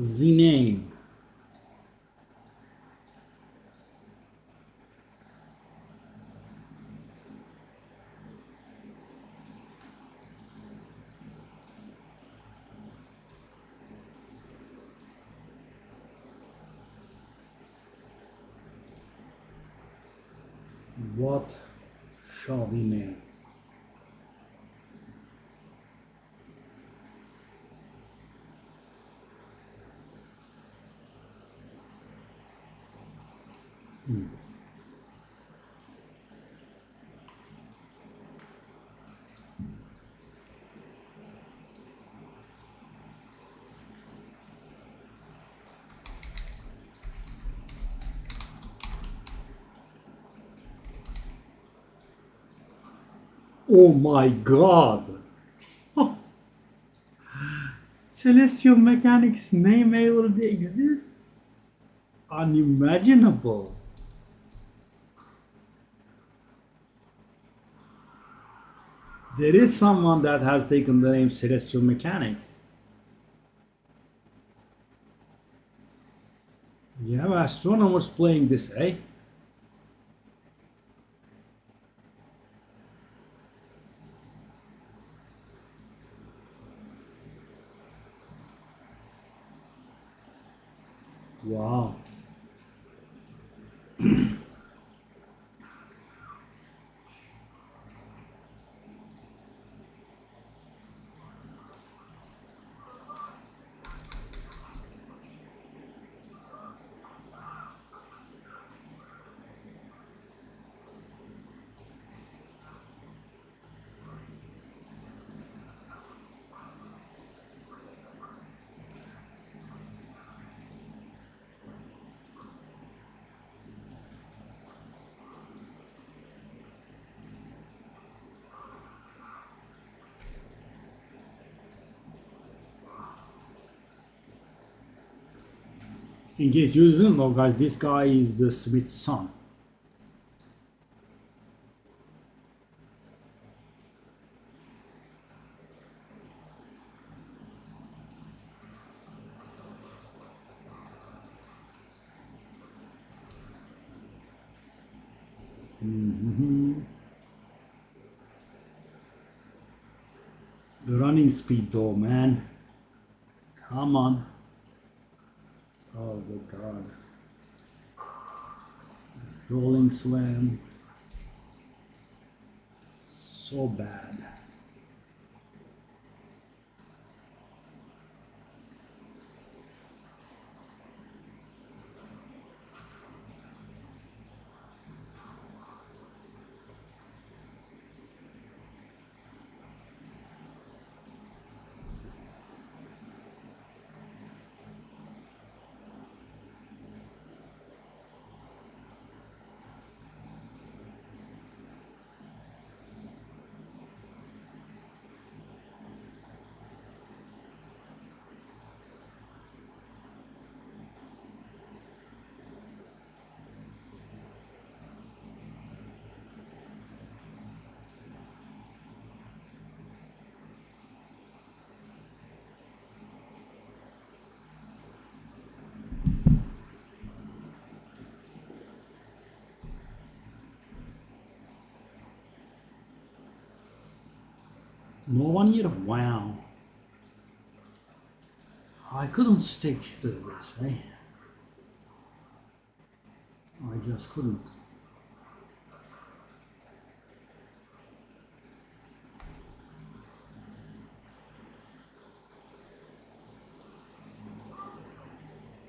The name. What shall we name? Oh my god! Celestial mechanics name already exists? Unimaginable. There is someone that has taken the name Celestial Mechanics. You have astronomers playing this, eh? Wow. In case you didn't know, guys, this guy is the Smith's son. The running speed, though, man. Come on. Oh, good God. Rolling slam. So bad. No one here? Wow. I couldn't stick to this, eh? I just couldn't.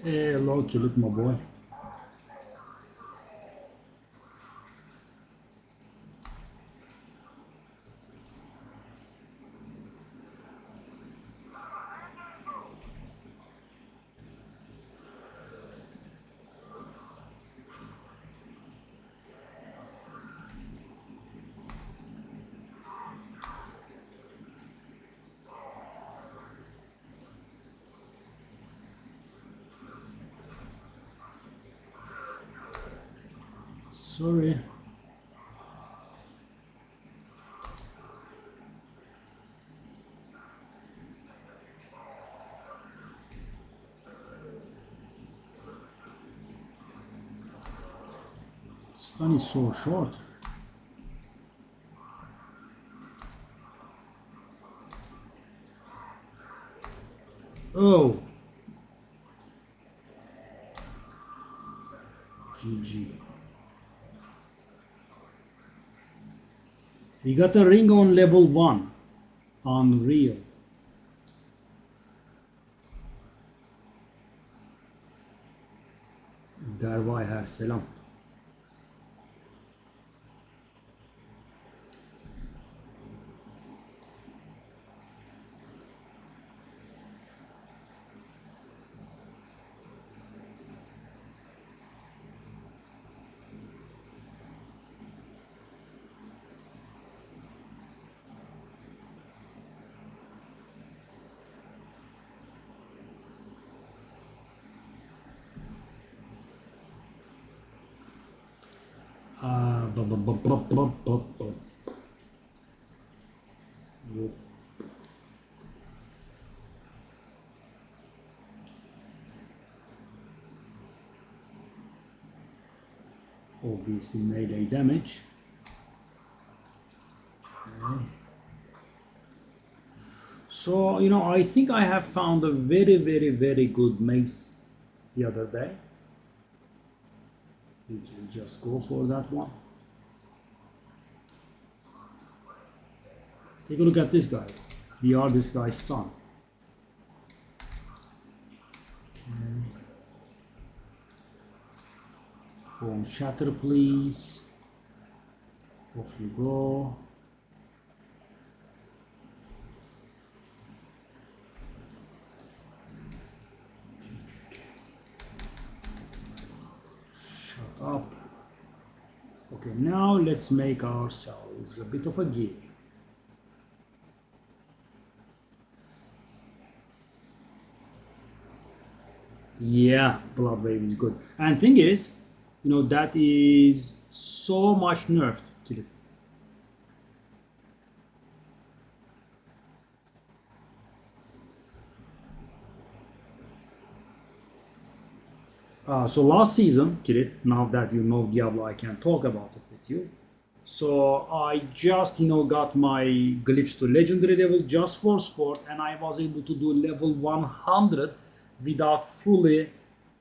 Hey, low kill it, my boy. Sorry. Sun is so short. Oh. GG. We got a ring on level 1. Unreal. Dervay her selam. Bu- bu- bu- bu- bu- bu- bu. Whoop. Obviously melee damage. Okay. So, I think I have found a very, very, very good mace the other day. We can just go for that one. Take a look at this, guys. We are this guy's son. Okay. Bone shatter, please. Off you go. Shut up. Okay, now let's make ourselves a bit of a gear. Yeah, blood wave is good. And thing is, that is so much nerfed, Kirit. So last season, Kirit, now that you know Diablo, I can talk about it with you. So I just, got my glyphs to legendary levels just for sport, and I was able to do level 100 without fully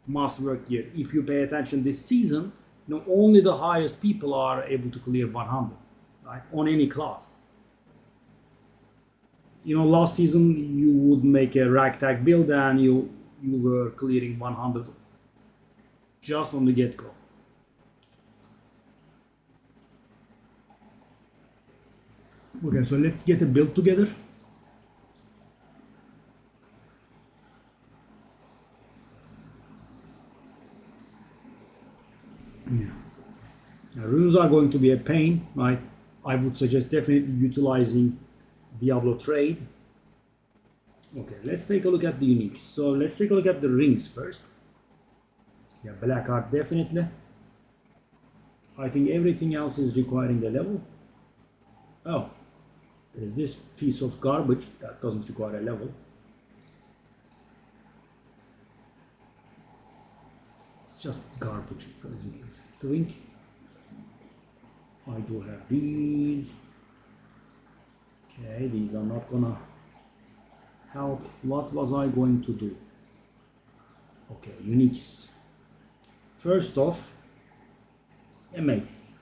masterwork gear. If you pay attention this season, only the highest people are able to clear 100, right? On any class. Last season you would make a ragtag build and you were clearing 100 just on the get-go. Okay, so let's get a build together. Yeah. Now, runes are going to be a pain, right? I would suggest definitely utilizing Diablo trade. Okay, let's take a look at the uniques. So let's take a look at the rings first. Yeah, black art definitely. I think everything else is requiring a level. Oh, there's this piece of garbage that doesn't require a level. It's just garbage, isn't it? Drink. I do have these. Okay, these are not gonna help. What was I going to do? Okay, uniques. First off, a mace.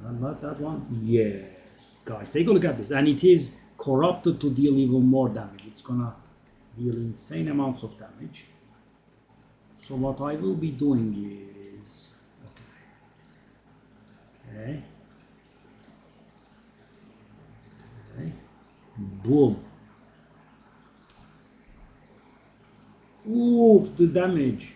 Not that one. Yes, guys, take a look at this, and it is corrupted to deal even more damage. It's gonna deal insane amounts of damage. So what I will be doing is, okay, boom. Oof, the damage.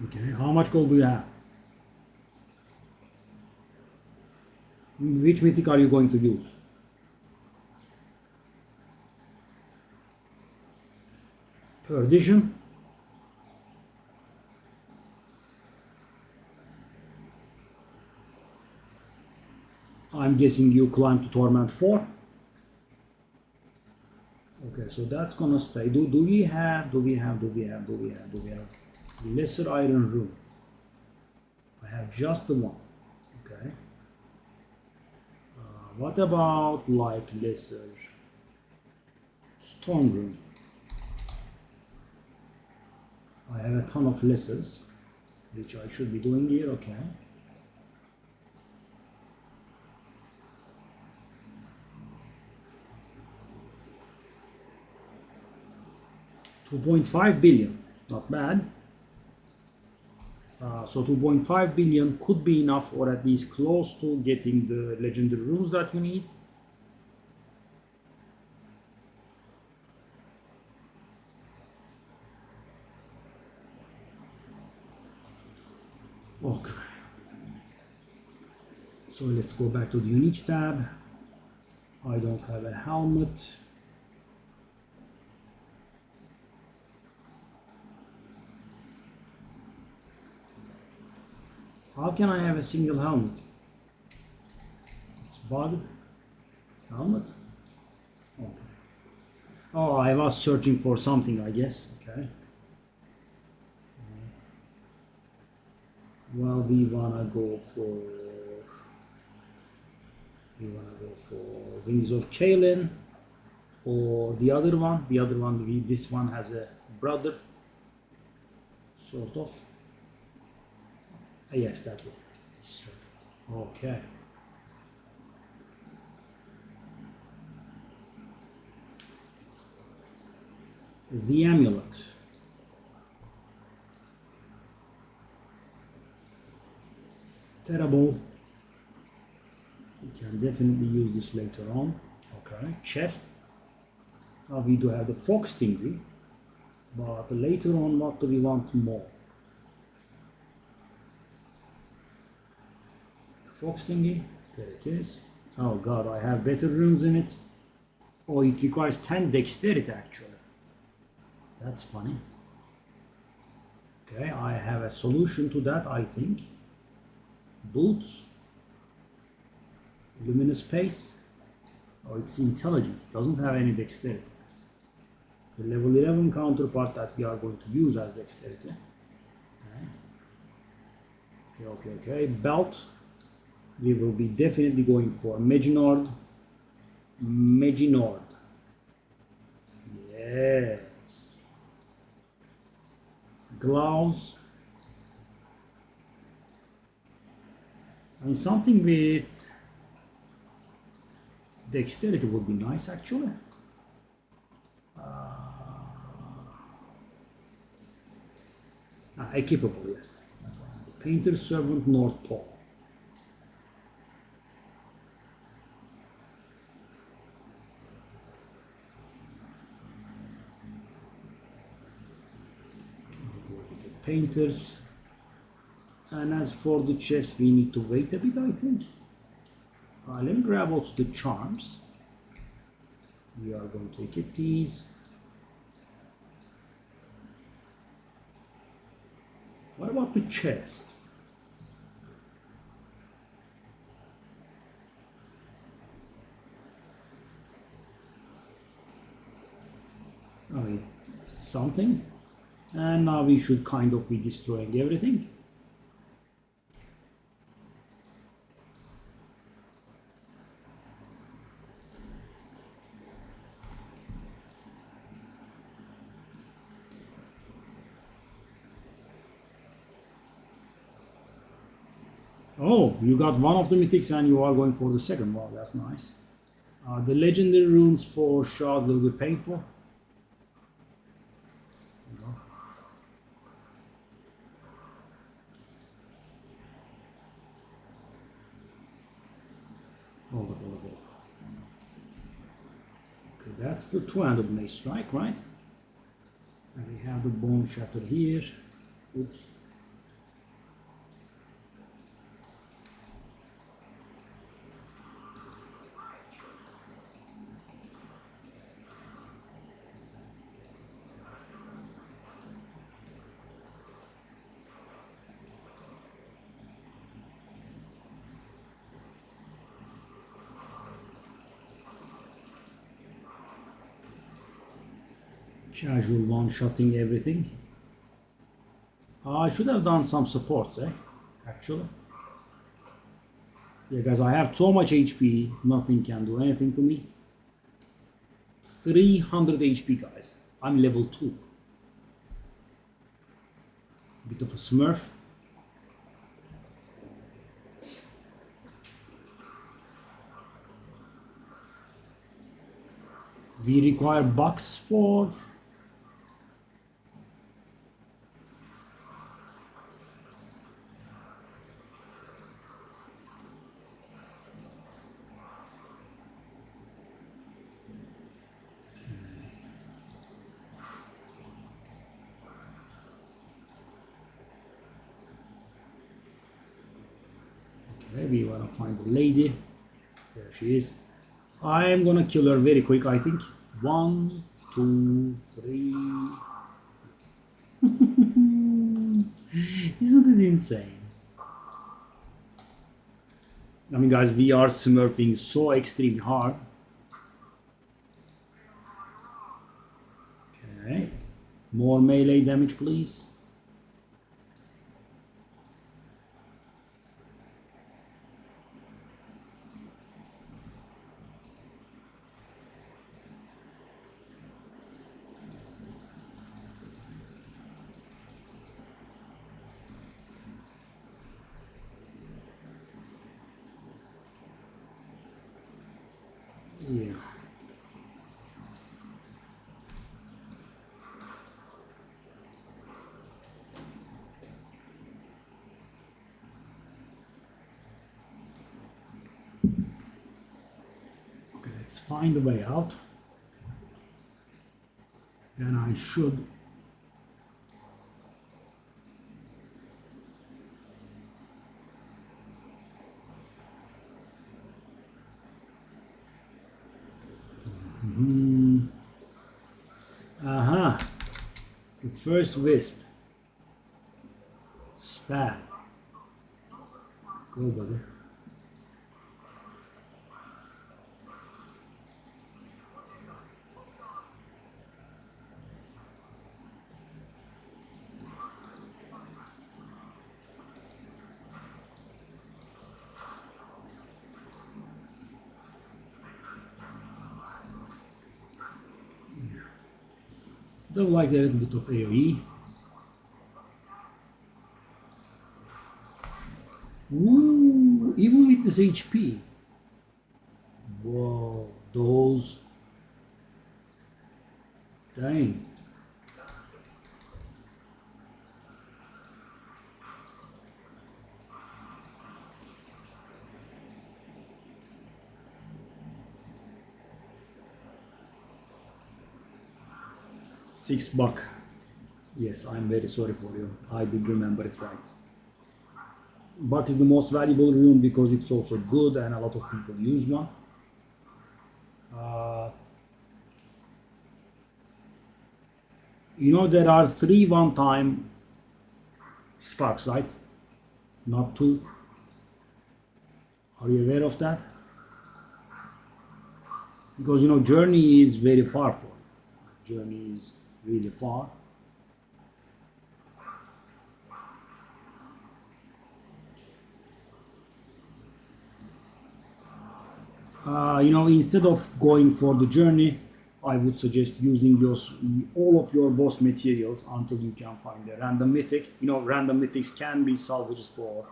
Okay, how much gold do you have? Which mythic are you going to use? Perdition. I'm guessing you climb to Torment 4. Okay, so that's gonna stay. Do we have lesser iron runes? I have just the one. Okay. What about like lesser stone rune? I have a ton of lessers, which I should be doing here. Okay. 2.5 billion, not bad. So 2.5 billion could be enough, or at least close to getting the legendary runes that you need. Okay. So let's go back to the unique tab. I don't have a helmet. How can I have a single helmet? It's bugged. Helmet? Okay. Oh, I was searching for something, I guess. Okay. Well, we wanna go for Wings of Kalen, or the other one. This one has a brother, sort of. Yes, that one. Okay. The amulet. It's terrible. We can definitely use this later on. Okay. Chest. Now we do have the fox stingray, but later on, what do we want more? The fox stingray. There it is. Oh god, I have better runes in it. Oh, it requires 10 dexterity actually. That's funny. Okay, I have a solution to that, I think. Boots. Luminous pace. Oh, it's intelligence. Doesn't have any dexterity. The level 11 counterpart that we are going to use as dexterity. Okay. Belt. We will be definitely going for Meginord. Yes. Gloves. And something with dexterity would be nice actually. Equipable, yes. That's right. Painter's Servant, North Pole. Painters. And as for the chest, we need to wait a bit, I think. Let me grab also the charms. We are going to equip these. What about the chest? I mean, it's something. And now we should kind of be destroying everything. Oh, you got one of the mythics and you are going for the second. Wow, that's nice. The legendary runes for Shard will be painful. Hold up. Okay, that's the two-handed mace strike, right? And we have the bone shatter here. Oops. Casual one-shotting everything. I should have done some supports, actually. Yeah, guys, I have so much HP, nothing can do anything to me. 300 HP, guys. I'm level 2. Bit of a smurf. We require bucks for... We want to find the lady. There she is. I am gonna kill her very quick, I think. 1, 2, 3. Isn't it insane? I mean, guys, we are smurfing so extremely hard. Okay. More melee damage, please. Yeah. Okay, let's find a way out. Then I should... Aha! The first wisp. Stab. Go, buddy. Don't like a little bit of AoE. Ooh, even with this HP. Whoa, those. Dang. $6. Yes, I'm very sorry for you. I did remember it right. Buck is the most valuable rune because it's also good and a lot of people use one. You know there are 3 one-time sparks, right? Not 2. Are you aware of that? Because you know journey is very far for you. Journey is really far. You know, instead of going for the journey, I would suggest using all of your boss materials until you can find a random mythic. You know, random mythics can be salvaged for,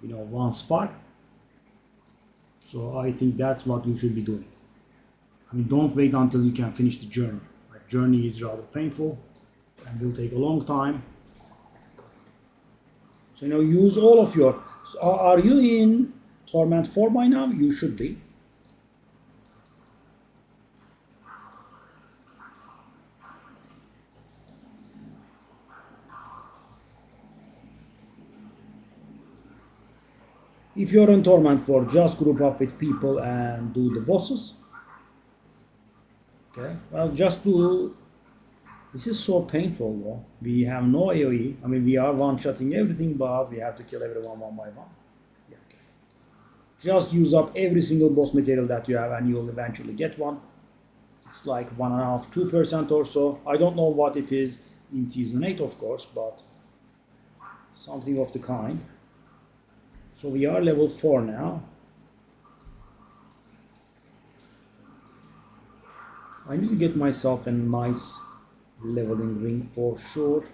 you know, 1 spark. So I think that's what you should be doing. I mean, don't wait until you can finish the journey. Like, journey is rather painful and will take a long time. So, you know, use all of your... So are you in Torment 4 by now? You should be. If you're in Torment 4, just group up with people and do the bosses. Okay, well, just do... This is so painful though. We have no AoE. I mean, we are one-shotting everything, but we have to kill everyone one by one. Yeah, okay. Just use up every single boss material that you have and you'll eventually get one. It's like 1.5%, 2% or so. I don't know what it is in season 8, of course, but something of the kind. So we are level 4 now. I need to get myself a nice leveling ring for sure.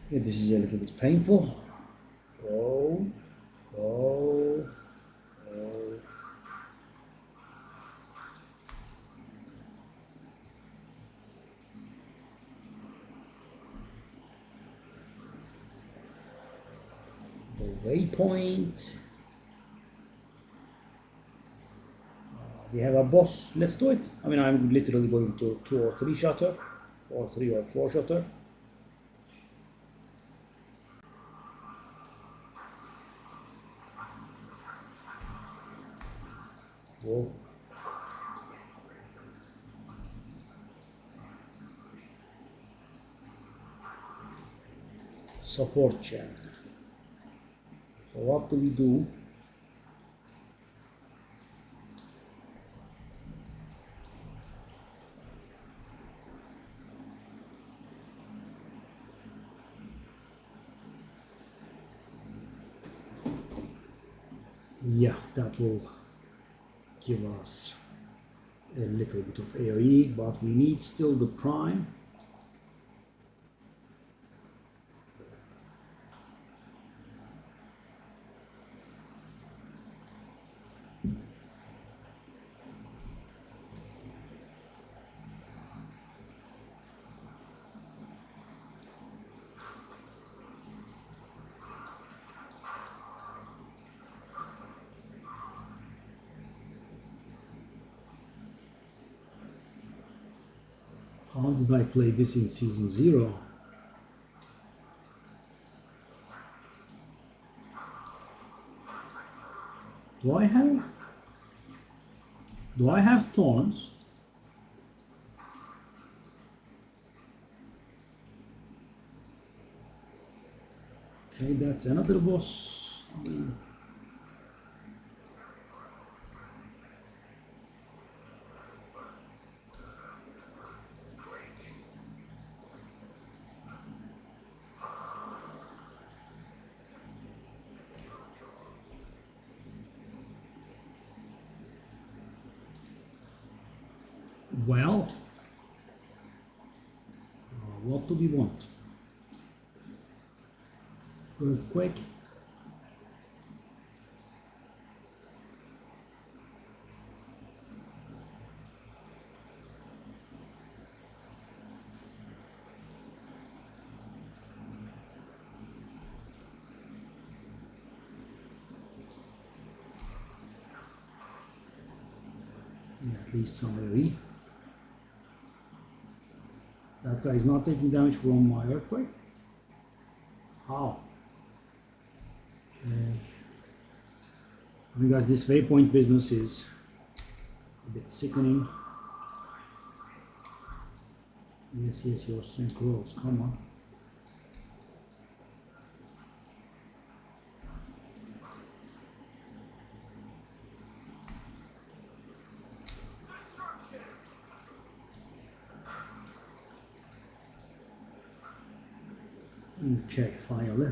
Yeah, this is a little bit painful. Go, go, go. The waypoint. We have a boss. Let's do it. I mean, I'm literally going to 2 or 3 shutter, or 3 or 4 shutter. Whoa. Support gem. So what do we do? Yeah, that will give us a little bit of AoE, but we need still the prime. How did I play this in season 0? Do I have thorns? Okay, that's another boss. Well, what do we want? Earthquake? Yeah, at least some AoE. That guy is not taking damage from my earthquake? How? Okay. I mean, guys, this waypoint business is a bit sickening. Yes, yes, your strength grows. Come on. Okay, finally.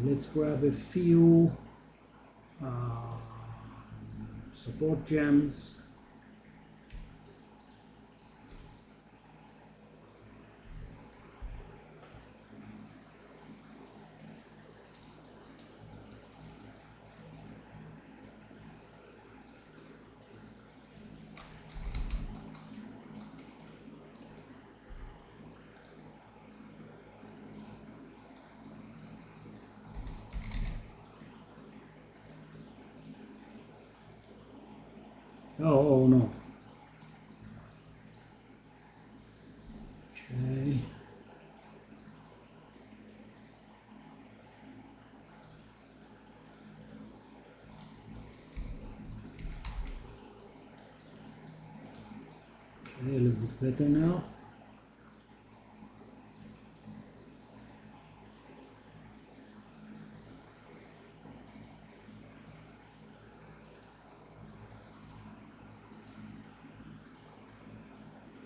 Let's grab a few support gems. Oh no. Okay. Okay, a little bit better now.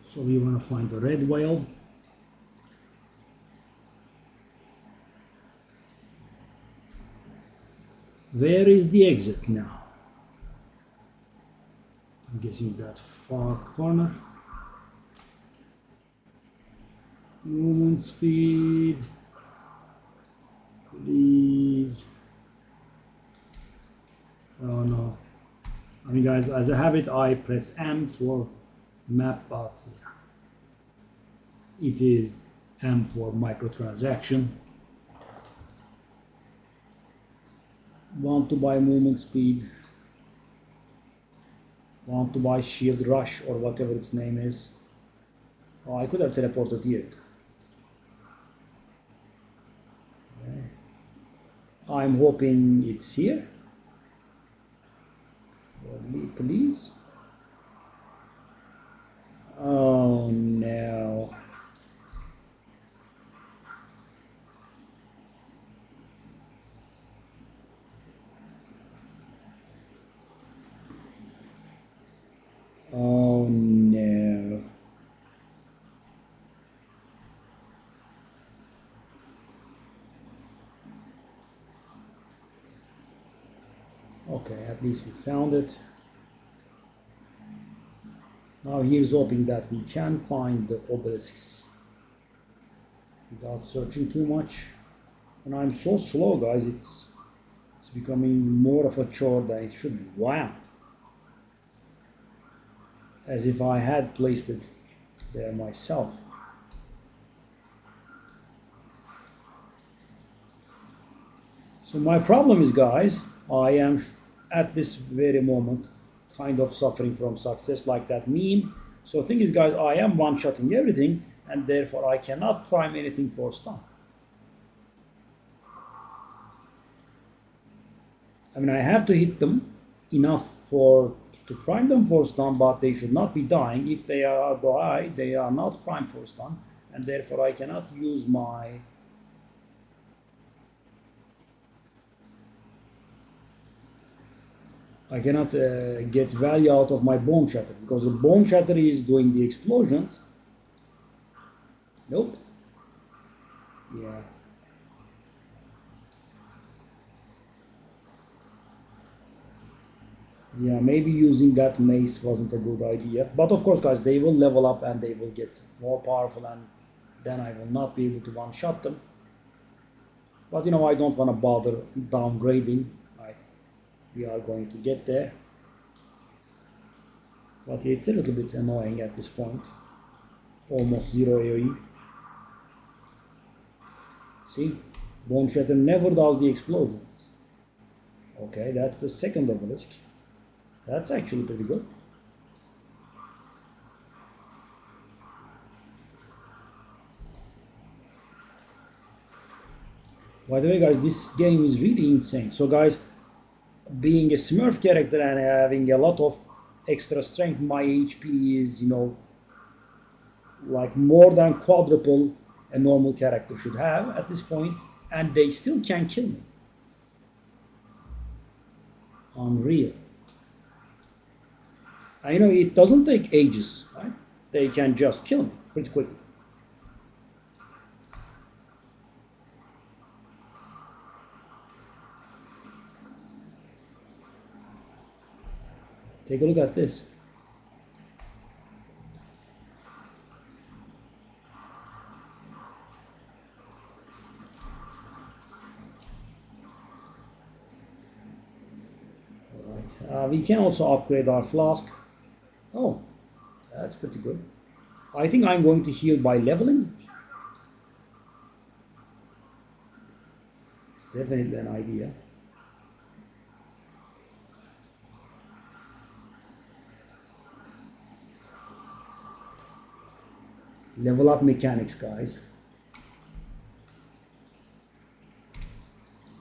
So we want to find the red whale. Where is the exit now? I'm guessing that far corner. Movement speed. Please. Oh no. I mean guys, as a habit I press M for map, but it is M for microtransaction. Want to buy movement speed. Want to buy shield rush or whatever its name is. Oh, I could have teleported here. Okay. I'm hoping it's here. For me, please. Oh no. Oh no. Okay, at least we found it. Now here's hoping that we can find the obelisks without searching too much. And I'm so slow, guys, it's becoming more of a chore than it should be. Wow. As if I had placed it there myself. So my problem is, guys, I am at this very moment kind of suffering from success like that meme. So the thing is, guys, I am one-shotting everything and therefore I cannot prime anything for stun. I mean, I have to hit them enough to prime them for stun, but they should not be dying. If they are die, they are not primed for stun, and therefore I cannot use my get value out of my bone shatter because the bone shatter is doing the explosions. Nope. Yeah. Yeah, maybe using that mace wasn't a good idea. But of course, guys, they will level up and they will get more powerful, and then I will not be able to one-shot them. But you know, I don't want to bother downgrading. Right? We are going to get there. But it's a little bit annoying at this point. Almost zero AoE. See? Bone Shatter never does the explosions. Okay, that's the second obelisk. That's actually pretty good. By the way, guys, this game is really insane. So, guys, being a Smurf character and having a lot of extra strength, my HP is, you know, like more than quadruple a normal character should have at this point, and they still can't kill me. Unreal. I know it doesn't take ages, right? They can just kill me pretty quickly. Take a look at this. Alright, we can also upgrade our flask. Oh, that's pretty good. I think I'm going to heal by leveling. It's definitely an idea. Level up mechanics, guys.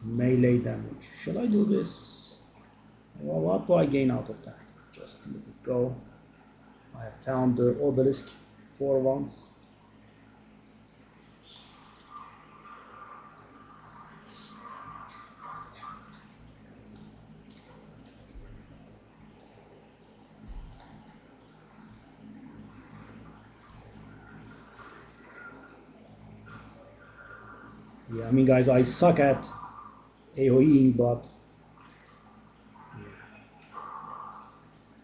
Melee damage. Should I do this? Well, what do I gain out of that? Just let it go. I have found the obelisk for once. Yeah, I mean, guys, I suck at AoEing, but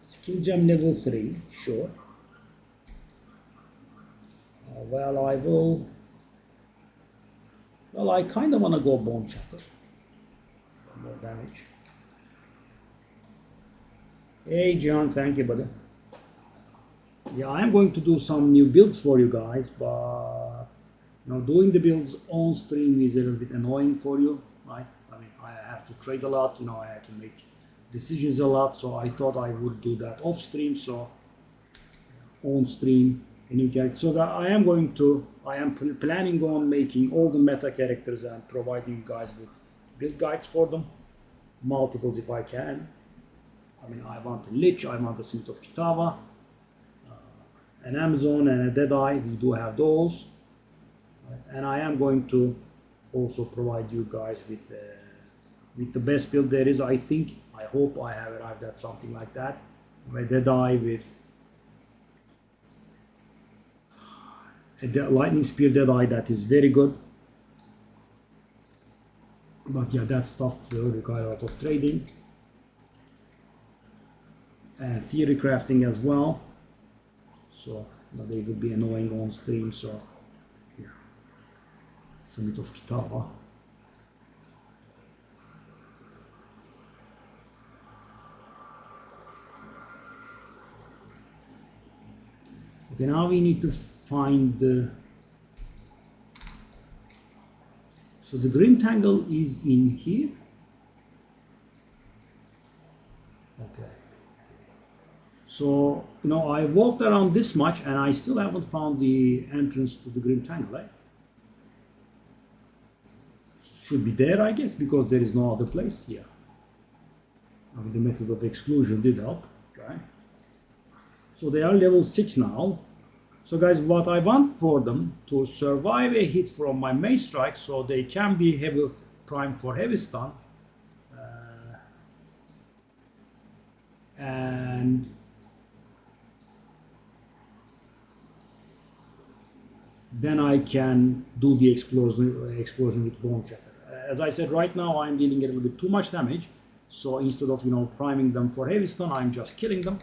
skill gem level 3, sure. Well, I will. Well, I kind of want to go Bone Shatter. More damage. Hey, John, thank you, buddy. Yeah, I am going to do some new builds for you guys, but doing the builds on stream is a little bit annoying for you, right? I mean, I have to trade a lot, I have to make decisions a lot, so I thought I would do that off stream, so on stream. So that I am planning on making all the meta characters and providing you guys with build guides for them, multiples if I can. I mean, I want a Lich, I want a Smith of Kitava, an Amazon and a Deadeye. We do have those, and I am going to also provide you guys with the best build there is. I hope I have arrived at something like that. A Deadeye with a Lightning Spear Deadeye that is very good. But yeah, that stuff will require a lot of trading. And theory crafting as well. So they would be annoying on stream, so yeah. Summit of Kitava. Okay, now we need to find the... So the Grim Tangle is in here. Okay. So, I walked around this much and I still haven't found the entrance to the Grim Tangle, right? Should be there, I guess, because there is no other place. Yeah. I mean, the method of exclusion did help. Okay. So they are level 6 now. So guys, what I want for them to survive a hit from my mace strike, so they can be heavy prime for heavy stun. And then I can do the explosion with Bone Shatter. As I said, right now I'm dealing a little bit too much damage. So instead of priming them for heavy stun, I'm just killing them.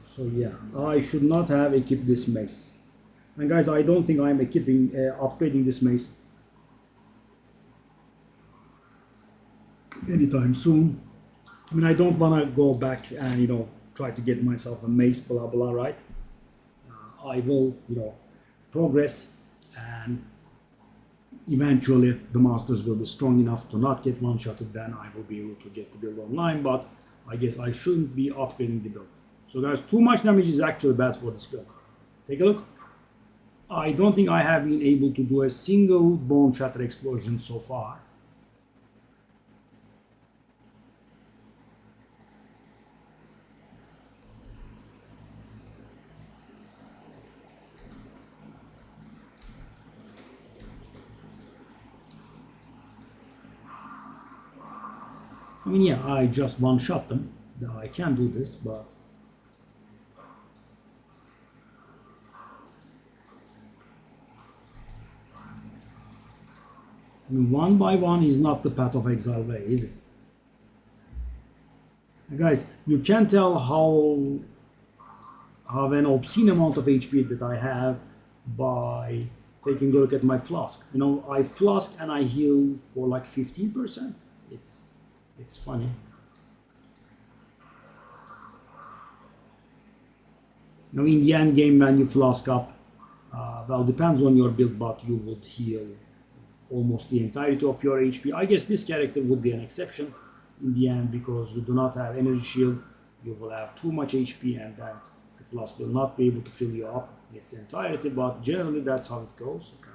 So yeah, I should not have equipped this mace. And guys, I don't think I'm upgrading this mace anytime soon. I mean, I don't want to go back and, try to get myself a mace, blah, blah, right? I will, progress, and eventually the masters will be strong enough to not get one-shotted, then I will be able to get the build online, but I guess I shouldn't be upgrading the build. So guys, too much damage is actually bad for this build. Take a look. I don't think I have been able to do a single Bone Shatter explosion so far. I mean, yeah, I just one-shot them. I can do this, but... I mean, one by one is not the Path of Exile way, is it? And guys, you can tell how an obscene amount of HP that I have by taking a look at my flask. I flask and I heal for like 15%. It's funny. Now in the end game when you flask up, well, depends on your build, but you would heal almost the entirety of your HP. I guess this character would be an exception in the end because you do not have energy shield. You will have too much HP and then the flask will not be able to fill you up in its entirety, but generally that's how it goes. Okay.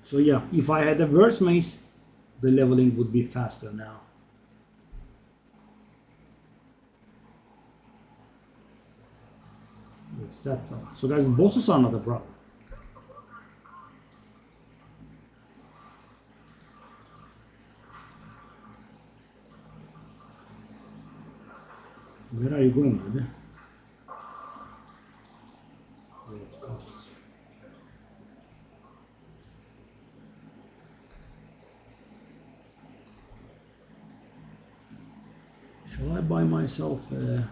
So yeah, if I had a worse mace, the leveling would be faster now. What's that fella? So guys, the bosses are not a problem. Where are you going, brother? Weird cuffs. Shall I buy myself a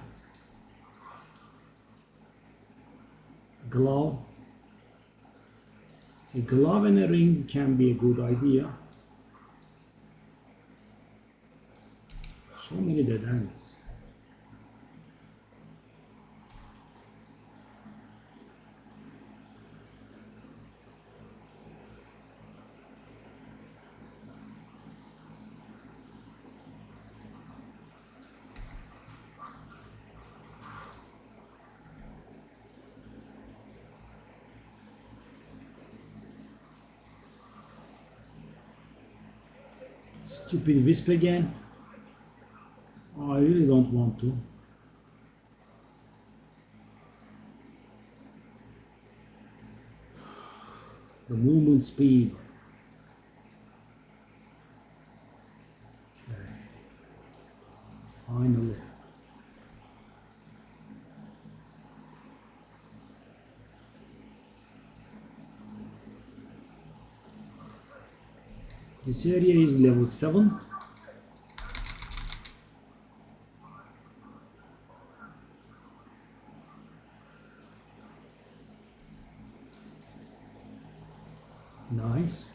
glove? A glove and a ring can be a good idea. So many dead ends. Stupid wisp again. Oh, I really don't want to. The movement speed. Okay. Finally. This area is level 7. Nice.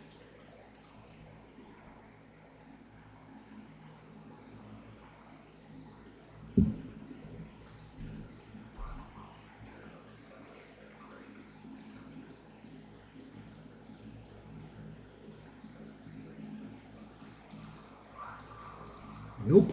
Nope.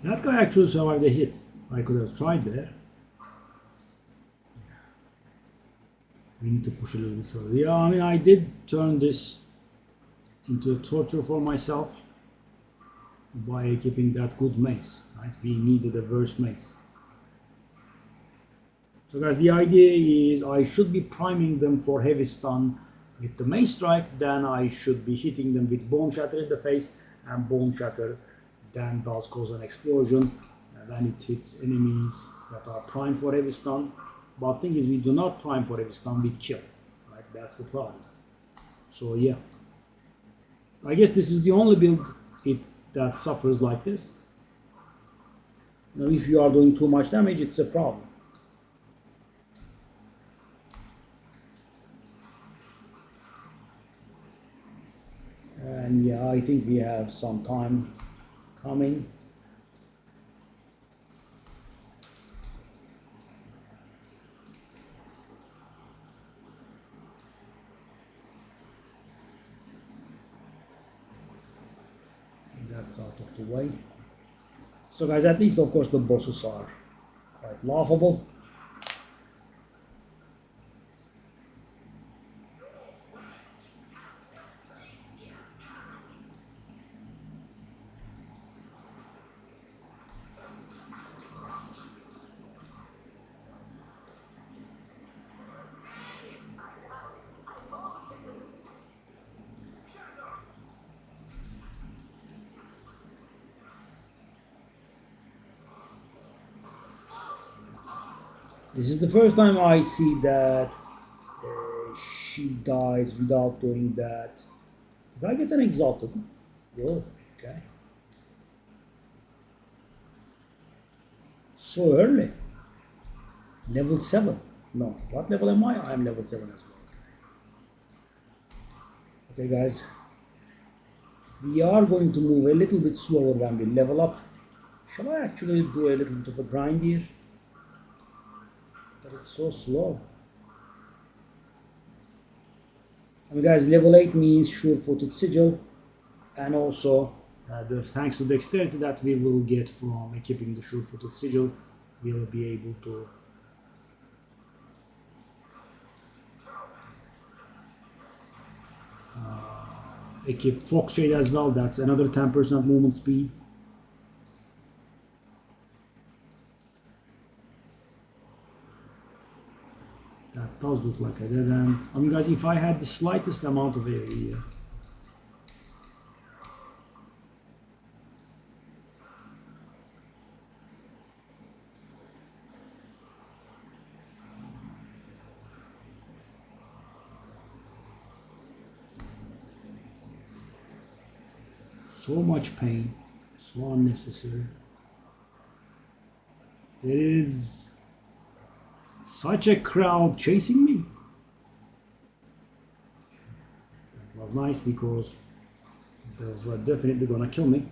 That guy actually survived the hit. I could have tried there. We need to push a little bit further. Yeah, I mean, I did turn this into a torture for myself by equipping that good mace. Right? We needed a worse mace. So guys, the idea is I should be priming them for heavy stun with the mace strike, then I should be hitting them with bone shatter in the face, and bone shatter then does cause an explosion when it hits enemies that are primed for heavy stun. But the thing is, we do not prime for heavy stun, we kill. Right? That's the problem. So yeah, I guess this is the only build that suffers like this. Now if you are doing too much damage, it's a problem. And yeah, I think we have some time coming. That's out of the way. So guys, at least of course the bosses are quite laughable. This is the first time I see that she dies without doing that. Did I get an exalted? Oh, okay. So early. Level 7. No, what level am I? I'm level 7 as well. Okay guys, we are going to move a little bit slower when we level up. Shall I actually do a little bit of a grind here? But it's so slow. I mean guys, level 8 means sure-footed sigil, and also thanks to dexterity that we will get from equipping the sure-footed sigil, we will be able to equip Fox Shade as well. That's another 10% movement speed. That does look like a dead end. I mean guys, if I had the slightest amount of area, so much pain, so unnecessary. There is such a crowd chasing me. That was nice because those were definitely gonna kill me.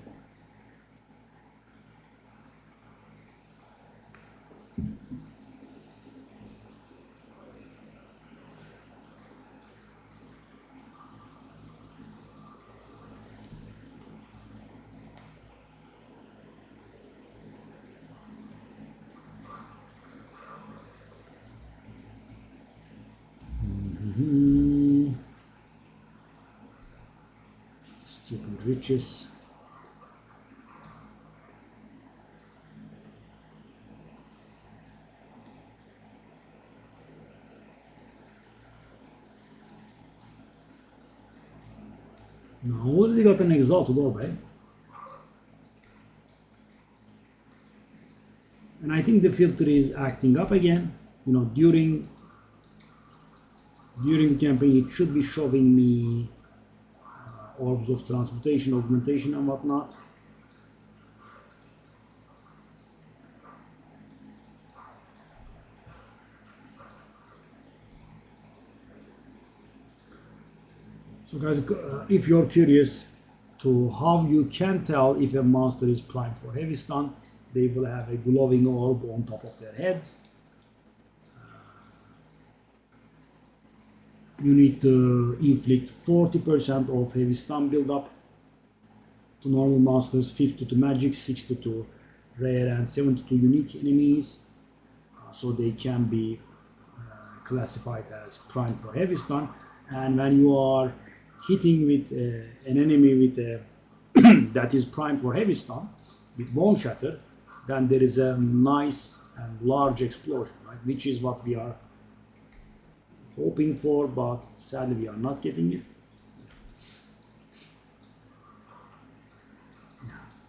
Stupid riches. Now I already got an exalted orb, eh? And I think the filter is acting up again. You know, during the campaign it should be showing me orbs of transportation, augmentation and whatnot. So guys, if you're curious to how you can tell if a monster is primed for heavy stun, they will have a glowing orb on top of their heads. You need to inflict 40% of heavy stun build-up to normal monsters, 50 to magic, 60 to rare, and 70 to unique enemies. So they can be classified as primed for heavy stun. And when you are hitting with an enemy with a that is primed for heavy stun with bone shatter, then there is a nice and large explosion, right? Which is what we are hoping for, but sadly we are not getting it.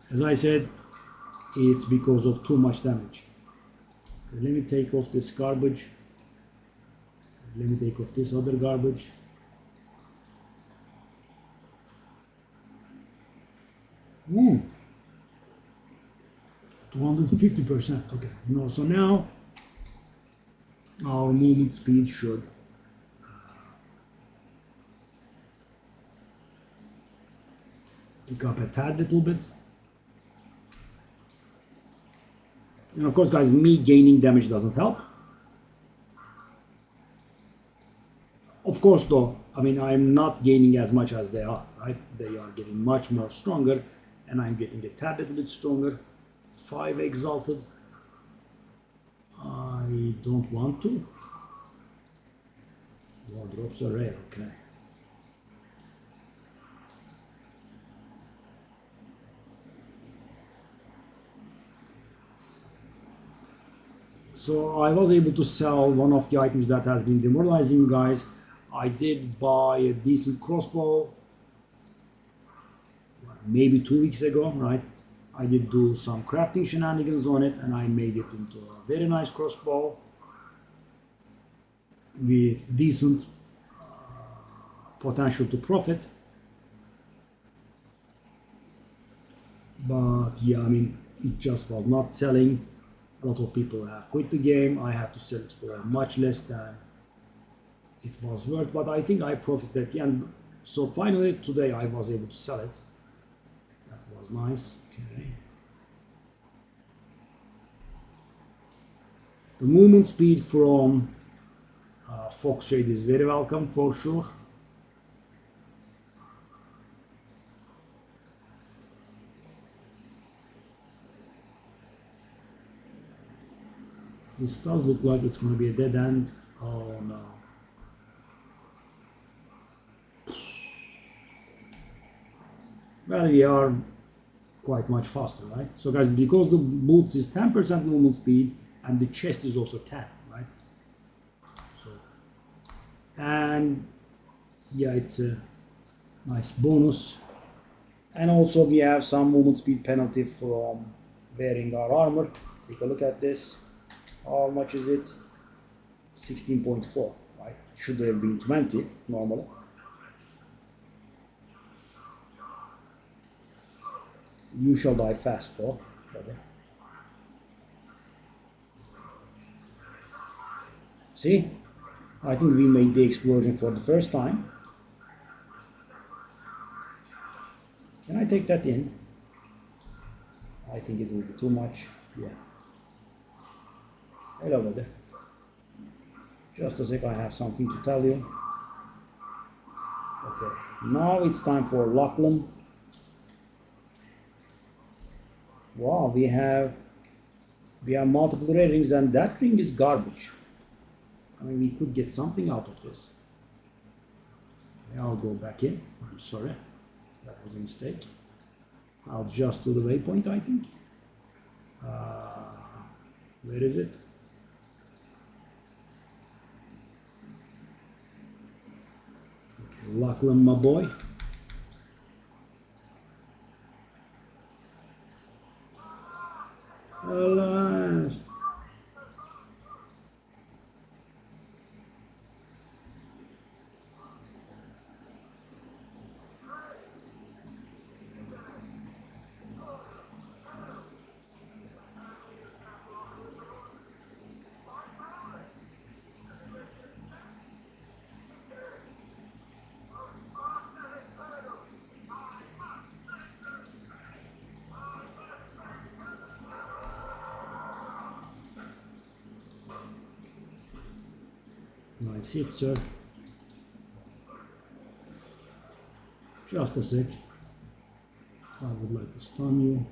As I said, it's because of too much damage. Okay, let me take off this garbage. Let me take off this other garbage. Hmm. 250%. Okay. No, so now our movement speed should pick up a tad little bit. And of course, guys, me gaining damage doesn't help. Of course, though, I mean, I'm not gaining as much as they are, right? They are getting much more stronger, and I'm getting a tad little bit stronger. 5 exalted. I don't want to. Wardrobes are rare, okay. So I was able to sell one of the items that has been demoralizing, guys. I did buy a decent crossbow maybe 2 weeks ago, right? I did do some crafting shenanigans on it, and I made it into a very nice crossbow with decent potential to profit. But yeah, I mean, it just was not selling. A lot of people have quit the game. I had to sell it for much less than it was worth, but I think I profited at the end. So finally today I was able to sell it. That was nice. Okay. The movement speed from Fox Shade is very welcome for sure. This does look like it's going to be a dead end. Oh no. Well, we are quite much faster, right? So guys, because the boots is 10% movement speed and the chest is also 10, right? So, and yeah, it's a nice bonus. And also we have some movement speed penalty from wearing our armor. Take a look at this. How much is it? 16.4, right? Should have been 20 normally. You shall die fast though, brother. See? I think we made the explosion for the first time. Can I take that in? I think it will be too much. Yeah. Hello, brother. Just a sec, I have something to tell you. Okay, now it's time for Lachlan. Wow, we have multiple ratings, and that ring is garbage. I mean, we could get something out of this. Okay, I'll go back in. I'm sorry, that was a mistake. I'll just do the waypoint, I think. Where is it? Okay, Lachlan, my boy. Alas. Nice hit, sir. Just a sec. I would like to stun you.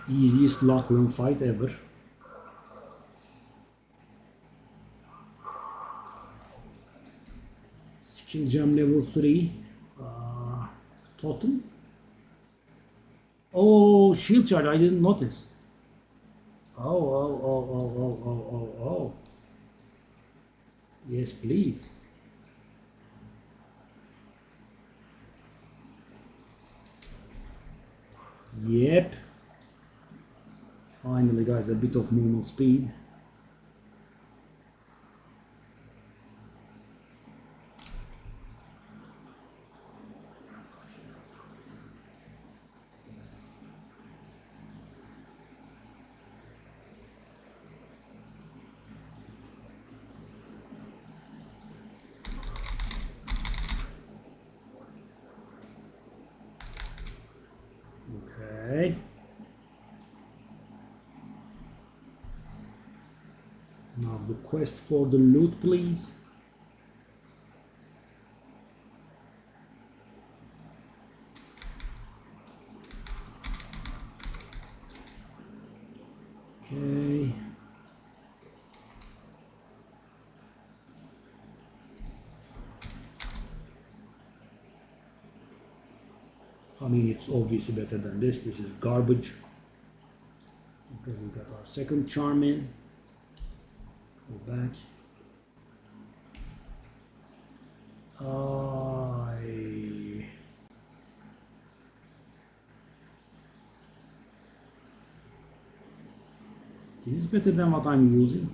Easiest Lachlan fight ever. Skill gem level 3. Totem. Oh, shield charge, I didn't notice. Oh. Yes, please. Yep. Finally, guys, a bit of movement speed. Okay. Now the quest for the loot, please. Okay. I mean, it's obviously better than this. This is garbage. Okay, we got our second charm in. Go back. Is this better than what I'm using?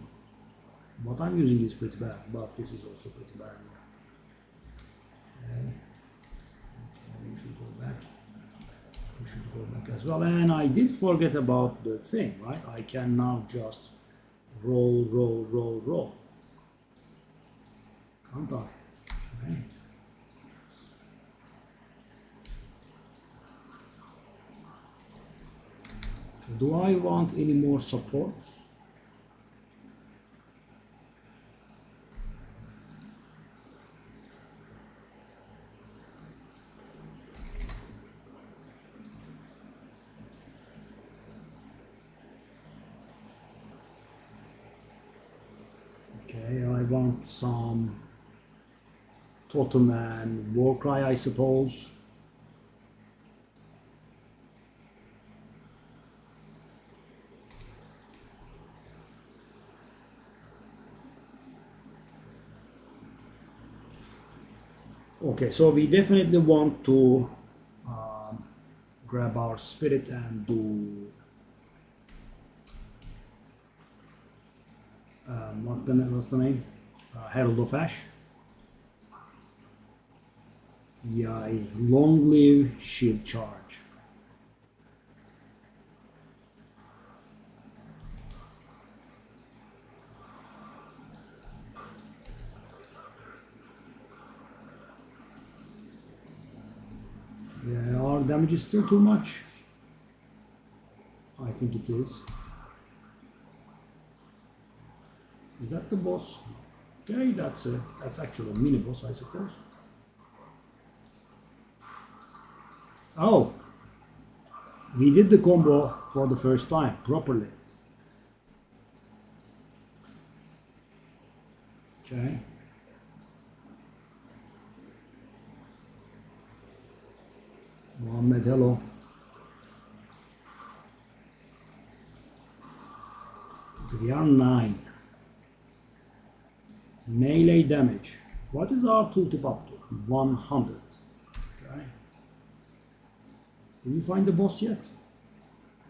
What I'm using is pretty bad, but this is also pretty bad. Okay. we should go back as well. And I did forget about the thing, right? I can now just roll, roll, roll, roll. Can't I? Okay. Do I want any more supports? Okay, I want some totem and war cry, I suppose. Okay, so we definitely want to grab our spirit and do what's the name? Herald of Ash. Yeah, long live shield charge. Yeah, our damage is still too much. I think it is. Is that the boss? Okay, that's actually a mini boss, I suppose. Oh, we did the combo for the first time properly. Okay. Mohammed, hello. We are 9. Melee damage. What is our tooltip up to? 100. Okay. Did you find the boss yet?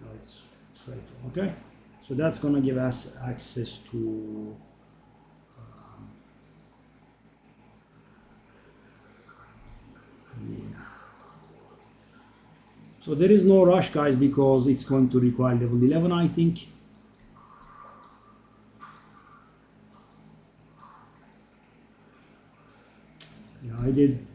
No, it's faithful. Okay. So that's gonna give us access to yeah. So there is no rush, guys, because it's going to require level 11, I think. Yeah, I did.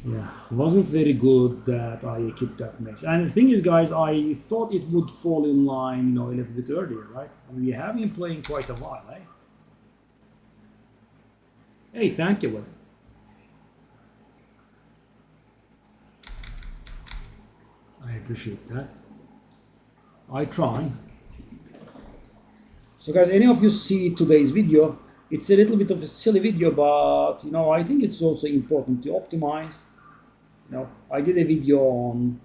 Yeah, wasn't very good that I equipped that mace. And the thing is, guys, I thought it would fall in line, a little bit earlier, right? We have been playing quite a while, eh? Hey, thank you, buddy. I appreciate that. I try. So guys, any of you see today's video, it's a little bit of a silly video, but I think it's also important to optimize. I did a video on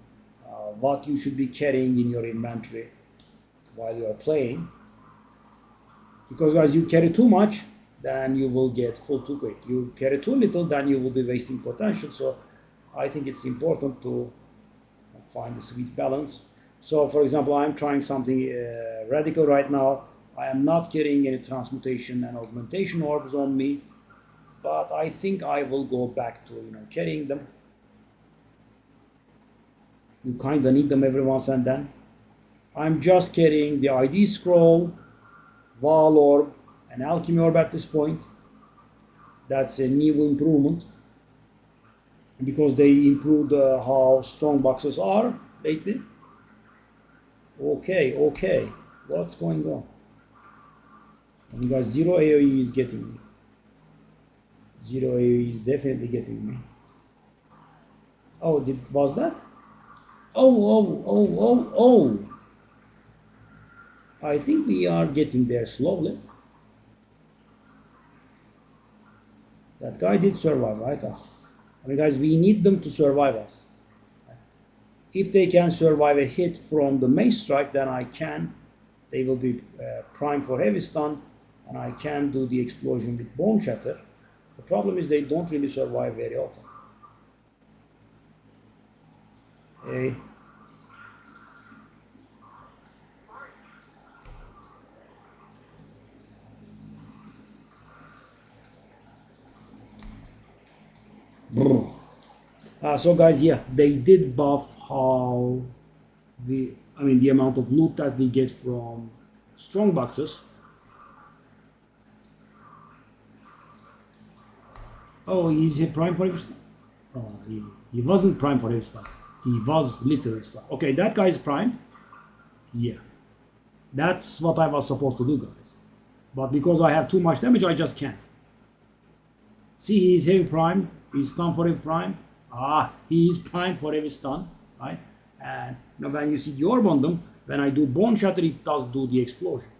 what you should be carrying in your inventory while you are playing. Because guys, you carry too much, then you will get full too quick. You carry too little, then you will be wasting potential. So I think it's important to find a sweet balance. So for example, I'm trying something radical right now. I am not carrying any transmutation and augmentation orbs on me, but I think I will go back to carrying them. You kind of need them every once and then. I'm just carrying the ID scroll, Val orb, and alchemy orb at this point. That's a new improvement because they improved how strong boxes are lately. Okay, what's going on? And you guys, 0 AoE is getting me. 0 AoE is definitely getting me. Oh, was that? Oh. I think we are getting there slowly. That guy did survive, right? Guys, we need them to survive us. If they can survive a hit from the mace strike, then they will be primed for heavy stun, and I can do the explosion with bone shatter. The problem is they don't really survive very often. Hey. So guys, yeah, they did buff how the amount of loot that we get from strong boxes. Oh, he's a prime for every star. Oh, he wasn't prime for every star. He was literally star. Okay, that guy is prime. Yeah, that's what I was supposed to do, guys. But because I have too much damage, I just can't. See, he's heavy primed. He's stun for every prime. He is primed for every stun, right? And when you see the orb on them, when I do bone shatter, it does do the explosion.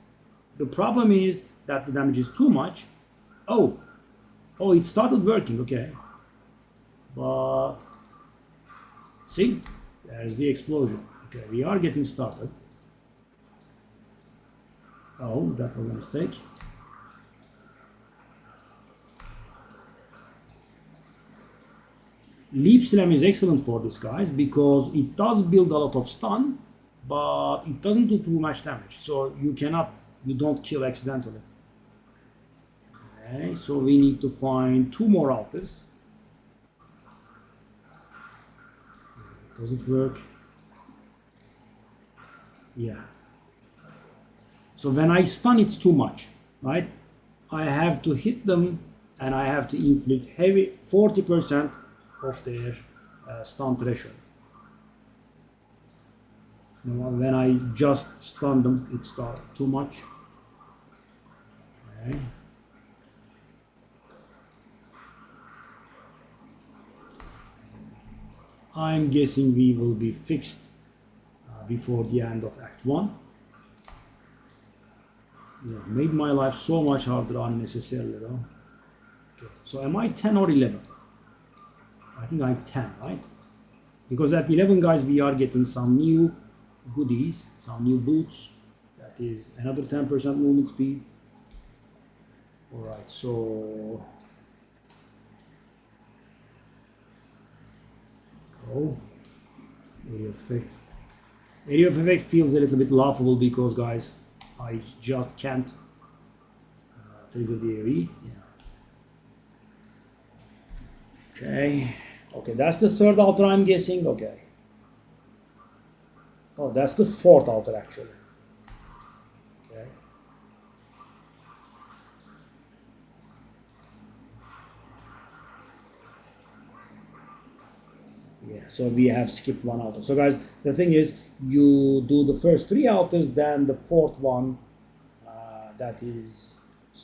The problem is that the damage is too much. Oh, it started working, okay. But see, there's the explosion. Okay, we are getting started. Oh, that was a mistake. Leap Slam is excellent for this, guys, because it does build a lot of stun, but it doesn't do too much damage. So you don't kill accidentally. Okay, so we need to find 2 more altars. Does it work? Yeah. So when I stun, it's too much, right? I have to hit them and I have to inflict heavy 40% of their stun threshold. When I just stun them, it's too much. Okay. I'm guessing we will be fixed before the end of Act 1. Yeah, made my life so much harder unnecessarily though. Okay. So am I 10 or 11? I think I'm 10, right? Because at 11, guys, we are getting some new goodies, some new boots. That is another 10% movement speed. Alright, so go. Area of effect. Area of effect feels a little bit laughable because, guys, I just can't trigger the AoE. Yeah. Okay, that's the 3rd altar, I'm guessing. Okay. Oh, that's the 4th altar, actually. Okay. Yeah, so we have skipped 1 altar. So, guys, the thing is, you do the first 3 altars, then the 4th one that is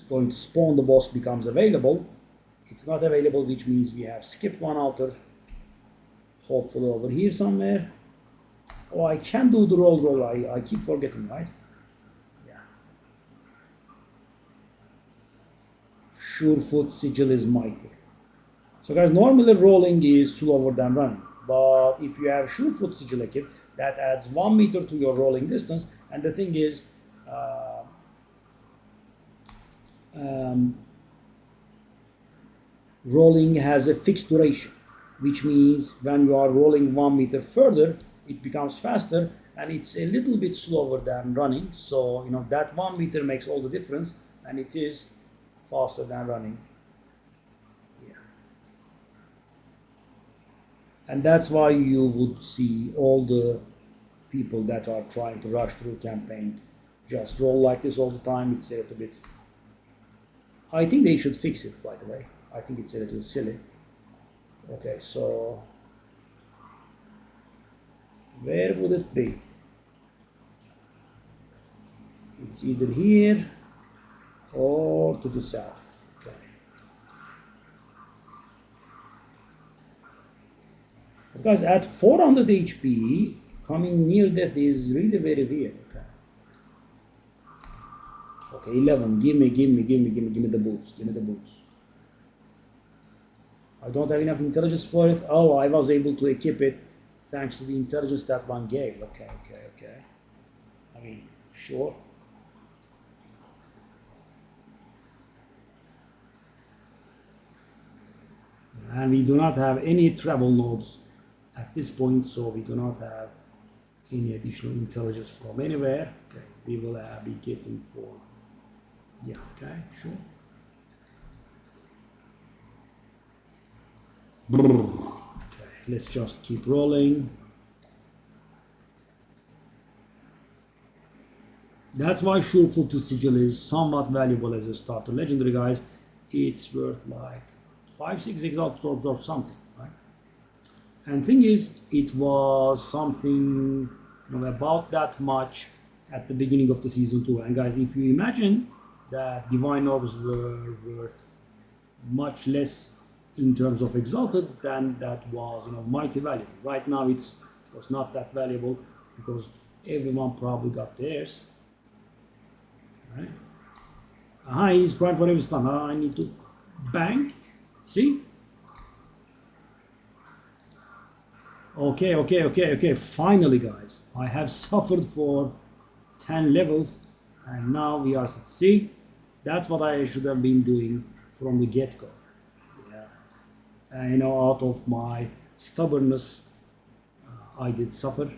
going to spawn the boss becomes available. It's not available, which means we have skipped 1 altar. Hopefully over here somewhere. Oh, I can do the roll. I keep forgetting, right? Yeah. Surefoot Sigil is mighty. So guys, normally rolling is slower than running. But if you have Surefoot Sigil equipped, that adds 1 meter to your rolling distance. And the thing is, rolling has a fixed duration, which means when you are rolling 1 meter further, it becomes faster and it's a little bit slower than running. So, that 1 meter makes all the difference and it is faster than running. Yeah. And that's why you would see all the people that are trying to rush through campaign just roll like this all the time. It's a little bit... I think they should fix it, by the way. I think it's a little silly. Okay, so where would it be? It's either here or to the south. Okay. But guys, at 400 HP, coming near death is really very weird. Okay, 11. Give me the boots. Give me the boots. I don't have enough intelligence for it. Oh, I was able to equip it thanks to the intelligence that one gave. Okay. I mean, sure. And we do not have any travel nodes at this point, so we do not have any additional intelligence from anywhere. Okay, we will be getting for... Yeah, okay, sure. Okay, let's just keep rolling. That's why Surefoot to Sigil is somewhat valuable as a starter legendary, guys. It's worth like 5-6 exalt orbs or something, right? And thing is, it was something, you know, about that much at the beginning of the season 2. And guys, if you imagine that divine orbs were worth much less in terms of exalted, then that was, you know, mighty valuable. Right now it's of course not that valuable because everyone probably got theirs. Right? Aha, he's prime for every stun. I need to bang. See? Okay. Finally, guys, I have suffered for 10 levels, and now we are. See, that's what I should have been doing from the get-go. Yeah, and, you know, out of my stubbornness, I did suffer.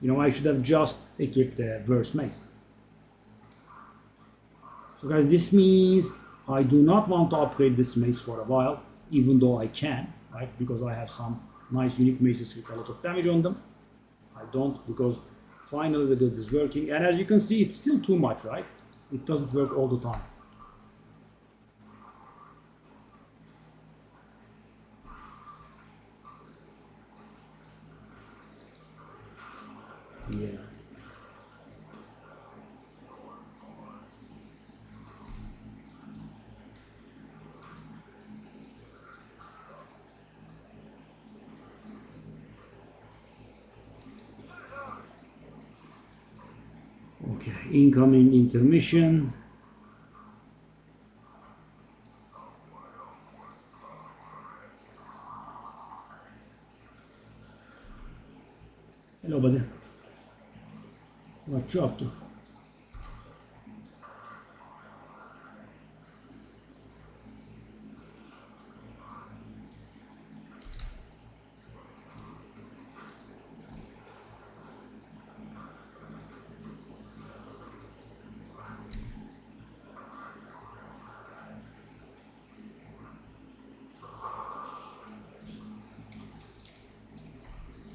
You know, I should have just equipped the verse mace. So guys, this means I do not want to upgrade this mace for a while, even though I can, right? Because I have some nice unique maces with a lot of damage on them. I don't, because finally the build is working. And as you can see, it's still too much, right? It doesn't work all the time. Yeah. Okay, incoming intermission. Hello, buddy. What you up to?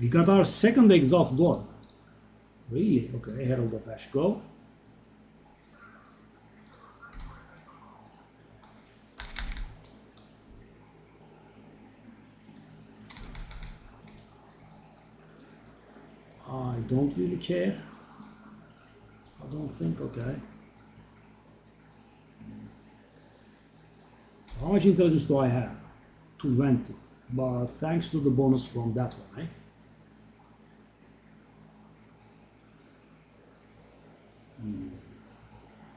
We got our second exalt door. Really? Okay, Herald of Ash, go. I don't really care. I don't think, okay. So how much intelligence do I have? 20. But thanks to the bonus from that one, eh?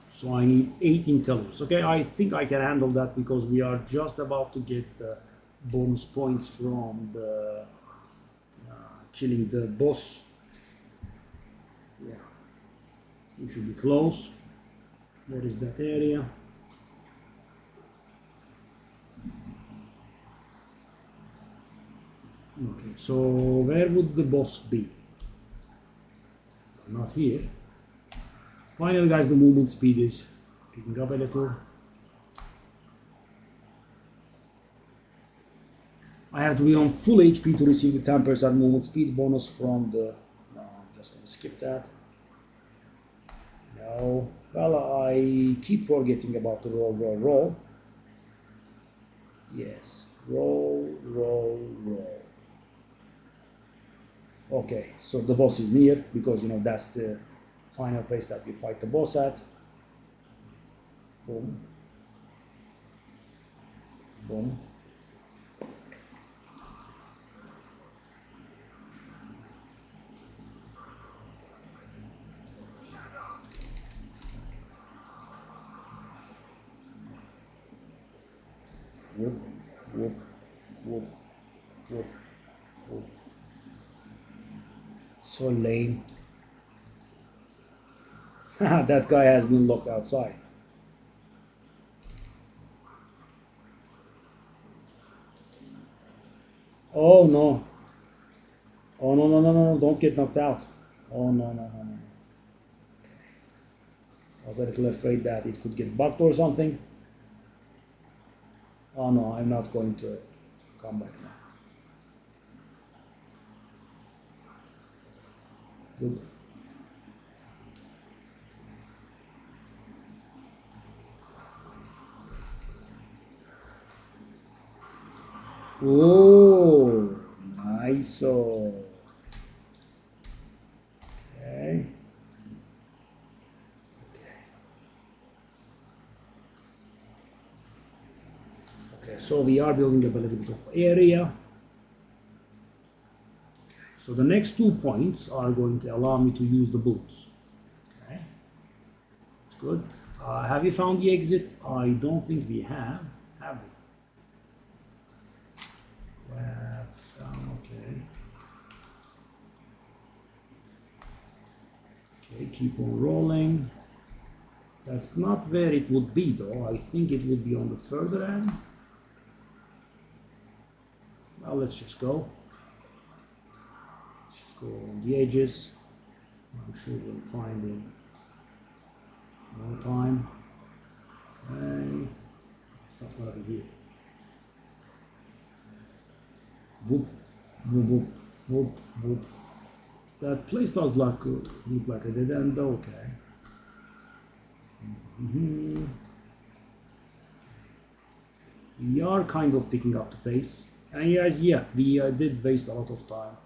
So I need 8 intelligence. Okay, I think I can handle that because we are just about to get the bonus points from the killing the boss. Yeah, we should be close. Where is that area? Okay, so where would the boss be? Not here. Finally, guys, the movement speed is picking up a little. I have to be on full HP to receive the 10% movement speed bonus from the... No, I'm just going to skip that. No. Well, I keep forgetting about the roll. Yes. Roll. Okay, so the boss is near because, you know, that's the final place that we fight the boss at. Boom. Boom. Whoop. So lame. That guy has been locked outside. Oh no. Oh no, don't get knocked out. Oh no. I was a little afraid that it could get bugged or something. Oh no, I'm not going to come back now. Good. Oh, nice. Okay. Okay, so we are building up a little bit of area. So the next 2 points are going to allow me to use the boots. Okay, that's good. Have you found the exit? I don't think we have we? Okay. Okay, keep on rolling. That's not where it would be though. I think it would be on the further end. Well, let's just go. Let's just go on the edges. I'm sure we'll find it. No time. Okay. It's not gonna be here. Whoop, whoop, whoop, whoop, whoop. That place does look like a dead end, okay. We are kind of picking up the pace. And yes, yeah, we did waste a lot of time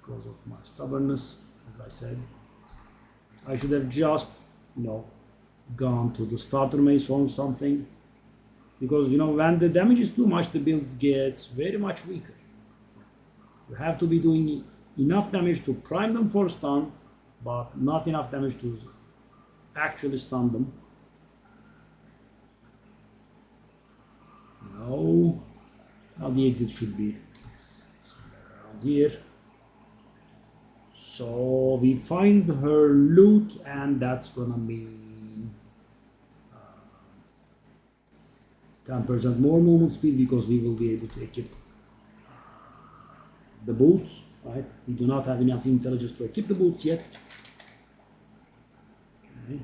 because of my stubbornness, as I said. I should have just, gone to the starter mace or something. Because, when the damage is too much, the build gets very much weaker. You have to be doing enough damage to prime them for stun, but not enough damage to actually stun them. No. Now the exit should be somewhere around here. So we find her loot, and that's gonna mean 10% more movement speed because we will be able to equip the boots, right? We do not have enough intelligence to equip the boots yet. Okay.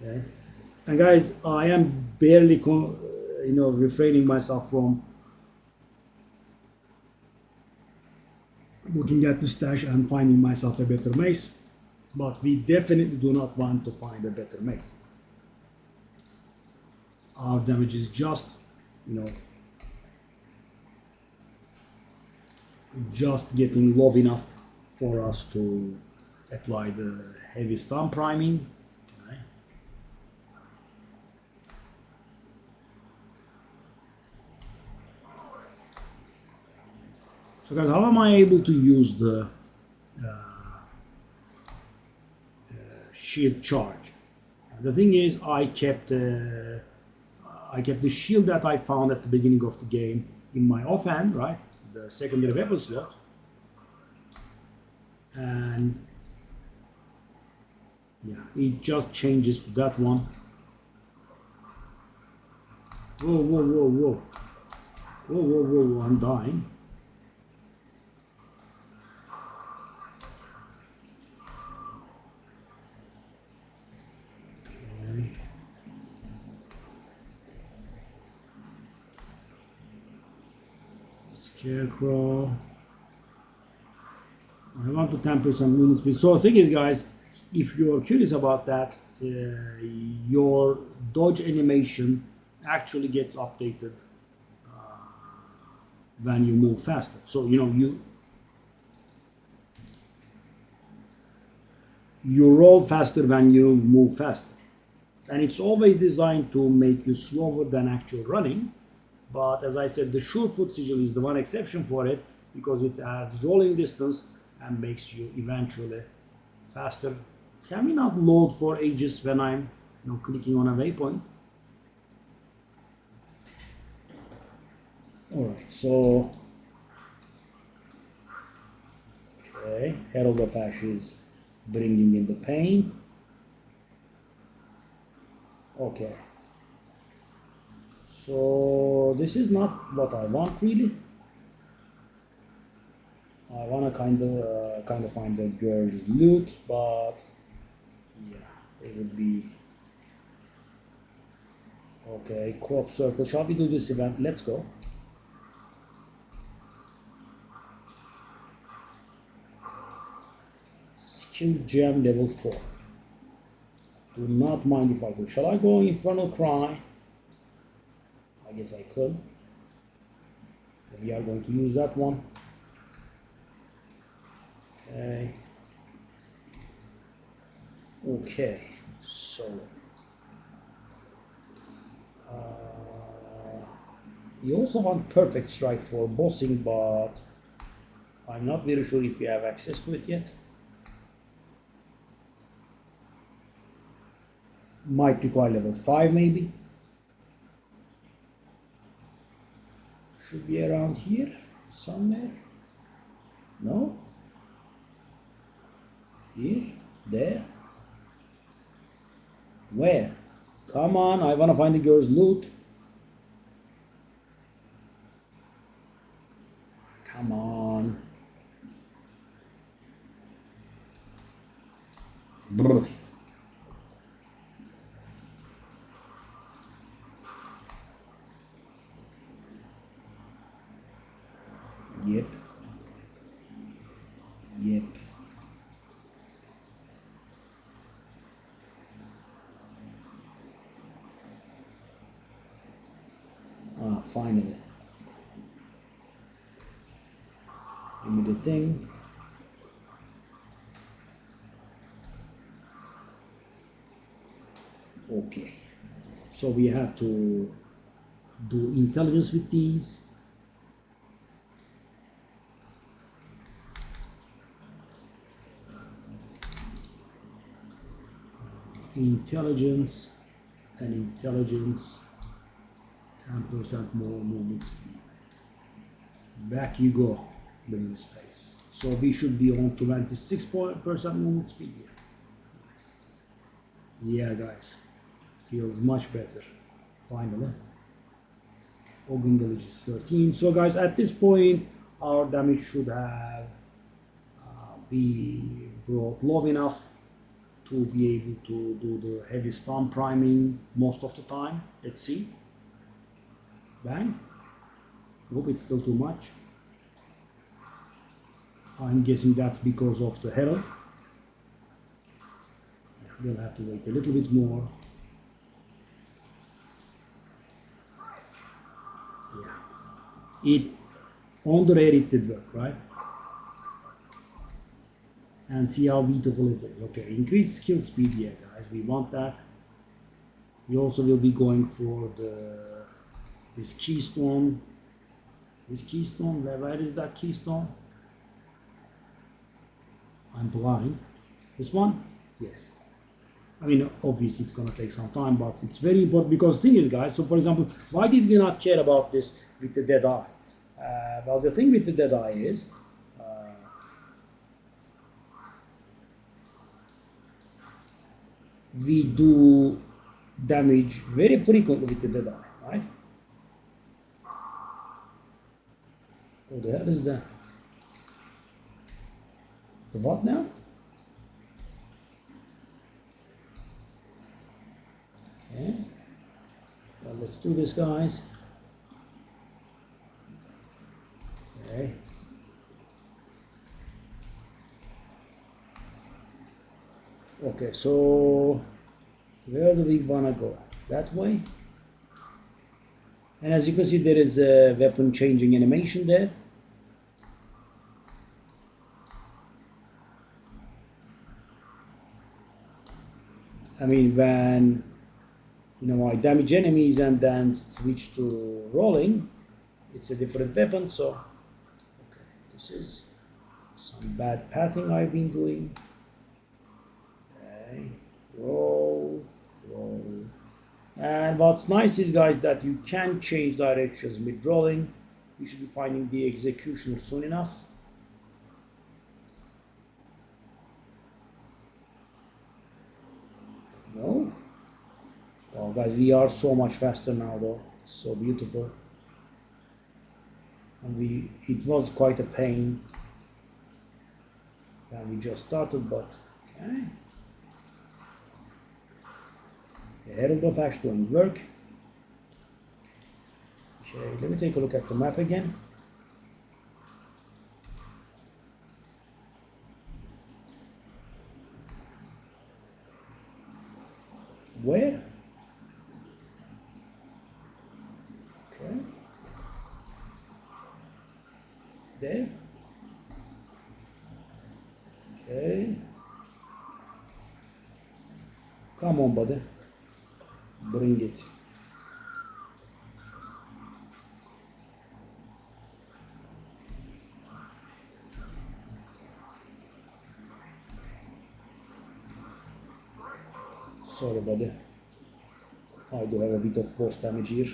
Okay. And guys, I am barely, refraining myself from looking at the stash and finding myself a better mace. But we definitely do not want to find a better mace. Our damage is just, just getting low enough for us to apply the heavy stun priming. Okay. So guys, how am I able to use the shield charge? The thing is, I kept the shield that I found at the beginning of the game in my offhand, right? The secondary weapon slot. And yeah, it just changes to that one. Whoa, whoa, whoa, whoa. Whoa, whoa, whoa, I'm dying. Scarecrow. I want the 10% movement speed. So the thing is, guys, if you're curious about that, your dodge animation actually gets updated when you move faster. So you roll faster when you move faster, and it's always designed to make you slower than actual running. But as I said, the sure foot sigil is the one exception for it because it adds rolling distance and makes you eventually faster. Can we not load for ages when I'm clicking on a waypoint? Alright, so okay, Herald of Ashes bringing in the pain. Okay. So this is not what I want really. I want to kind of find the girl's loot, but yeah, it would be Okay, crop circle. Shall we do this event? Let's go. Skill gem level 4. Do not mind if I do. Shall I go Infernal Cry? I guess I could. So we are going to use that one. Okay. Okay. So. We also want Perfect Strike for bossing, but I'm not very sure if we have access to it yet. Might require level 5 maybe. Should be around here somewhere. No? Here? There? Where? Come on, I wanna find the girl's loot. Come on. Brr. Yep. Yep. Ah, finally. Give me the thing. Okay. So we have to do intelligence with these. Intelligence and intelligence, 10% more movement speed. Back you go, living space. So we should be on 26% movement speed here. Nice. Yeah, guys, feels much better. Finally. Ogun Village is 13. So, guys, at this point, our damage should have be brought low enough to be able to do the heavy stun priming most of the time. Let's see. Bang. Hope it's still too much. I'm guessing that's because of the Herald. We'll have to wait a little bit more. Yeah. It on the rare it did work, right? And see how beautiful it is. Okay, increased skill speed, yeah, guys, we want that. We also will be going for this keystone. This keystone, where is that keystone? I'm blind. This one? Yes. I mean, obviously it's gonna take some time, but it's very important because the thing is, guys, so for example, why did we not care about this with the dead eye? Well, the thing with the dead eye is, we do damage very frequently with the dead eye, right? What the hell is that? The what now? Okay. Well, let's do this, guys. Okay. Okay, so where do we wanna go? That way? And as you can see, there is a weapon changing animation there. I mean, when I damage enemies and then switch to rolling, it's a different weapon. So, okay, this is some bad pathing I've been doing. Okay, roll. And what's nice is, guys, that you can change directions mid-rolling. You should be finding the executioner soon enough. No? Oh, guys, we are so much faster now, though. It's so beautiful. And it was quite a pain when we just started, but okay. Herald of Ash doing work. Okay, let me take a look at the map again. Where? Okay. There. Okay. Come on, buddy. Bring it. Sorry, buddy. I do have a bit of force damage here.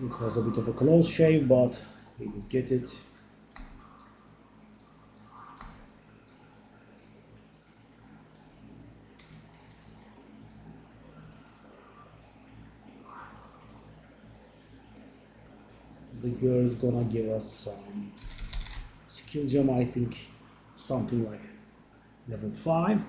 It was a bit of a close shave, but we did get it. The girl is gonna give us some skill gem, I think something like level 5.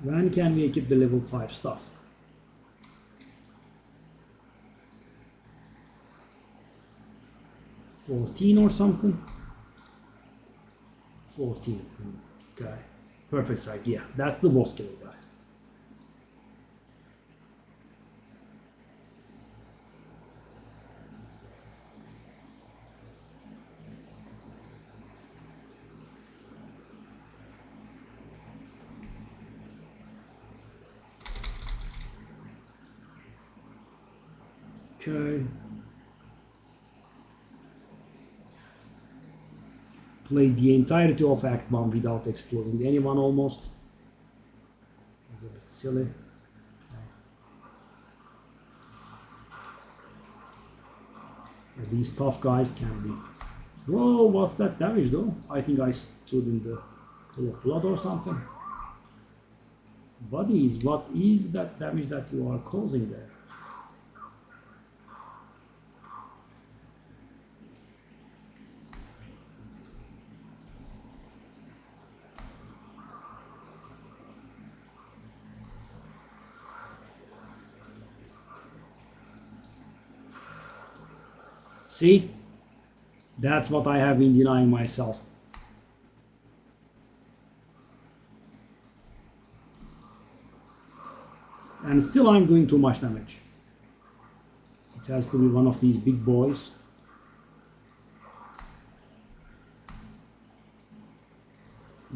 When can we equip the level 5 stuff? $14 or something? 14. Okay. Perfect strike. Yeah, that's the boss killer, guys. Okay. Played the entirety of Act 1 without exploding anyone almost. It's a bit silly. Okay. Yeah, these tough guys can be... Whoa, what's that damage though? I think I stood in the pool of blood or something. Buddies, what is that damage that you are causing there? See? That's what I have been denying myself. And still I'm doing too much damage. It has to be one of these big boys.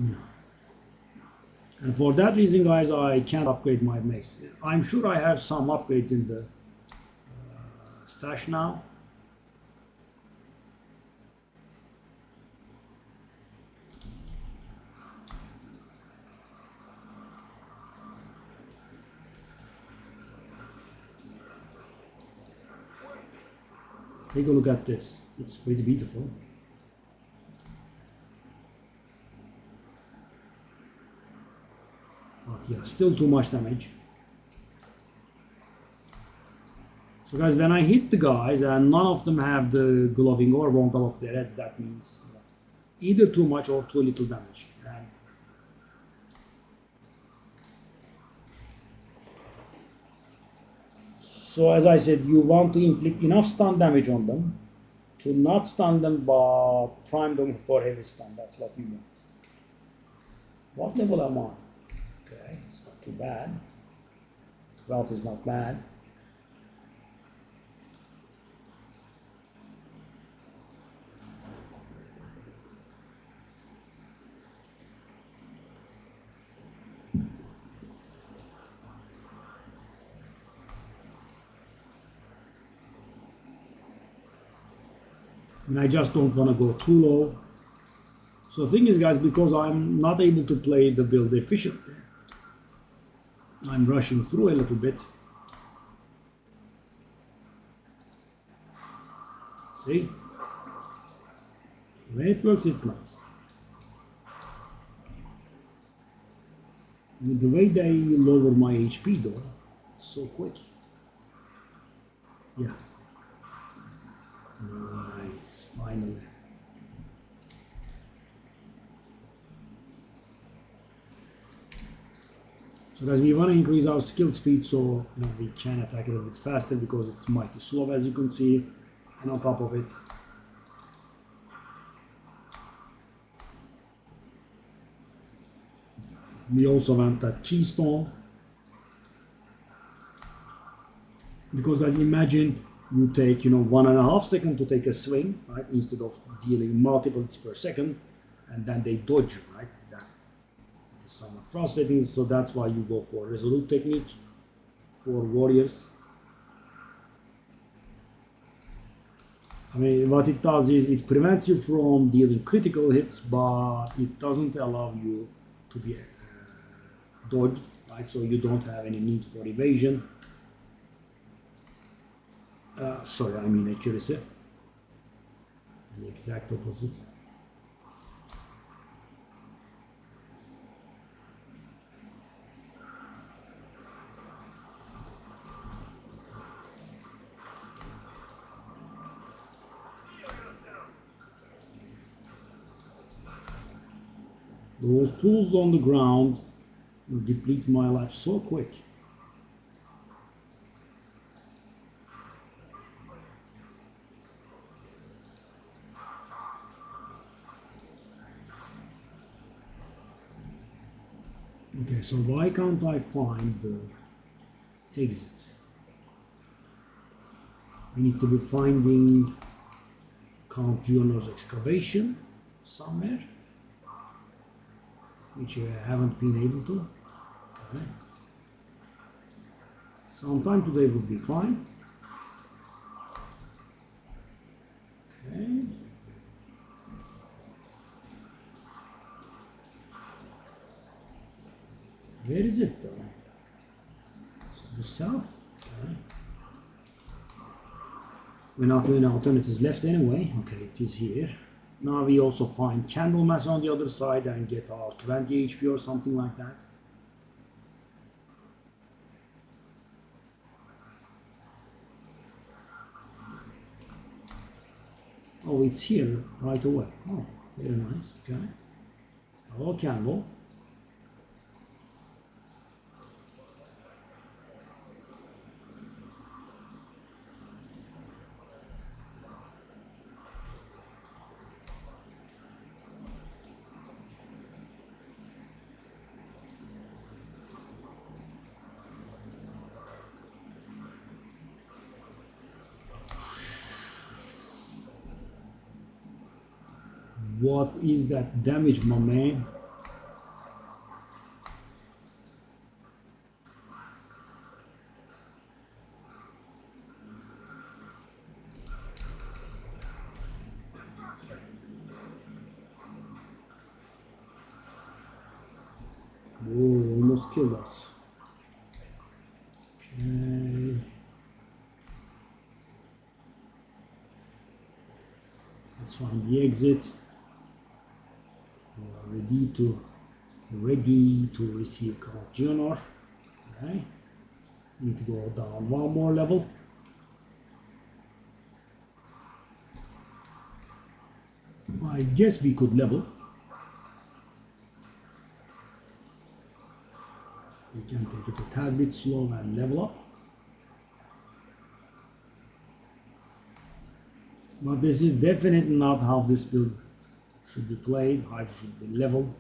Yeah. And for that reason, guys, I can't upgrade my mace. I'm sure I have some upgrades in the stash now. Take a look at this. It's pretty beautiful. But yeah, still too much damage. So guys, when I hit the guys and none of them have the glowing orb on top of their heads, that means either too much or too little damage. And so as I said, you want to inflict enough stun damage on them to not stun them but prime them for heavy stun. That's what you want. What level am I? Okay, it's not too bad. 12 is not bad. And I just don't want to go too low. So the thing is, guys, because I'm not able to play the build efficiently, I'm rushing through a little bit. See? When it works, it's nice. I mean, the way they lower my HP though, it's so quick. Yeah. Nice, finally. So guys, we want to increase our skill speed so we can attack it a little bit faster because it's mighty slow as you can see. And on top of it, we also want that keystone. Because guys, imagine you take 1.5 seconds to take a swing, right? Instead of dealing multiple hits per second, and then they dodge you, right? That is somewhat frustrating. So that's why you go for resolute technique for warriors. I mean, what it does is it prevents you from dealing critical hits, but it doesn't allow you to be dodged, right? So you don't have any need for evasion. Sorry, I mean accuracy. The exact opposite. Those pulls on the ground will deplete my life so quick. Okay, so why can't I find the exit? We need to be finding Count Junior's excavation somewhere, which I haven't been able to. Okay. Sometime today would be fine. Okay. Where is it though? It's to the south. Okay. We're not doing alternatives left anyway. Okay, it is here. Now we also find Candlemas on the other side and get our 20 HP or something like that. Oh, it's here right away. Oh, very nice. Okay. Hello, candle. What is that damage, my man? Whoa, almost killed us. Okay. Let's find the exit. We are ready to receive Count Junior. Okay. Need to go down one more level. I guess we could level. We can take it a tad bit slow and level up. But this is definitely not how this build should be played. How it should be leveled.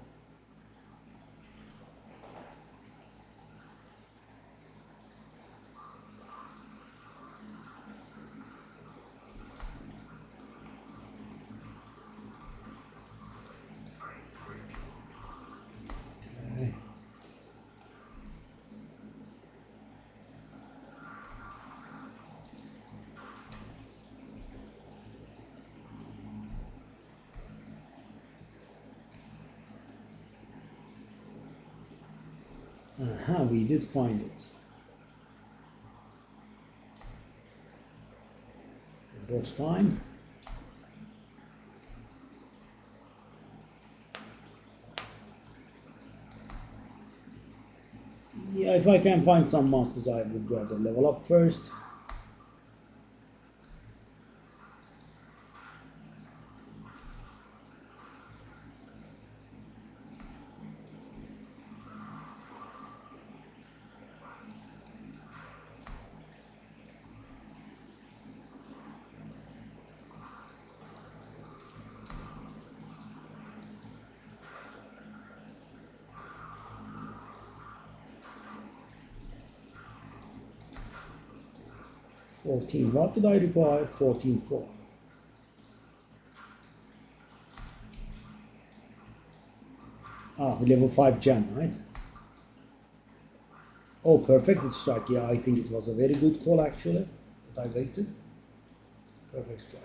Aha, we did find it. Boss time. If I can find some masters, I would rather level up first. What did I require? 14.4. Level 5 gem, right? Oh, perfect strike. Yeah, I think it was a very good call actually that I waited. Perfect strike.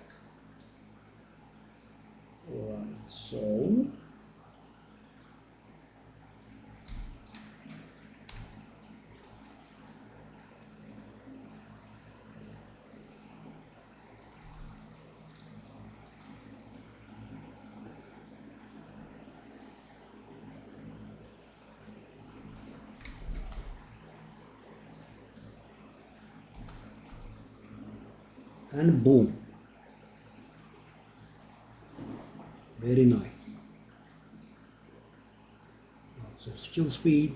Alright, so and boom. Very nice. Lots of skill speed.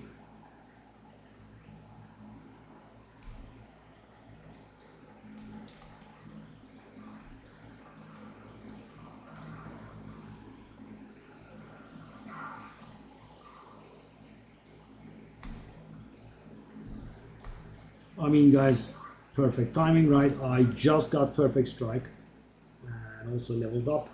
I mean, guys, perfect timing, right? I just got perfect strike and also leveled up.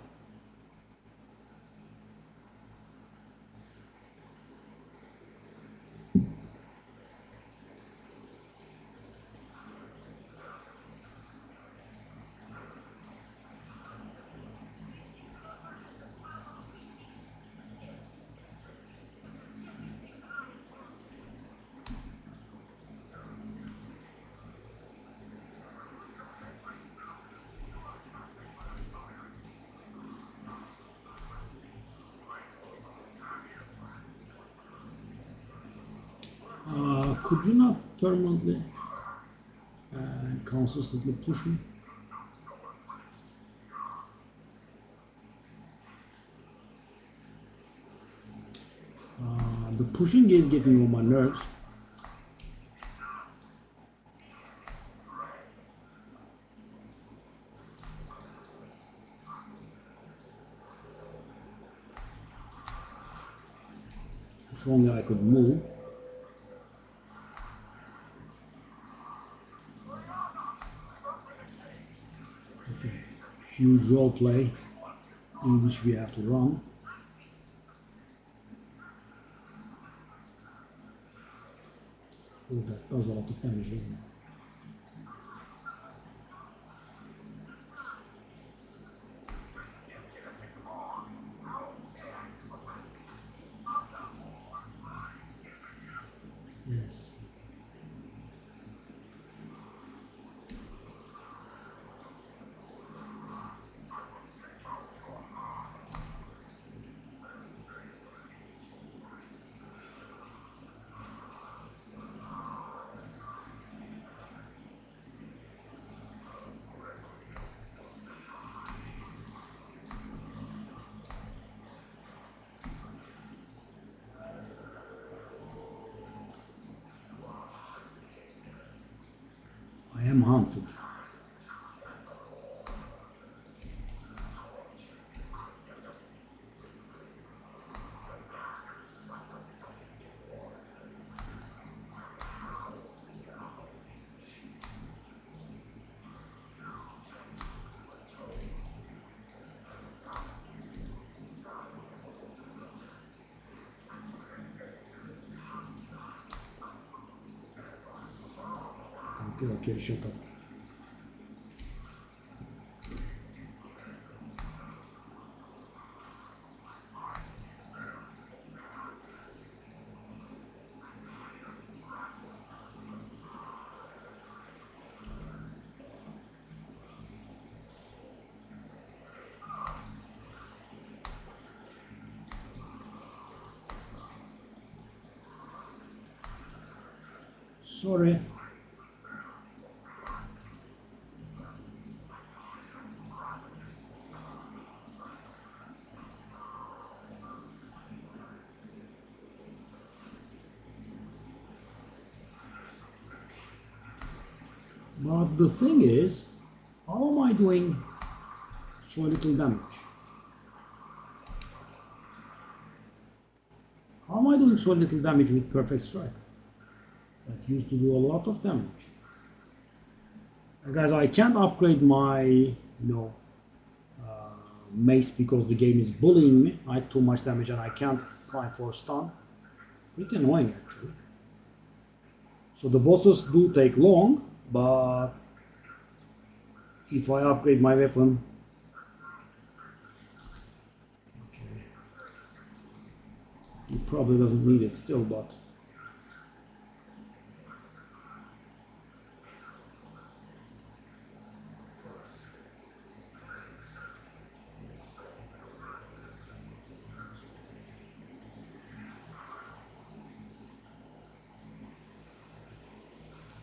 Could you not permanently and consistently push me? The pushing is getting on my nerves. If only I could move. Okay, huge role play in which we have to run. Oh, that does a lot of damage, doesn't it? Yes. I am haunted. Okay, shut up. Sorry. But the thing is, how am I doing so little damage? How am I doing so little damage with Perfect Strike? That used to do a lot of damage. And guys, I can't upgrade my, mace because the game is bullying me. I had too much damage and I can't prime for stun. Pretty annoying actually. So the bosses do take long, but if I upgrade my weapon, okay, he probably doesn't need it still, but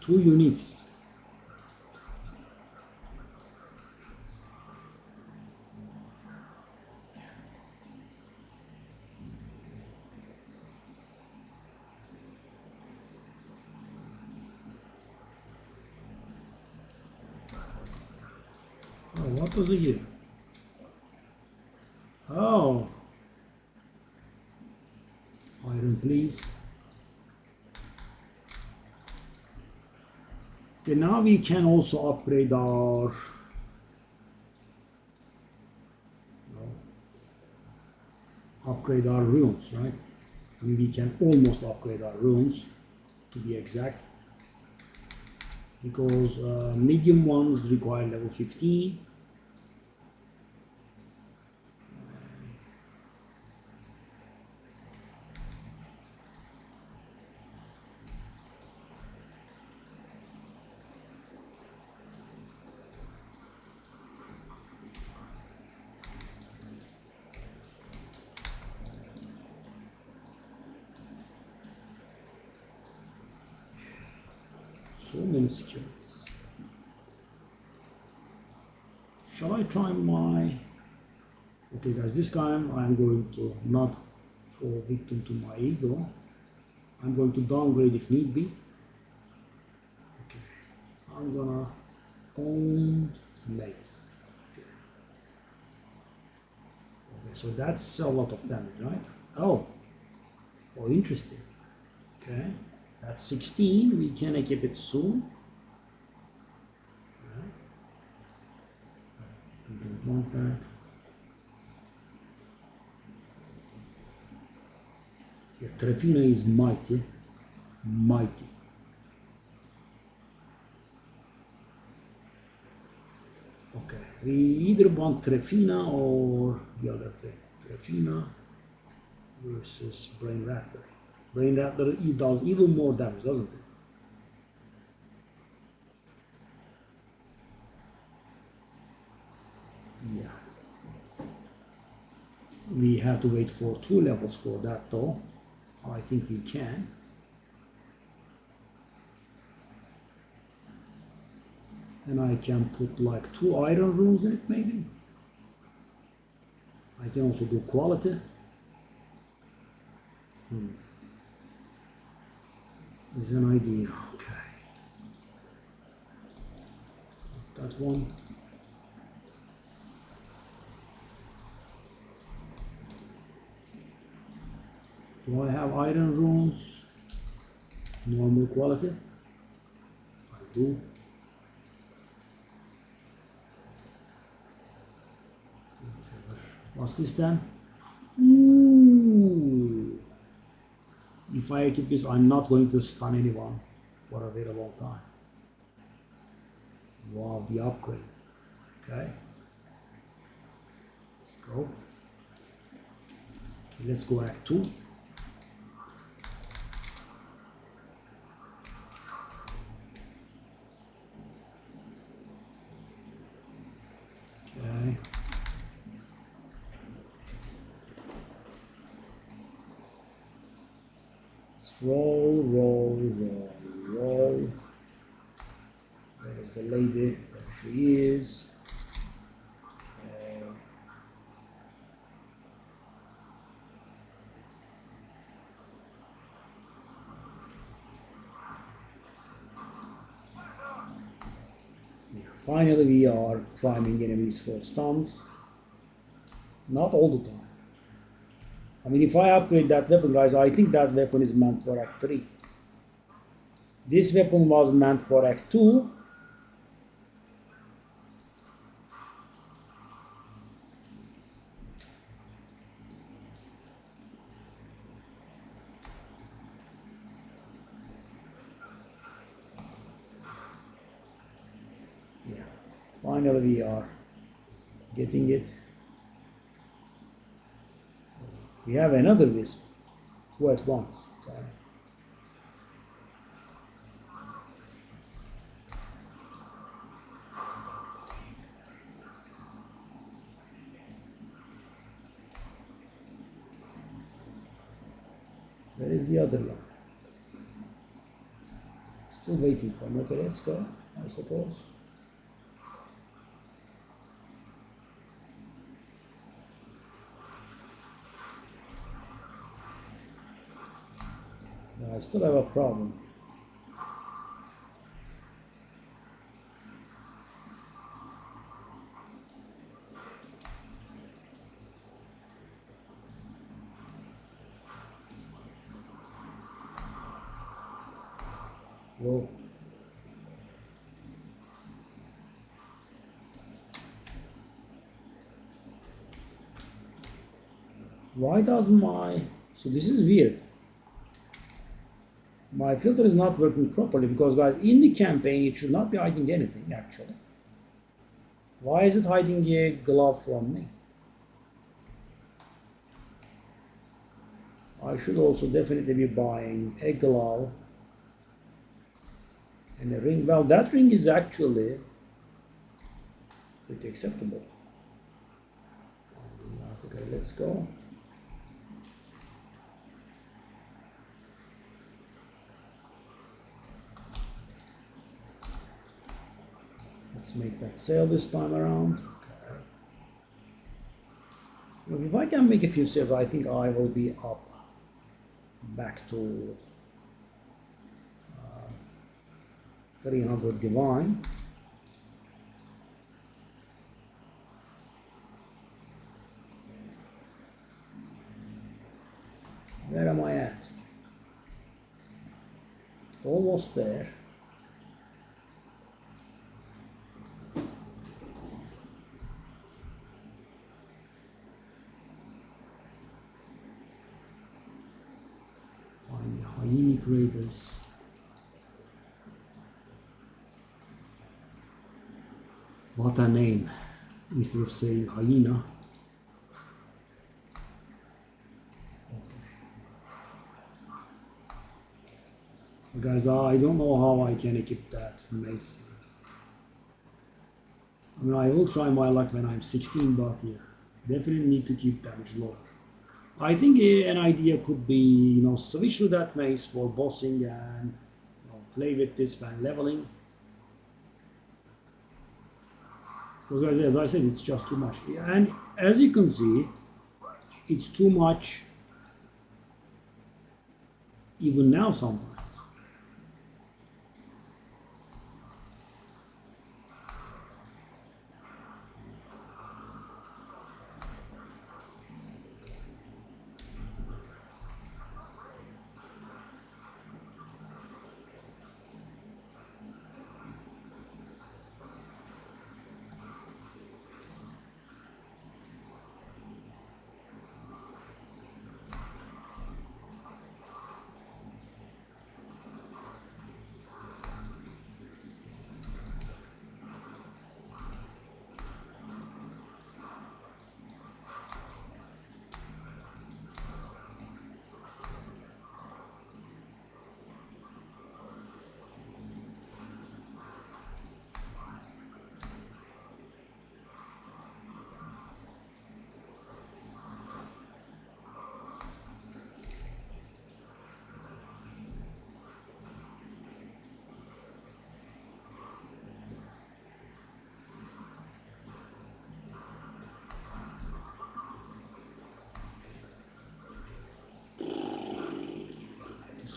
two uniques. Oh, what was it here? Oh, iron, please. Okay, now we can also upgrade our runes, right? I mean, we can almost upgrade our runes, to be exact, because medium ones require level 15. So many skills. Shall I try my... Okay guys, this time I'm going to not fall victim to my ego. I'm going to downgrade if need be. Okay, I'm gonna own mace. Okay, so that's a lot of damage, right? Oh, interesting. Okay. That's 16, we can equip it soon. Okay. We don't want that. Yeah, Trefina is mighty. Mighty. Okay, we either want Trefina or the other thing. Trefina versus Brain Rattler. Brain Rattler, it does even more damage, doesn't it? Yeah. We have to wait for 2 levels for that though. I think we can. And I can put like 2 iron runes in it maybe. I can also do quality. Is an idea. Okay. That one. Do I have iron runes? Normal quality? I do. What's this then? Ooh. If I keep this, I'm not going to stun anyone for a very long time. Wow, the upgrade. Okay. Let's go. Okay, let's go Act 2. Okay. Let's roll. go. Where is the lady? There she is. Finally, we are priming enemies for stuns. Not all the time. I mean, if I upgrade that weapon, guys, I think that weapon is meant for Act 3. This weapon was meant for Act 2. Yeah. Finally, we are getting it. We have another wisp. 2 at once. Okay. Where is the other one? Still waiting for him. Okay, let's go, I suppose. No, I still have a problem. Whoa. Why doesn't my... So this is weird. My filter is not working properly because, guys, in the campaign it should not be hiding anything actually. Why is it hiding a glove from me? I should also definitely be buying a glove and a ring. Well, that ring is actually pretty acceptable. Okay, let's go. Let's make that sale this time around. Okay. If I can make a few sales, I think I will be up back to 300 divine. Where am I at? Almost there. Find the hyena graders. What a name, instead of saying hyena. Guys, I don't know how I can equip that mace. I mean, I will try my luck when I'm 16, but yeah, definitely need to keep damage lower. I think an idea could be, switch to that mace for bossing and play with this when leveling. Because guys, as I said, it's just too much. And as you can see, it's too much even now sometimes.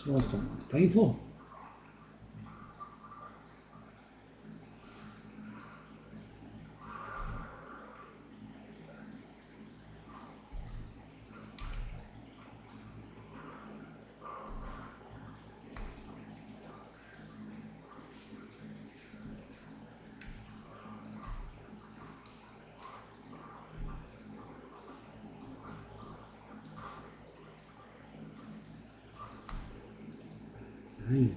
This was painful. Dang.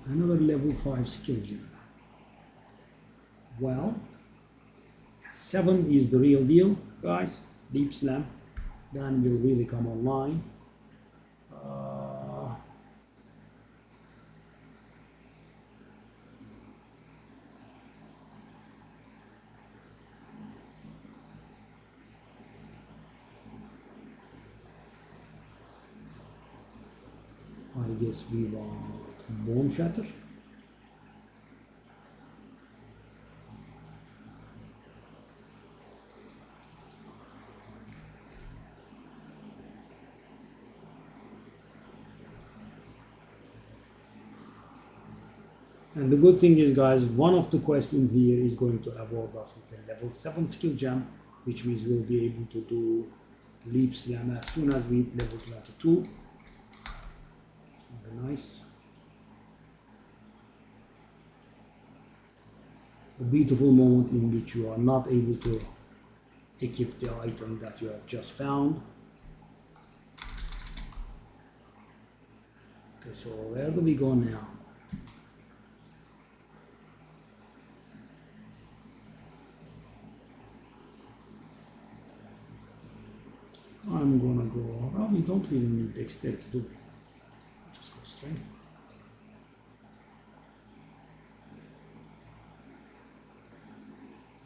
Another level 5 skill gem. Well, 7 is the real deal, guys. Deep slam. Then will really come online. I guess we want bone shatter. And the good thing is, guys, one of the quests in here is going to award us with a level 7 skill gem, which means we'll be able to do leap slam as soon as we hit level 22. It's going to be nice. A beautiful moment in which you are not able to equip the item that you have just found. Okay, so where do we go now? I'm gonna go, well, we don't really need dexterity, do we? Just go strength.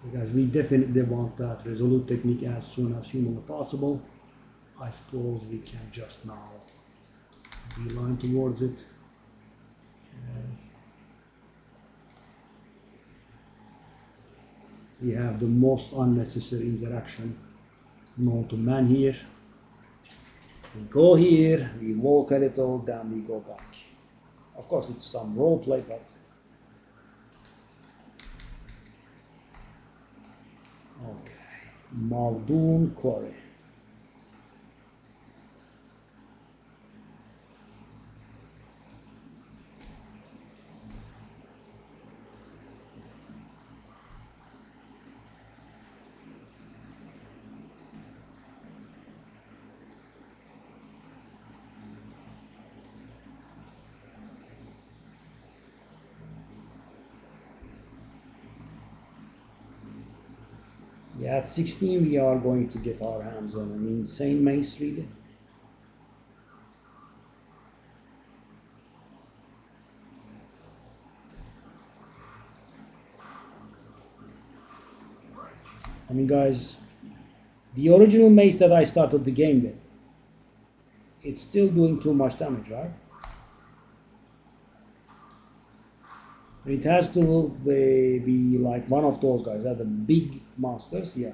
Because we definitely want that resolute technique as soon as humanly possible. I suppose we can just now beeline towards it. Okay. We have the most unnecessary interaction known to man here. We go here, we walk a little, then we go back. Of course, it's some role play, but okay. Muldoon Quarry. Yeah, at 16 we are going to get our hands on an insane mace, really. I mean, guys, the original mace that I started the game with, it's still doing too much damage, right? It has to be like one of those guys, the big monsters, yeah.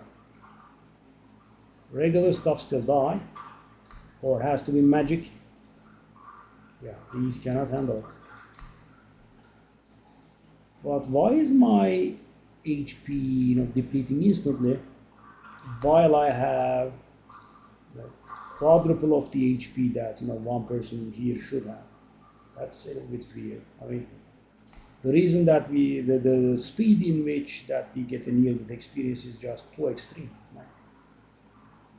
Regular stuff still die, or has to be magic. Yeah, these cannot handle it. But why is my HP, depleting instantly, while I have quadruple of the HP that one person here should have? That's a little bit weird. I mean, the reason that the speed in which that we get a near-death experience is just too extreme. Right?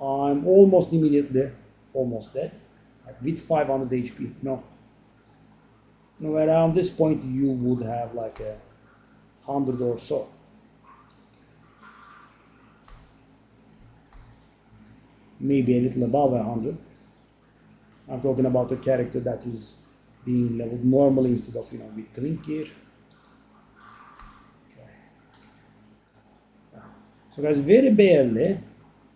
I'm almost immediately almost dead, like with 500 HP. No, around this point you would have like 100 or so. Maybe a little above 100. I'm talking about a character that is being leveled normally instead of with Trinkir. So guys, very barely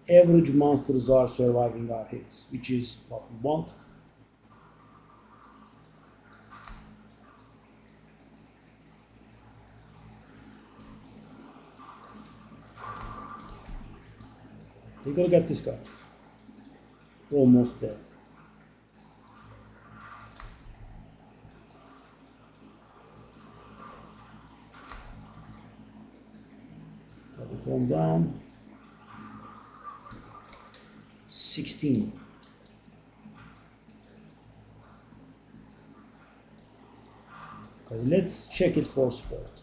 average monsters are surviving our hits, which is what we want. Take a look at this, guys. Almost dead. Got to calm down. 16. Because let's check it for sport.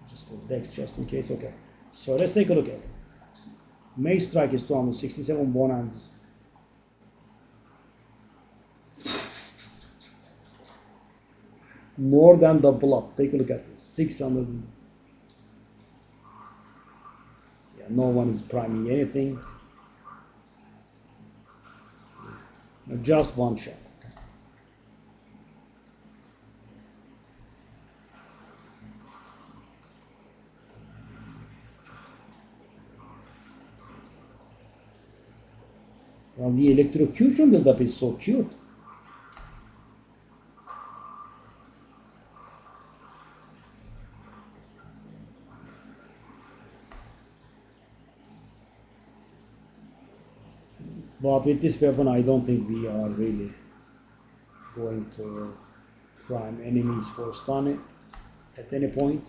Just go Dex just in case. Okay. So let's take a look at it. May strike is 267 bonanza. More than double up. Take a look at this. 600. Yeah, no one is priming anything. Just one shot. Well, the electrocution buildup is so cute. But with this weapon, I don't think we are really going to prime enemies for stun at any point.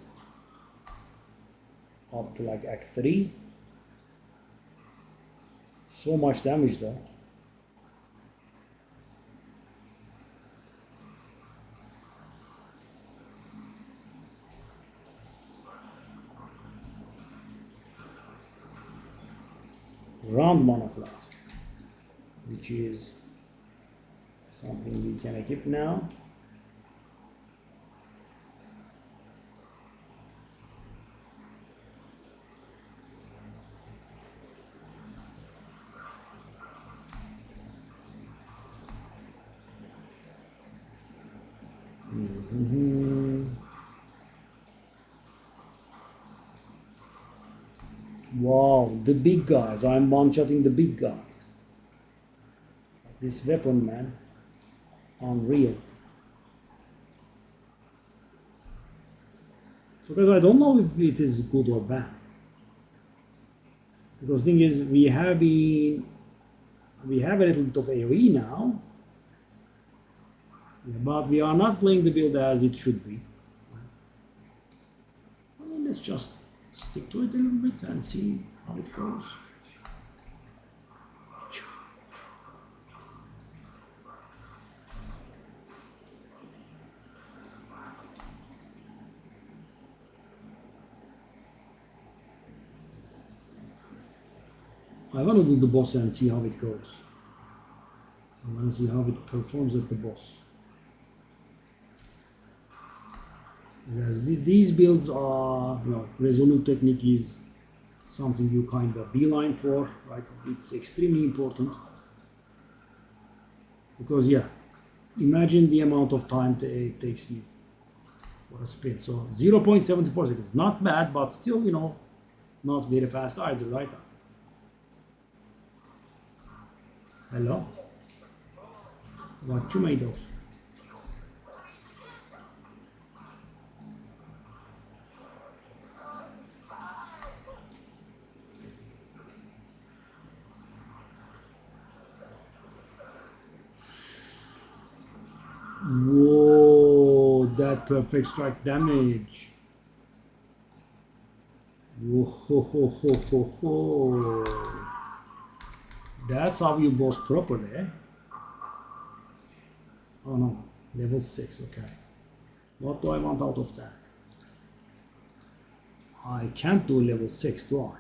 Up to like Act 3. So much damage though. Round mana flask, which is something we can equip now. Wow, the big guys. I'm one-shotting the big guys. This weapon, man. Unreal. Because I don't know if it is good or bad. Because the thing is, we have a little bit of AoE now. But we are not playing the build as it should be. Well, let's just stick to it a little bit and see how it goes. I want to do the boss and see how it goes. I want to see how it performs at the boss. Because these builds are, resolute technique is something you kind of beeline for, right? It's extremely important. Because, yeah, imagine the amount of time it takes me for a spin. So 0.74 seconds, not bad, but still, not very fast either, right? Hello? What you made of? Whoa, that perfect strike damage. Whoa, ho, ho, ho, ho, ho. That's how you boss properly, eh? Oh no, level 6, okay. What do I want out of that? I can't do level 6, do I?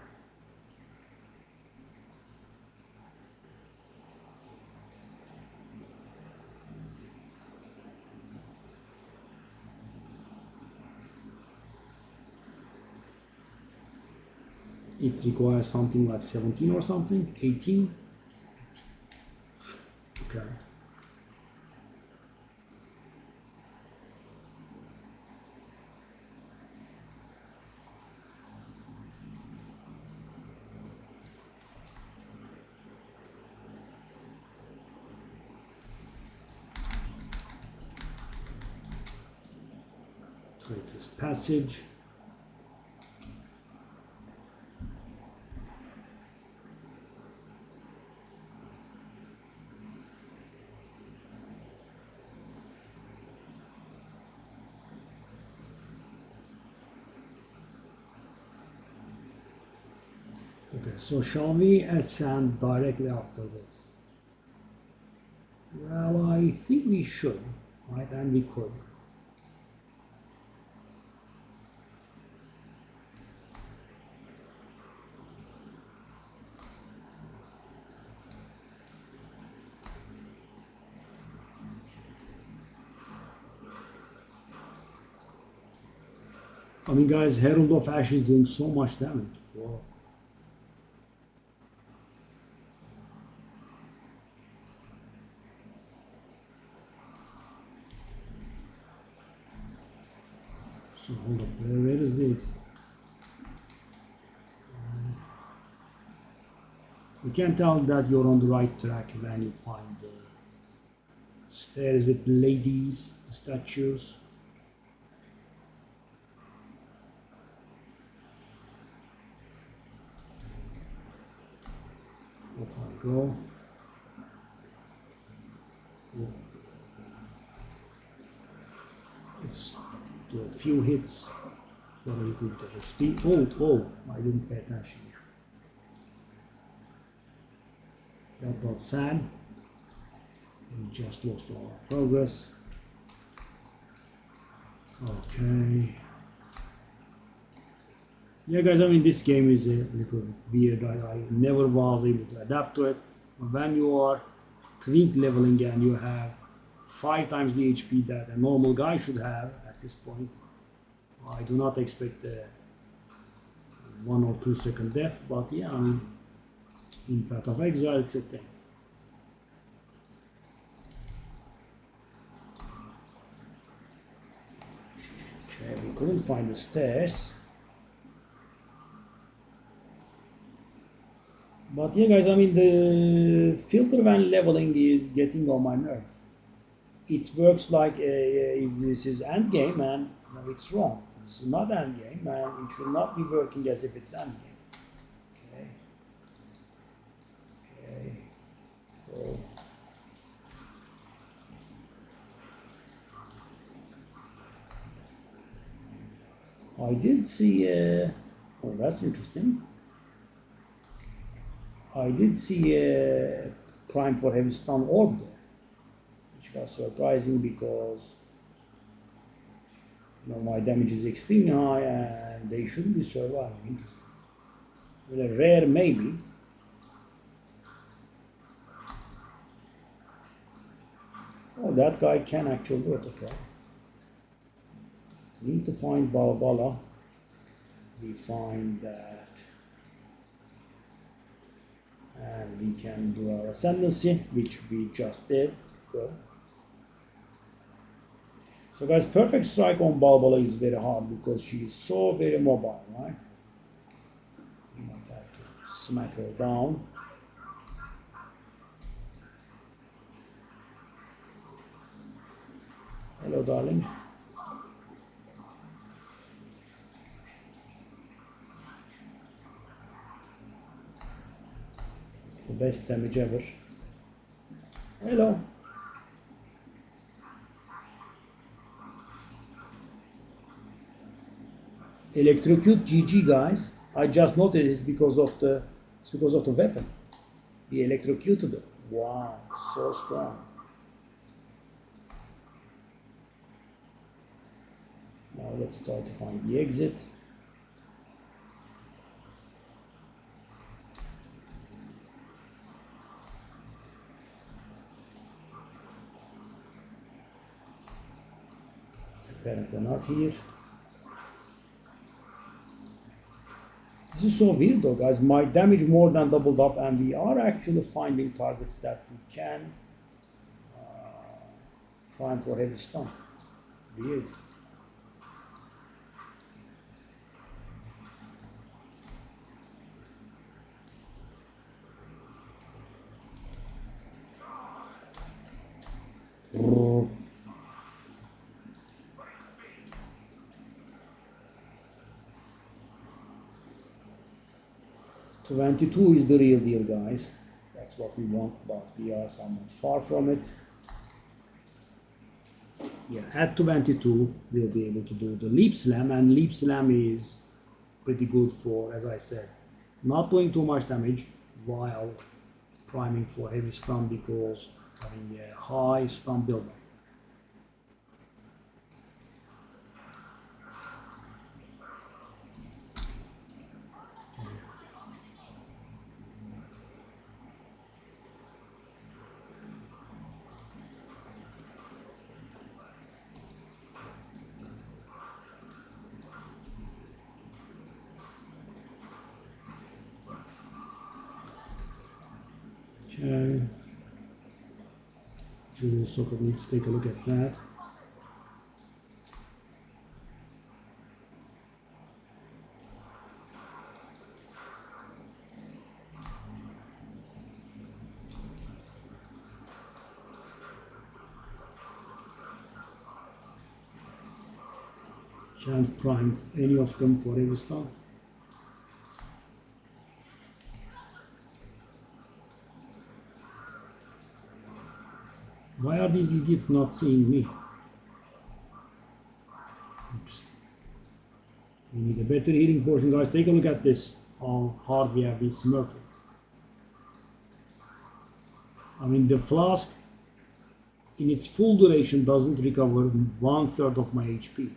It requires something like 17 or something, 18. Okay. Traitor's Passage. Okay, so shall we ascend directly after this? Well, I think we should, right? And we could. I mean, guys, Herald of Ash is doing so much damage. Whoa. So hold up, where is the exit? You can tell that you're on the right track when you find the stairs with ladies, statues. Off I go. Whoa. Let's do a few hits for a little bit of XP. Oh, I didn't pay attention. That was sad. We just lost all our progress. Okay. Yeah, guys, I mean, this game is a little bit weird. I never was able to adapt to it. When you are twink leveling and you have 5 times the HP that a normal guy should have at this point, I do not expect a 1 or 2 second death, but yeah, I mean, in Path of Exile, it's a thing. Okay, we couldn't find the stairs. But yeah, guys, I mean, the filter when leveling is getting on my nerves. It works like if this is end game, and no, it's wrong. This is not end game, and it should not be working as if it's end game. Okay. Cool. I did see. Oh, that's interesting. I did see a prime for heavy stun orb there, which was surprising because my damage is extremely high and they shouldn't be surviving. Interesting. With a rare maybe. Oh, that guy can actually do it. Okay. Need to find Balbala. We find that. And we can do our ascendancy, which we just did. Good. So guys, perfect strike on Balbala is very hard because she is so very mobile, right? You might have to smack her down. Hello, darling. The best damage ever. Hello. Electrocute GG, guys. I just noticed it's because of the weapon. He electrocuted it. Wow, so strong. Now let's try to find the exit. Apparently not here. This is so weird though, guys. My damage more than doubled up and we are actually finding targets that we can prime for heavy stun. Weird. Oh. 22 is the real deal, guys. That's what we want, but we are somewhat far from it. Yeah, at 22 we'll be able to do the leap slam, and leap slam is pretty good for, as I said, not doing too much damage while priming for heavy stun because having a high stun buildup. Okay. Jewel socket, need to take a look at that. Can't prime any of them for every stun. Why are these idiots not seeing me? Oops. We need a better healing portion, guys. Take a look at this. How hard we have been smurfing. I mean, the flask in its full duration doesn't recover 1/3 of my HP.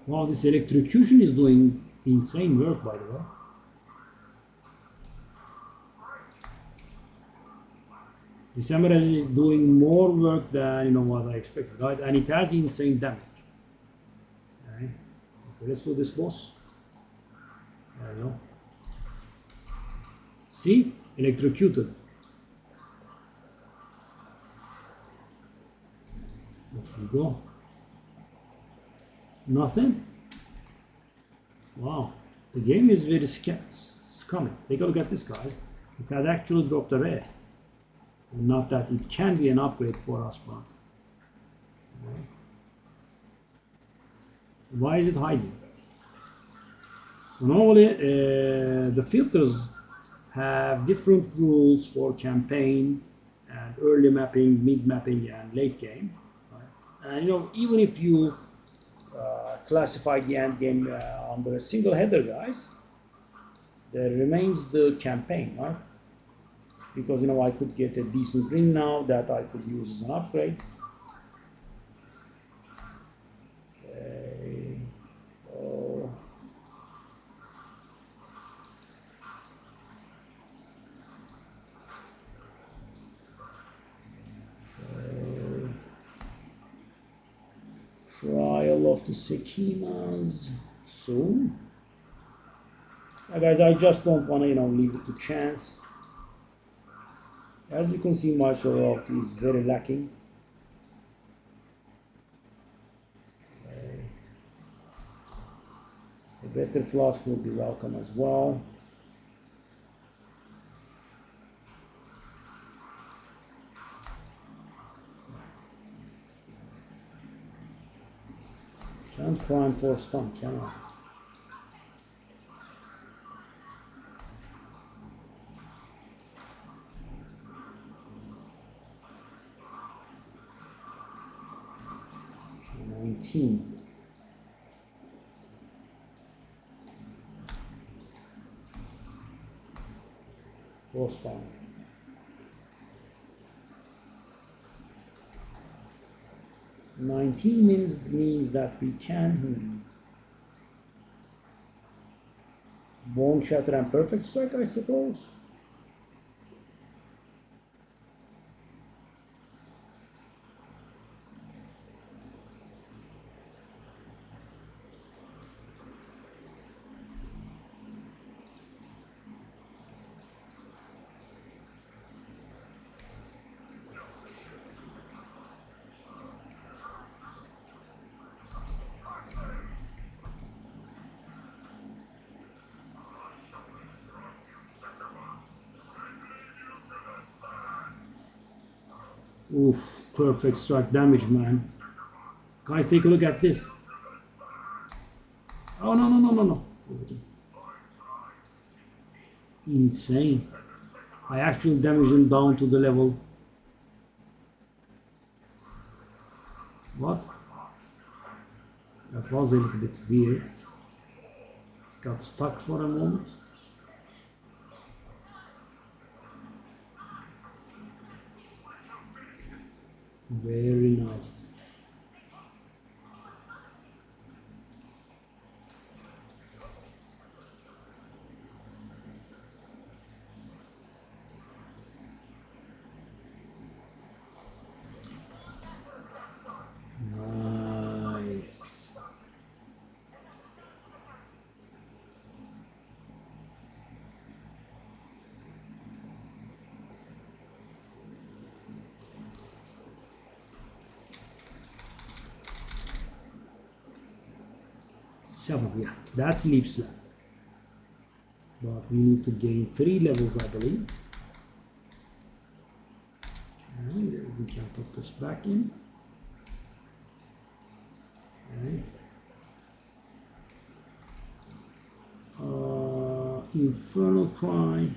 Wow, this electrocution is doing insane work, by the way. This hammer is doing more work than what I expected, right? And it has insane damage. Okay, let's do this boss. There we go. See? Electrocuted. Off we go. Nothing? Wow. The game is very scummy. Take a look at this, guys. It had actually dropped a rare. Not that it can be an upgrade for us, but okay. Why is it hiding? So normally the filters have different rules for campaign and early mapping, mid mapping, and late game. Right? And even if you classify the end game under a single header, guys, there remains the campaign, right? Because I could get a decent ring now that I could use as an upgrade. Okay. Oh. Okay. Trial of the Sekimas soon. Guys, I just don't want to leave it to chance. As you can see, my sorority is very lacking. Okay. A better flask will be welcome as well. Can't prime for stun, can I? Roast down. $19 means that we can Bone Shatter and Perfect Strike, I suppose. Oof, perfect strike damage, man. Guys, take a look at this. Oh, no. Insane. I actually damaged him down to the level. What? was a little bit weird. It got stuck for a moment. Very nice. Nice. Seven, yeah, that's leap slam. But we need to gain 3 levels, I believe. Okay, we can put this back in. Okay. Infernal Cry.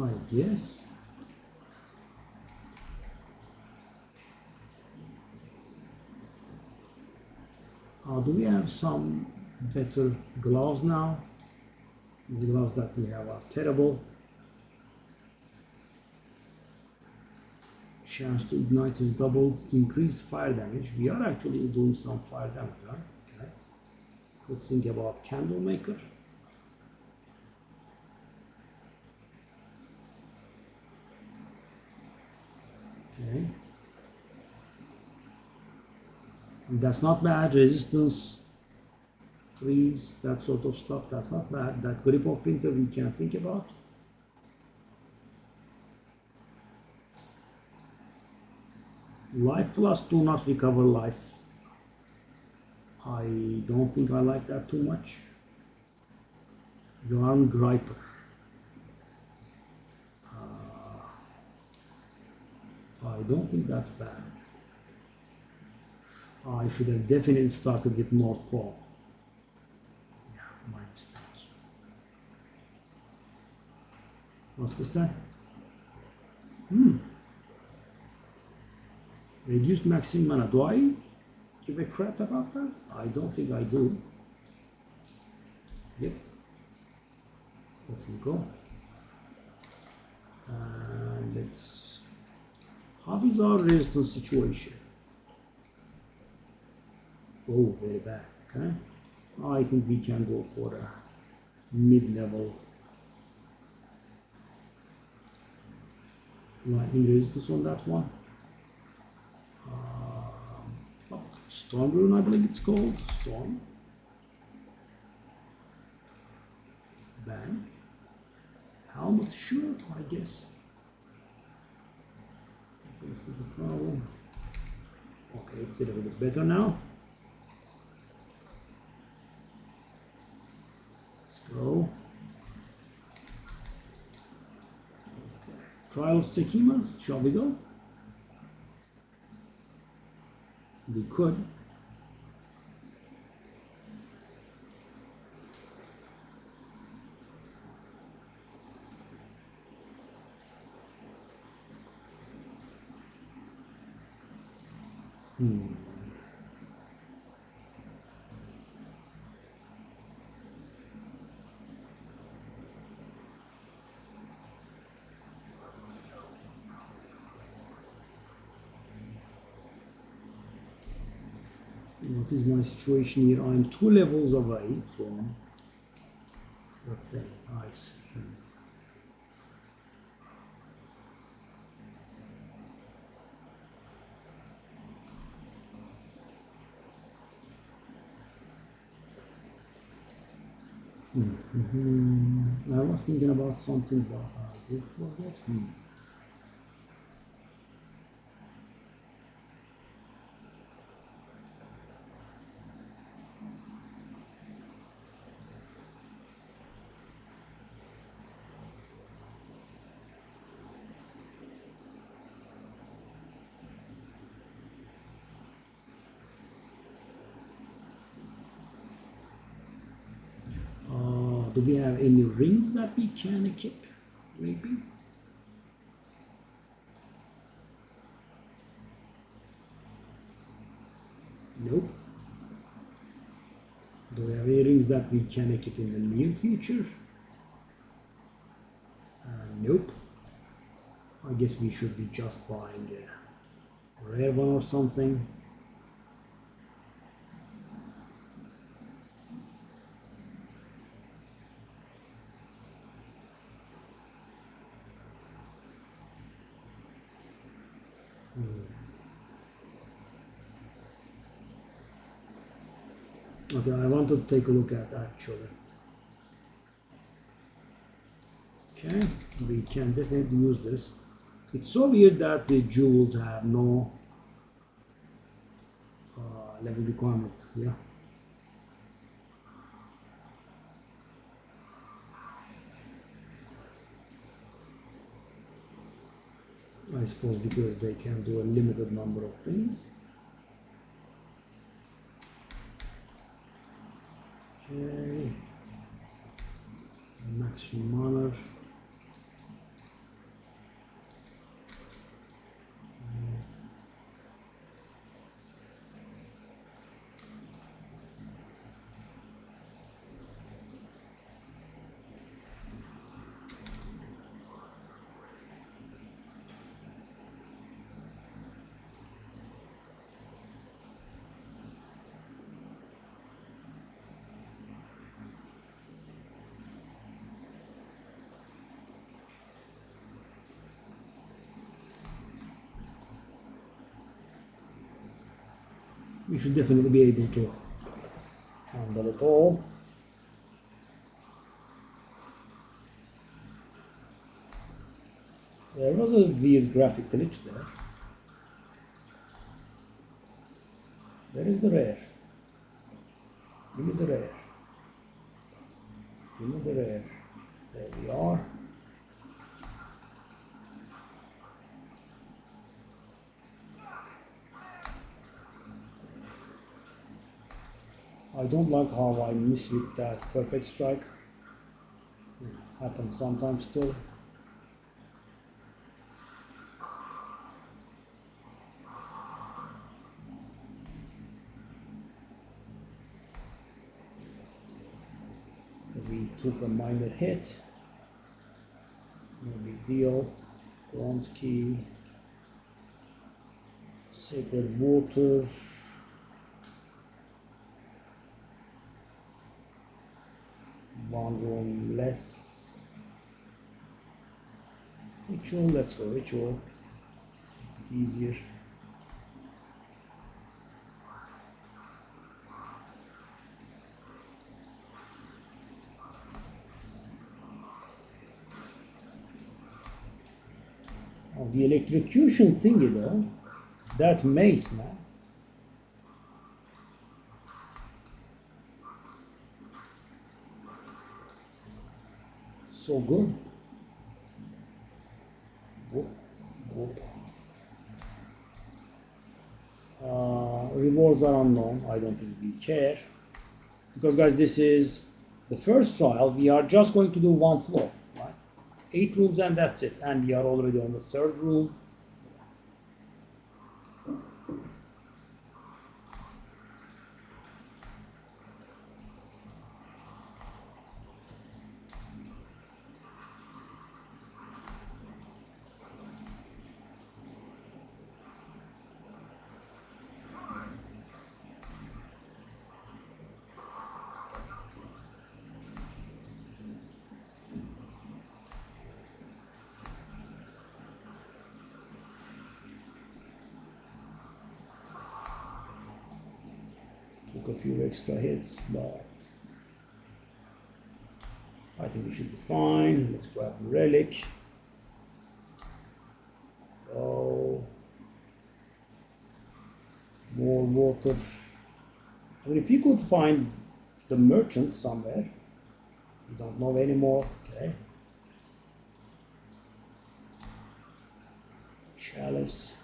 I guess. Do we have some better gloves now? The gloves that we have are terrible. Chance to ignite is doubled. Increased fire damage. We are actually doing some fire damage, right? Okay. Could think about Candle Maker. Okay. That's not bad. Resistance, freeze, that sort of stuff. That's not bad. That grip of winter we can think about. Life plus do not recover life. I don't think I like that too much. Yarn Griper. I don't think that's bad. I should have definitely started with North Pole. Yeah, my mistake. What's this time? Reduced maximum mana. Do I give a crap about that? I don't think I do. Yep. Off we go. And let's... How is our resistance situation? Oh, very bad. Okay. I think we can go for a mid-level lightning resistance on that one. Storm Rune, I believe it's called. Storm. Bang. Helmet, sure, I guess. This is the problem. Okay, it's a little bit better now. Let's go. Okay. Trial of Sekimas, shall we go? We could. What is my situation here? I'm 2 levels away from the thing. I see. I was thinking about something, but I did forget. Do we have any rings that we can equip? Maybe. Nope. Do we have any rings that we can equip in the near future? Nope. I guess we should be just buying a rare one or something. Okay, I want to take a look at actually. Okay, we can definitely use this. It's so weird that the jewels have no level requirement. Yeah. I suppose because they can do a limited number of things. Okay. Maximum honor. We should definitely be able to handle it all. There was a weird graphic glitch there. Where is the rare? Give me the rare. Give me the rare. There we are. I don't like how I miss with that perfect strike. It happens sometimes still. We took a minor hit. No big deal. Bronze key. Sacred water. One room less. Ritual, let's go ritual. It's a bit easier. Oh, the electrocution thingy though. That mace, man. So good. Whoop, whoop. Rewards are unknown. I don't think we care. Because guys, this is the first trial. We are just going to do one floor. Right? 8 rooms and that's it. And we are already on the 3rd room. Took a few extra hits, but I think we should be fine. Let's grab a relic. Go. More water. I mean, if you could find the merchant somewhere, we don't know anymore. Okay. Chalice.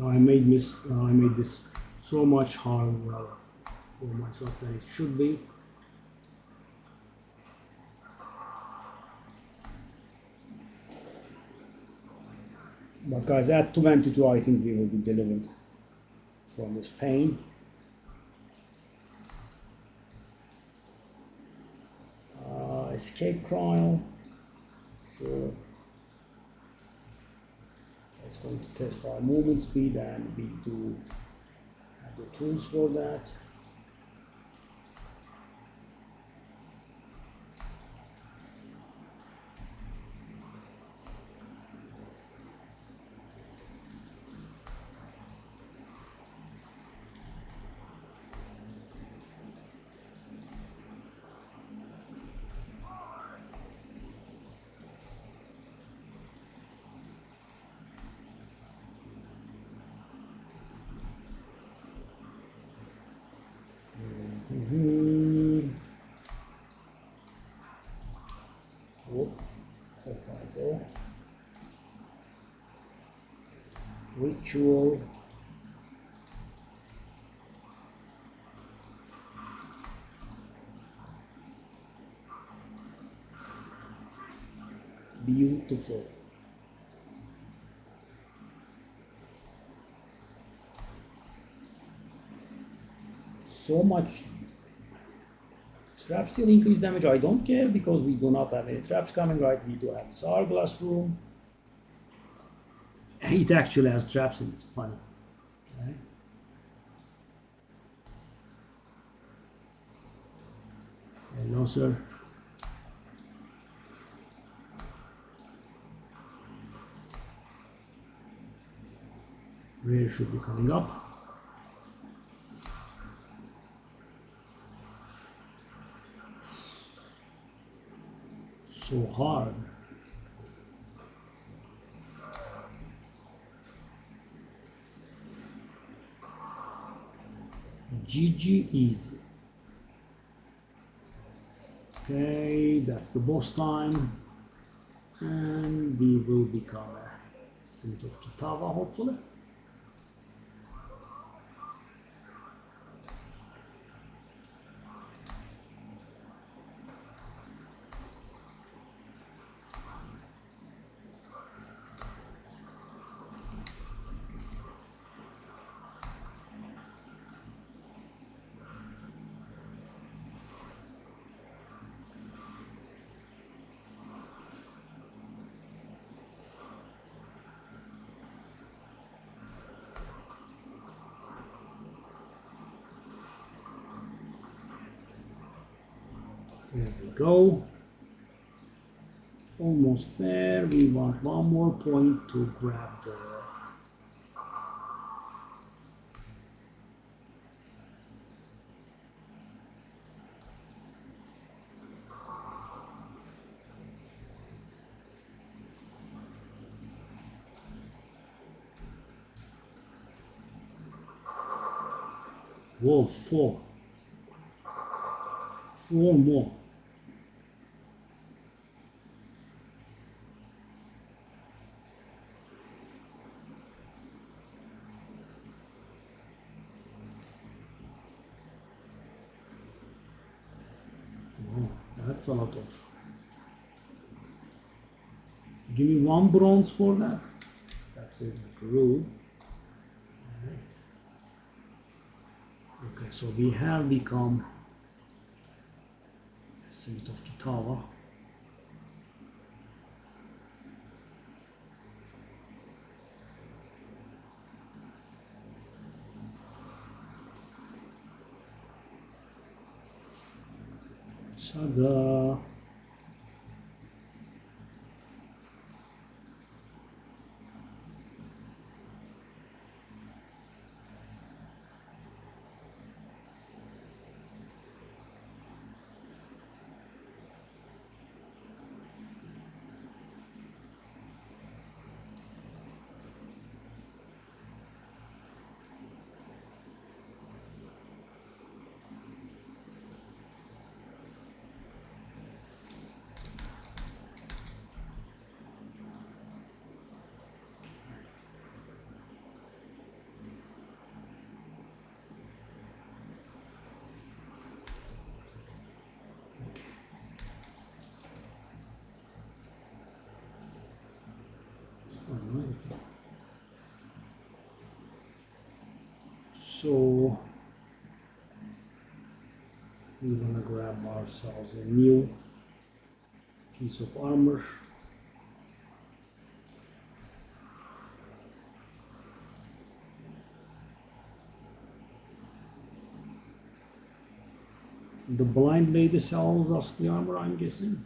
I made this so much harder for myself than it should be. But guys, at 22 I think we will be delivered from this pain. Escape trial, sure. It's going to test our movement speed, and we do have the tools for that. Whoop, off I go. Ritual. Beautiful. So much. Traps still increase damage. I don't care because we do not have any traps coming, right? We do have this hourglass room. It actually has traps in it. It's funny. Okay. Hello, sir. Rear should be coming up. So hard. GG easy. Okay, that's the boss time. And we will become a Summit of Kitava, hopefully. There we go. Almost there. We want one more point to grab the whoa, four more. Oh, that's a lot of. Give me one bronze for that. That's it. Drew. Okay, so we have become a Summit of Kitava. Ta-da! So we want to grab ourselves a new piece of armor. The blind lady sells us the armor, I'm guessing.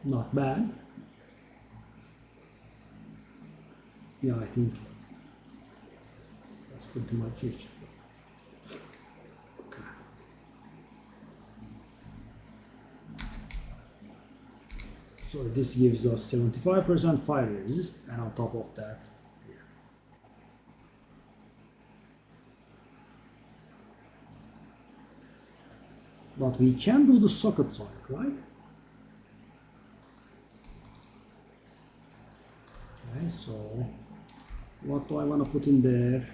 Not bad. Yeah, I think that's pretty much it. Okay. So this gives us 75% fire resist, and on top of that, yeah. But we can do the sockets on it, right? Okay, so what do I want to put in there?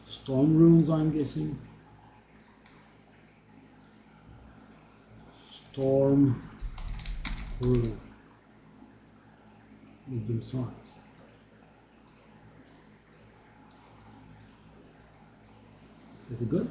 Storm runes, I'm guessing. Storm rune. Medium size. Pretty good.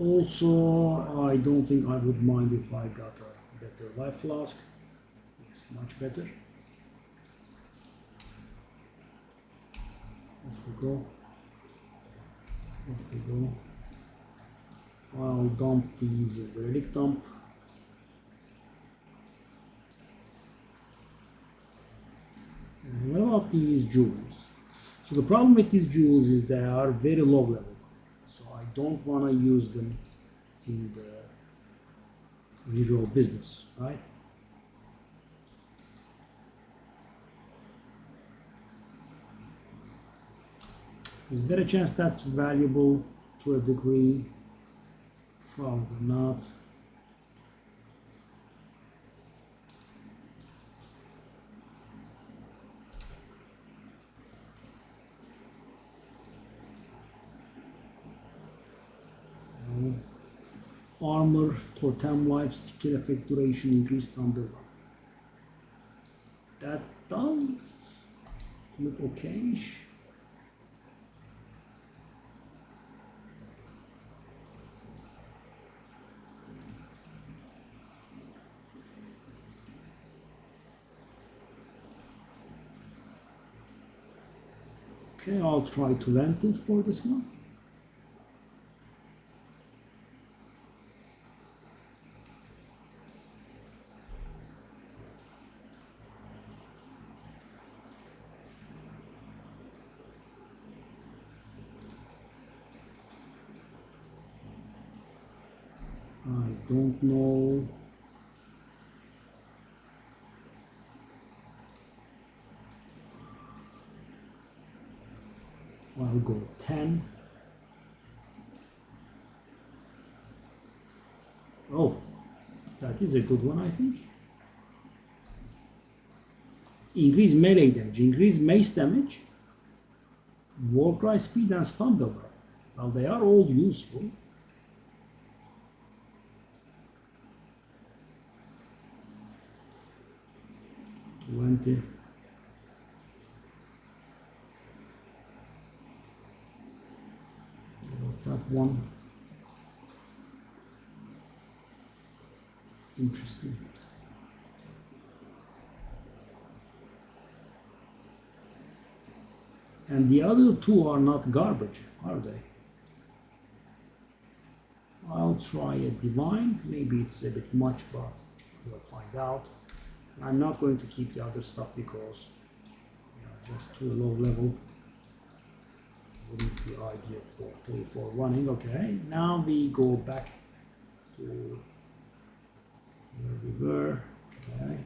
Also, I don't think I would mind if I got a better life flask. Yes, much better. Off we go. Off we go. I'll dump these in the relic dump. And what about these jewels? So the problem with these jewels is they are very low level. So I don't want to use them in the visual business, right? Is there a chance that's valuable to a degree? Probably not. Armor, totem life, skill effect duration increased under one. That does look okay-ish. Okay, I'll try to rent it for this one. I don't know. I'll go 10. Oh, that is a good one, I think. Increase melee damage, increase mace damage, warcry speed, and stun builder. Well, they are all useful. That one. Interesting. And the other two are not garbage, are they? I'll try a divine. Maybe it's a bit much, but we'll find out. I'm not going to keep the other stuff because just too low level. wouldn't be ideal for 3-4 running. Okay, now we go back to where we were. Okay.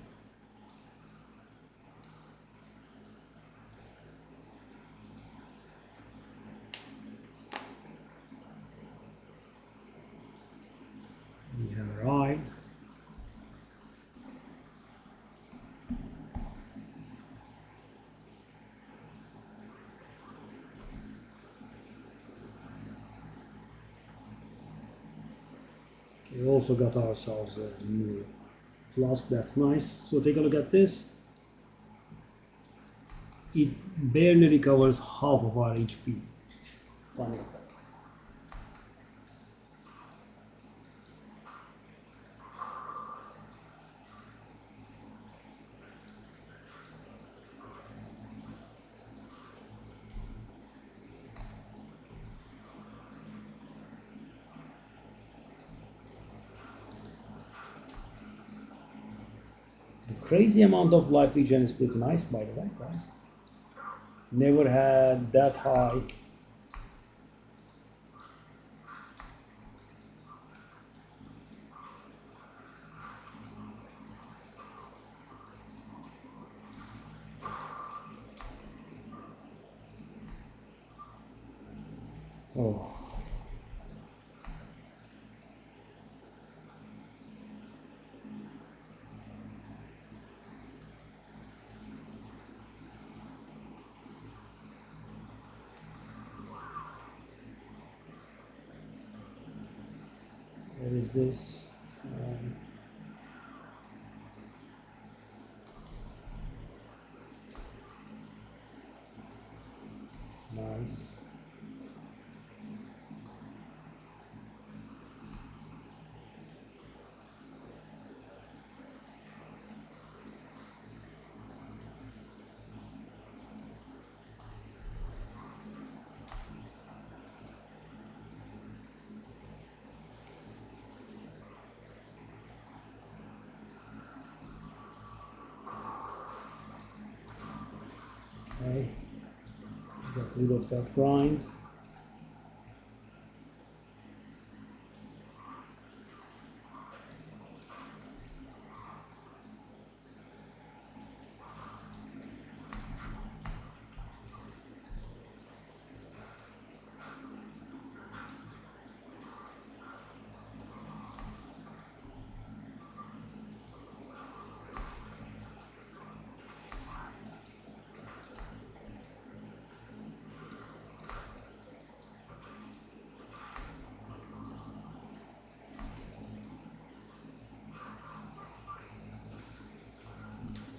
We have arrived. We also got ourselves a new flask, that's nice. So take a look at this. It barely recovers half of our HP. Funny. The crazy amount of life regen is pretty nice, by the way, guys. Never had that high. Oh. Where is this? Nice. Okay. Get rid of that grind.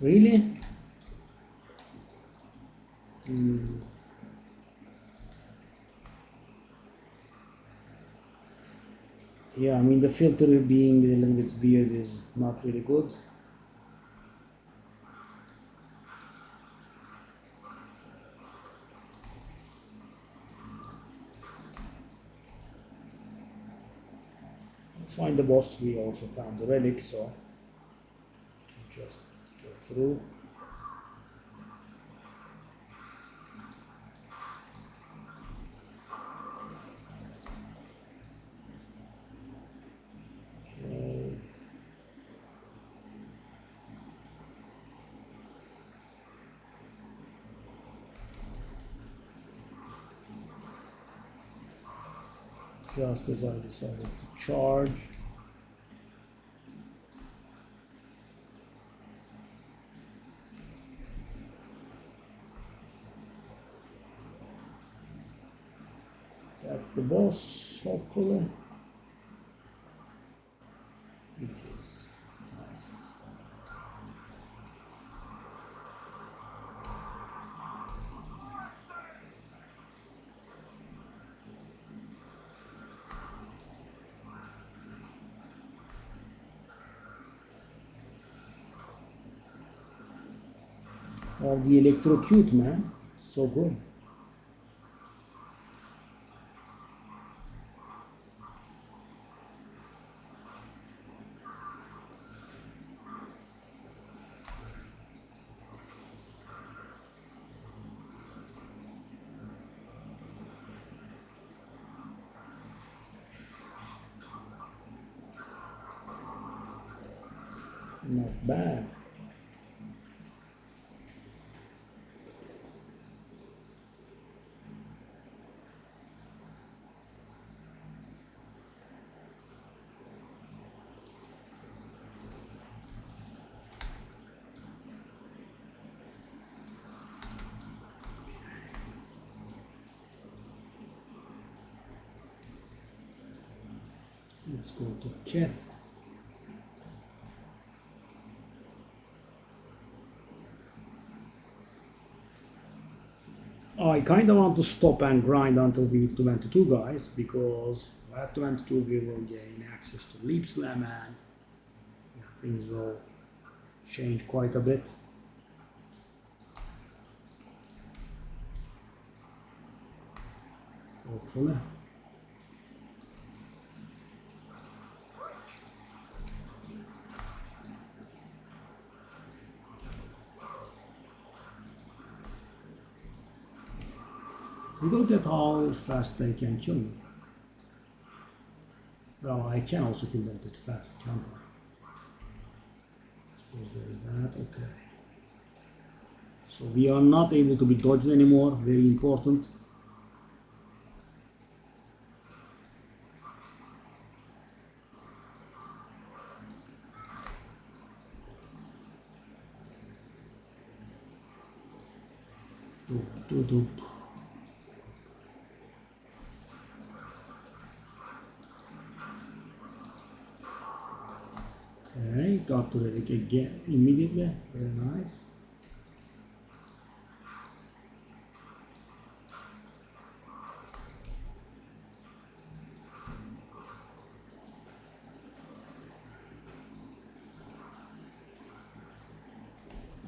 Really? Yeah, I mean the filter being a little bit weird is not really good. Let's find the boss. We also found the relic, so just go through. Okay. Just as I decided to charge. That's the boss, hopefully. It is. Nice. Oh, the electrocute, man. So good. Not bad. Let's go to Keth. I kind of want to stop and grind until we hit 22 guys, because at 22 we will gain access to Leap Slam and things will change quite a bit. Hopefully. We look at how fast they can kill me. Well, I can also kill them pretty fast, can't I? Suppose there is that, okay. So we are not able to be dodged anymore, very important. Doop, doop, doop. Okay, got to the relic again immediately, very nice.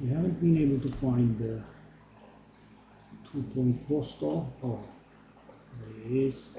We haven't been able to find the 2-point boss though. Oh, there it is.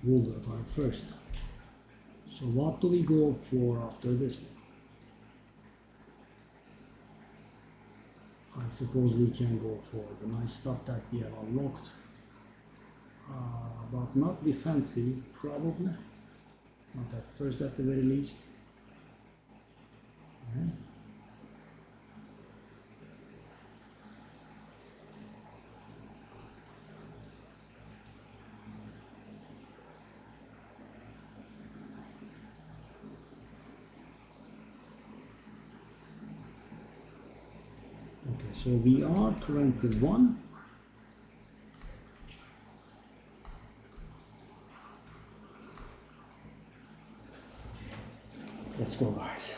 Ruler time first. So what do we go for after this one? I suppose we can go for the nice stuff that we have unlocked, but not defensive, probably. Not at first, at the very least. Okay. Okay, so we are 21. Let's go, guys.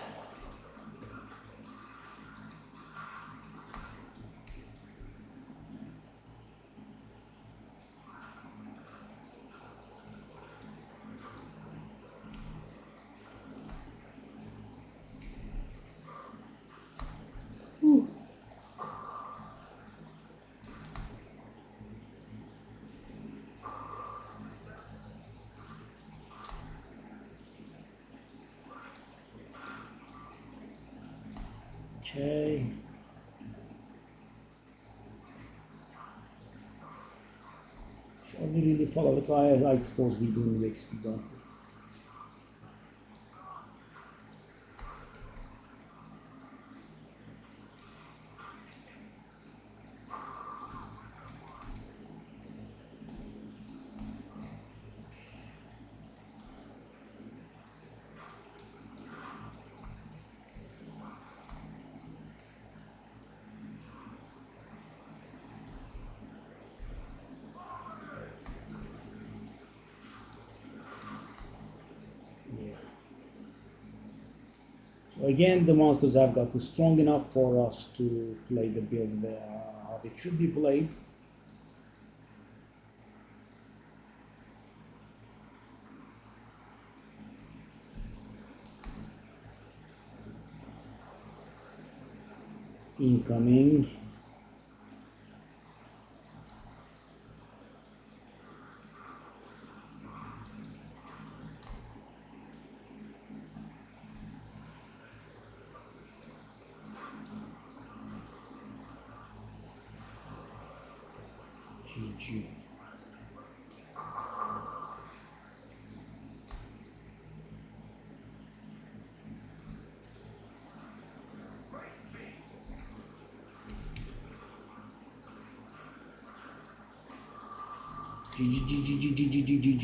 Ooh. Okay. Shall we really follow it? I suppose we do need XP, don't we? So again, the monsters have gotten strong enough for us to play the build how it should be played. Incoming. GG.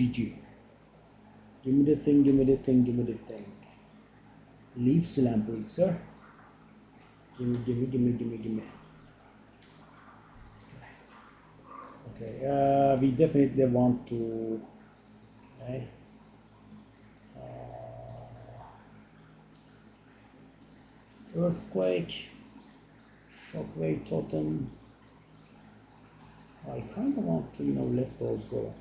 GG. Give me the thing, give me the thing, give me the thing. Leap slam, please, sir. Gimme. Okay, we definitely want to. Okay. Earthquake, shockwave totem. I kind of want to, let those go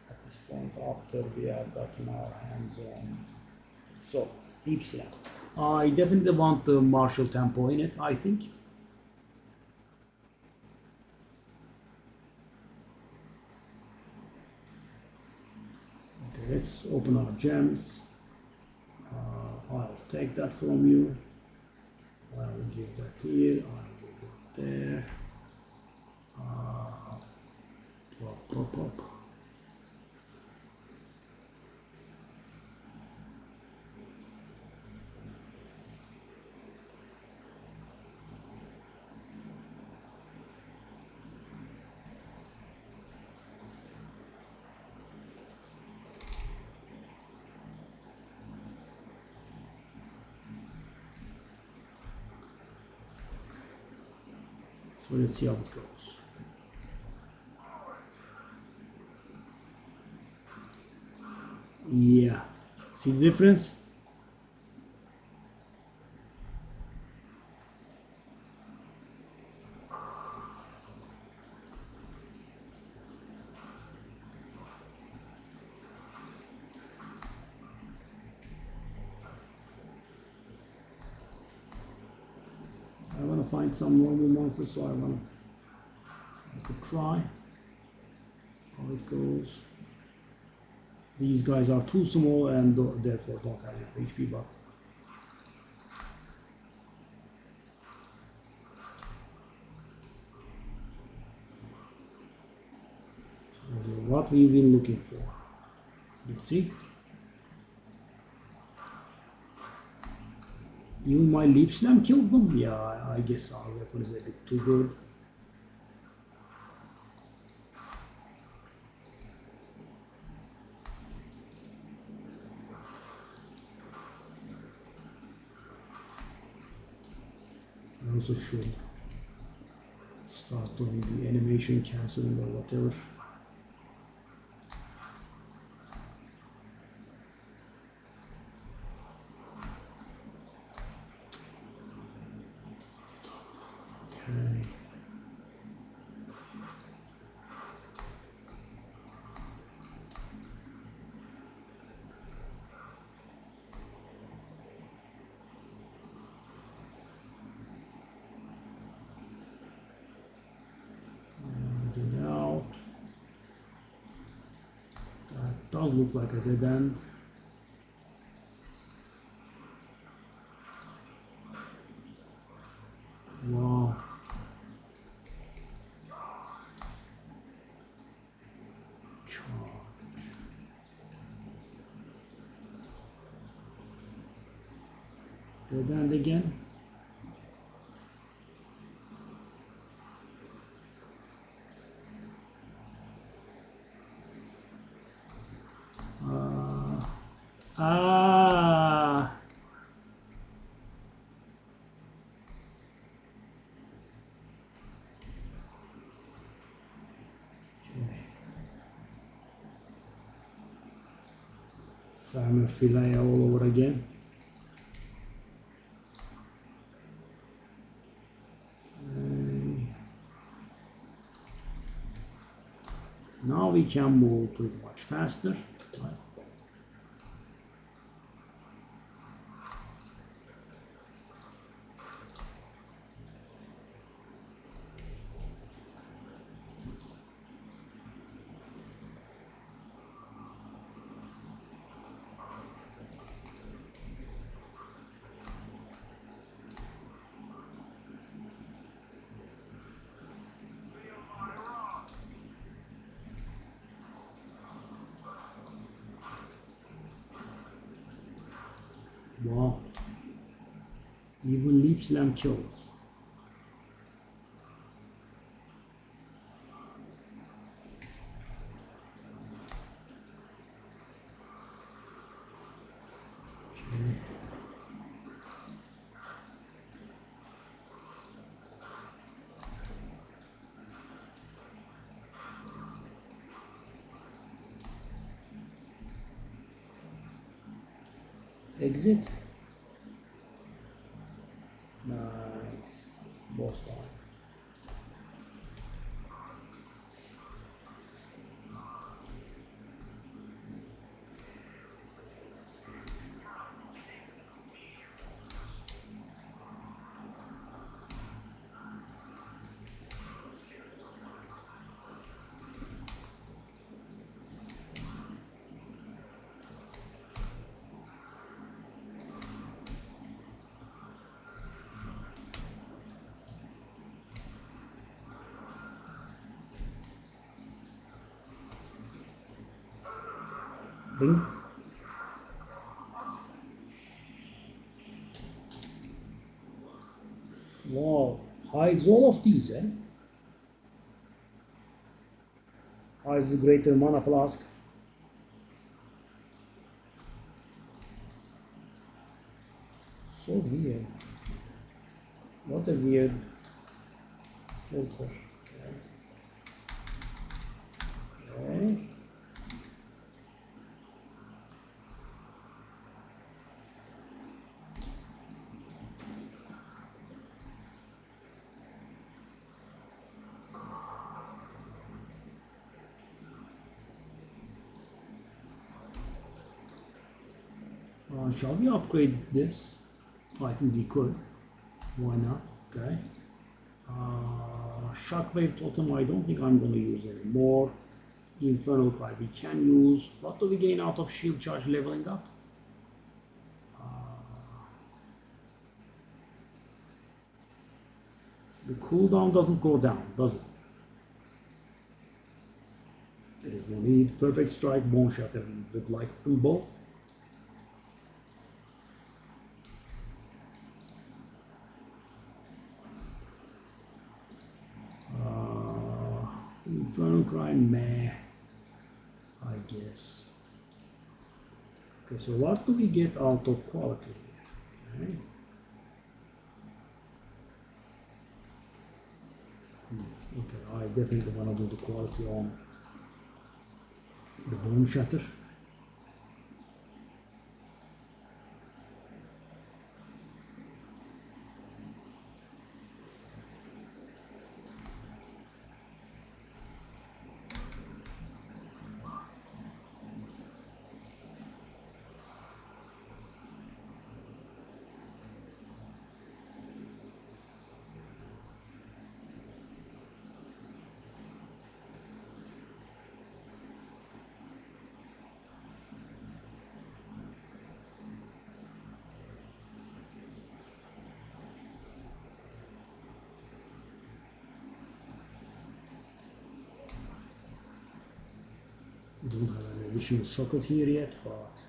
at this point after we have gotten our hands on. So, deep slam. I definitely want the martial tempo in it, I think. Okay, let's open our gems. I'll take that from you. I'll give that here. I'll give it there. Pop. So let's see how it goes. Yeah, see the difference? I want to find some normal monsters, so I could try how it goes. These guys are too small and therefore don't have enough HP, but so what we've been looking for. Let's see. Even my leap slam kills them? Yeah, I guess our weapon is a bit too good. I also should start doing the animation cancelling or whatever. Okay. Get out. That does look like a dead end. Wow. Charge. Dead end again. Ah. Okay. Farmer fillet all over again. Now we can move pretty much faster. Right? Wow. Even leap slam kills. Okay. Exit. Nice. Boss time. Ding. Wow. Hides all of these, eh? Hides the greater mana flask. So weird. What a weird filter. Okay. Okay. Shall we upgrade this? Oh, I think we could. Why not? Okay. Shockwave Totem, I don't think I'm going to use anymore. Infernal Cry we can use. What do we gain out of shield charge leveling up? The cooldown doesn't go down, does it? There is no need. Perfect Strike, Bone Shatter, would like them both. Infernal Cry, meh, I guess. Okay, so what do we get out of quality? Okay. Okay, I definitely want to do the quality on the Bone Shatter. We don't have an additional socket here yet, but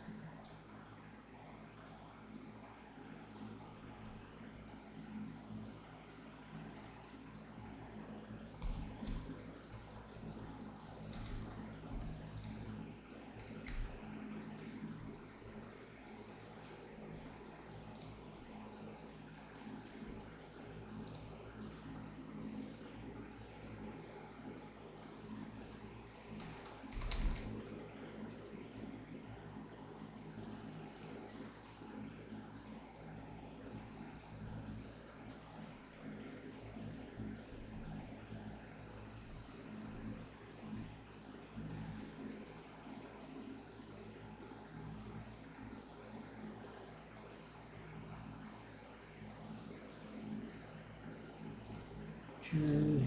Okay.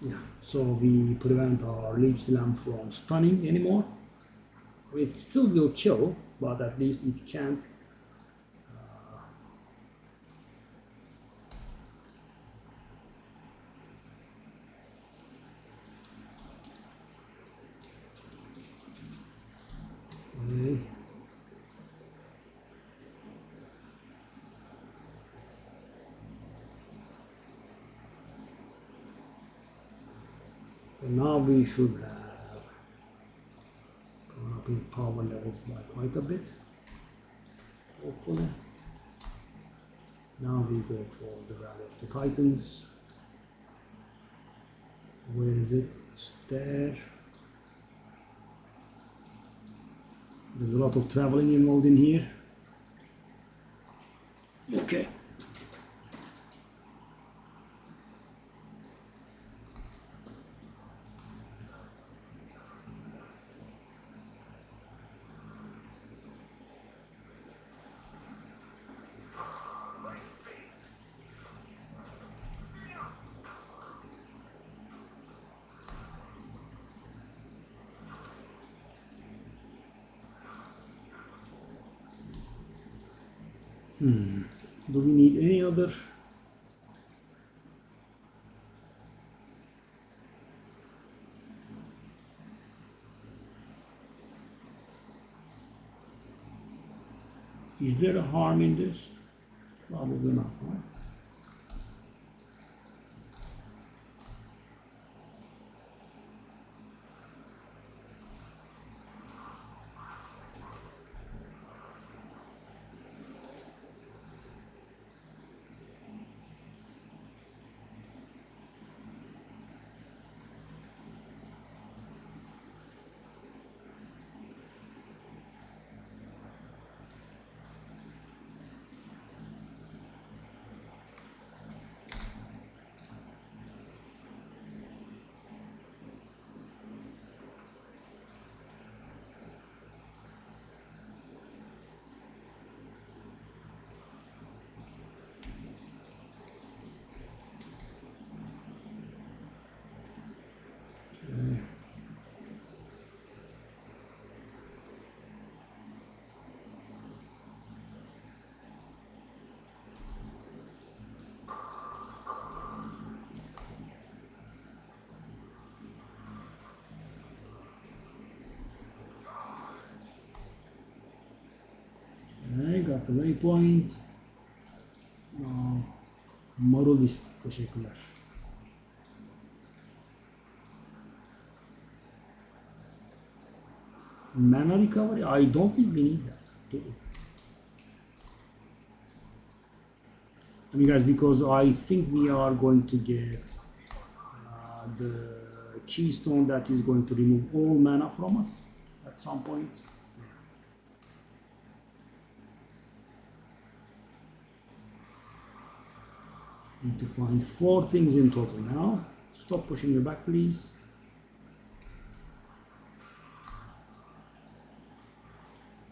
Yeah, so we prevent our leaf slam from stunning anymore. It still will kill, but at least it can't. Okay. So now we should have gone up in power levels by quite a bit, hopefully. Now we go for the Valley of the Titans. Where is it? It's there. There's a lot of traveling involved in here. Okay. Do we need any other? Is there a harm in this? Probably not, right? Got the waypoint. Marul list. Teşekkürler. Mana recovery? I don't think we need that. Do we? I mean, guys, because I think we are going to get the keystone that is going to remove all mana from us at some point. Need to find 4 things in total now. Stop pushing your back, please.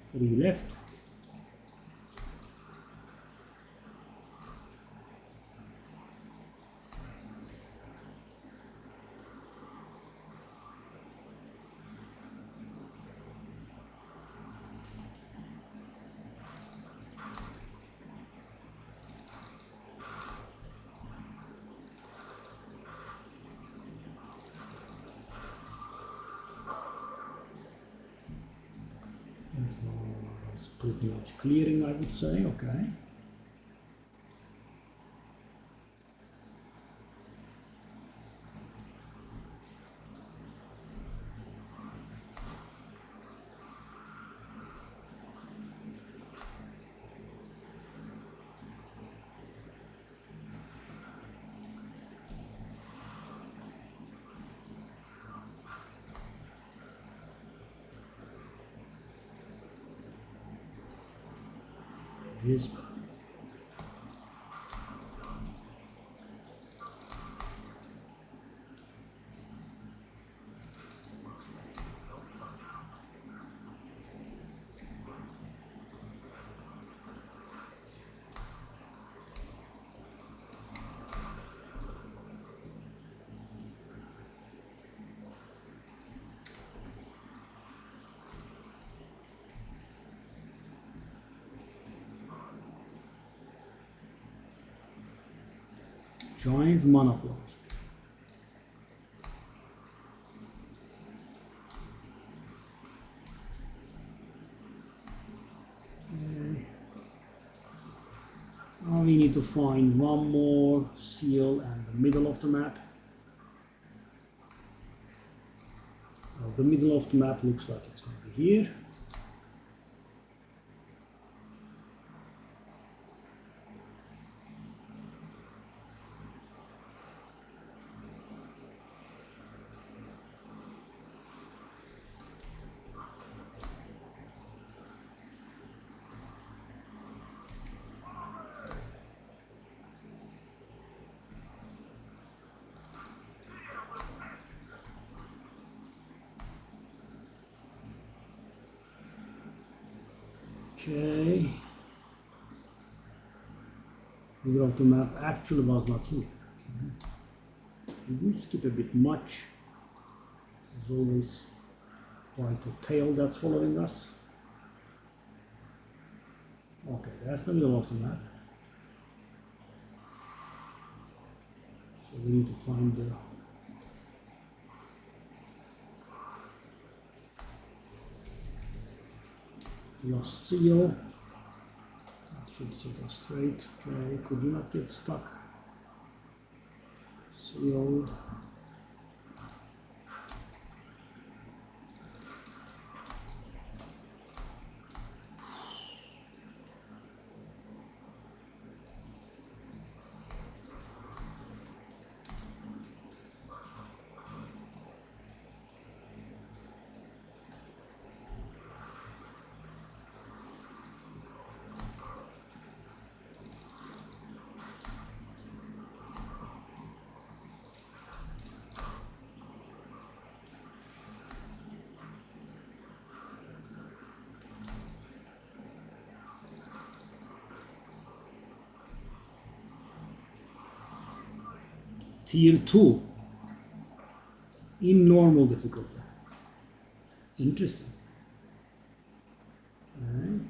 3 left. It's pretty nice clearing, I would say. Okay. Yes. Giant mana flask. Okay. Now we need to find one more seal and the middle of the map. Well, the middle of the map looks like it's going to be here. Okay. Middle of the map actually was not here. Okay. We do skip a bit much. There's always quite a tail that's following us. Okay, that's the middle of the map. So we need to find the lost seal. That should set us straight. Okay, could you not get stuck? Seal. Tier 2 in normal difficulty. Interesting. Alright.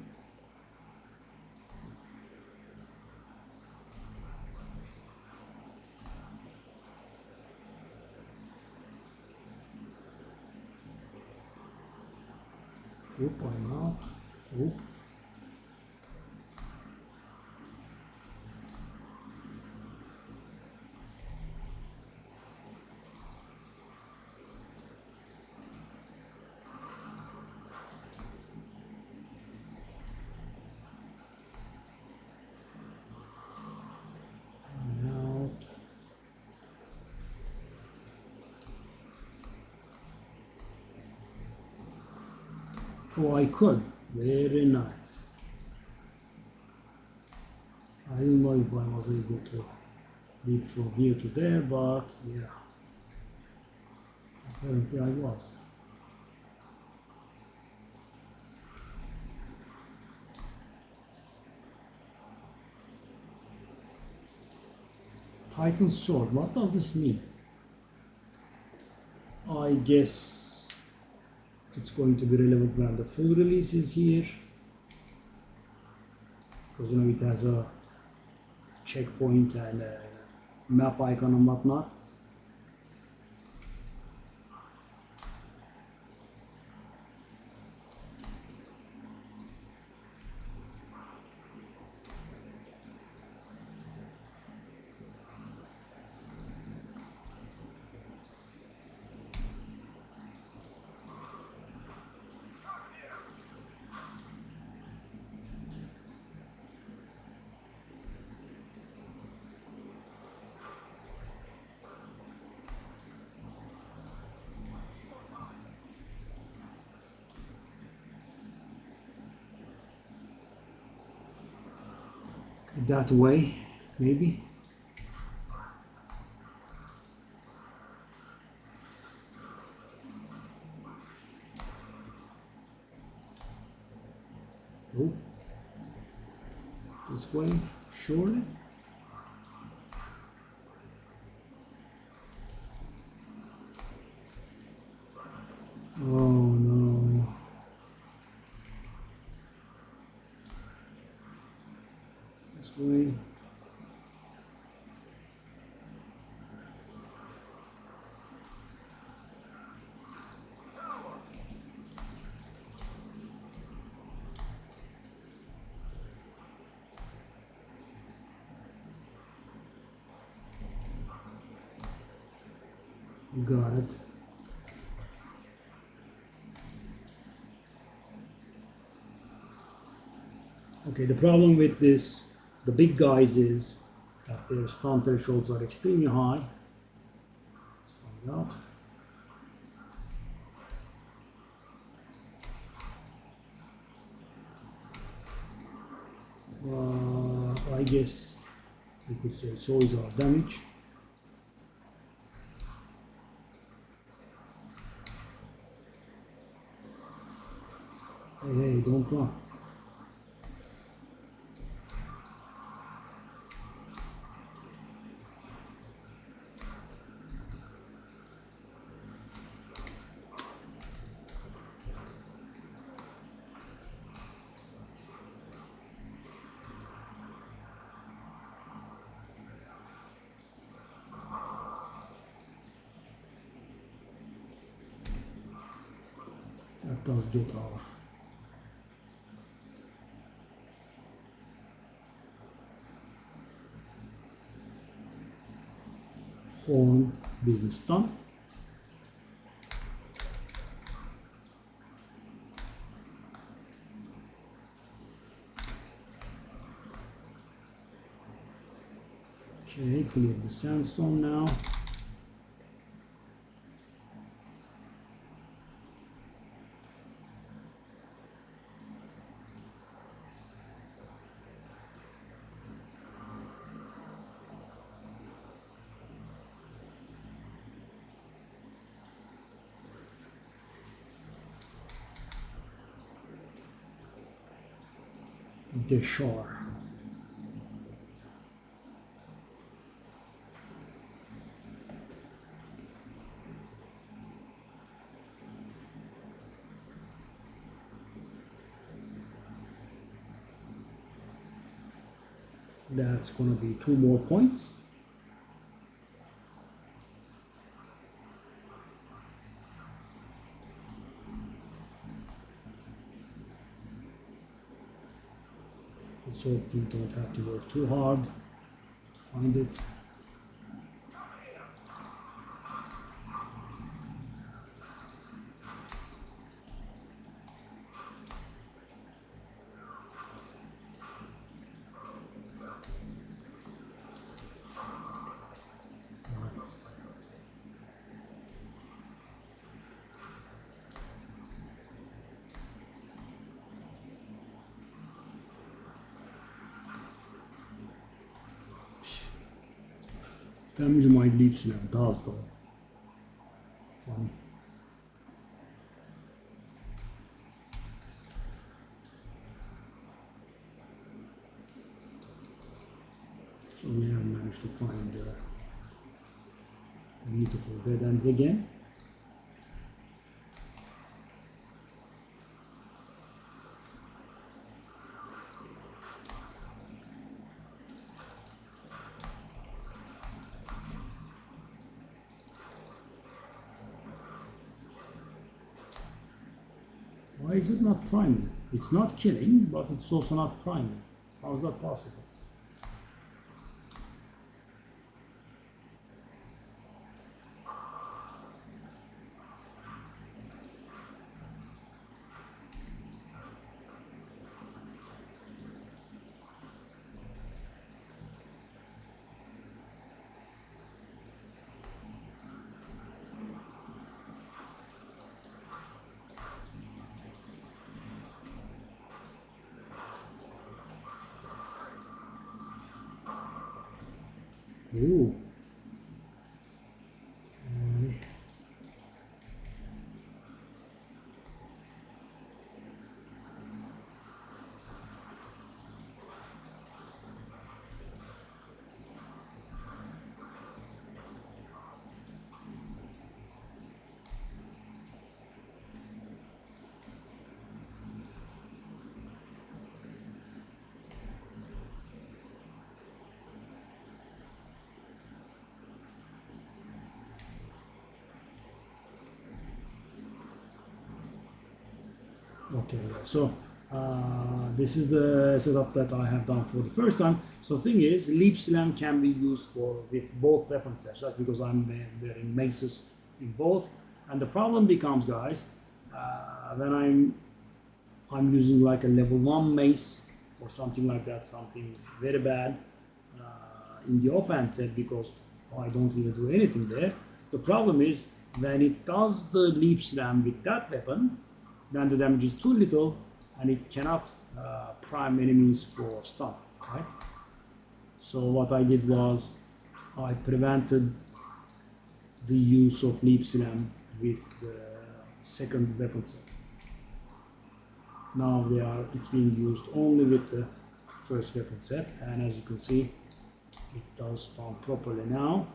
Oop, I'm out. Oop. Oh, I could. Very nice. I don't know if I was able to leap from here to there, but yeah. Apparently I was. Titan sword, what does this mean? I guess it's going to be relevant when the full release is here, because you know it has a checkpoint and a map icon and whatnot. that way, maybe. Oh, this way, surely. Oh no. This way. Got it. Okay, the problem with this, the big guys, is that their stun thresholds are extremely high. Let's find out. I guess we could say so is our damage. Hey, don't run. That does get our horn business done. Okay, clear the sandstone now. The shore. That's gonna be 2 more points. Let's hope we don't have to work too hard to find it. Nice. Damage my leap slam does though. Funny. So we have managed to find beautiful dead ends again. Why is it not priming? It's not killing, but it's also not priming. How is that possible? Ooh. Okay, so this is the setup that I have done for the first time. So thing is, leap slam can be used for with both weapon sets. That's because I'm wearing maces in both. And the problem becomes, guys, when I'm using like a level 1 mace or something like that, something very bad in the offhand set, because I don't even do anything there. The problem is when it does the leap slam with that weapon, then the damage is too little and it cannot prime enemies for stun, right? So what I did was I prevented the use of leap slam with the second weapon set. Now it's being used only with the first weapon set, and as you can see, it does stun properly now.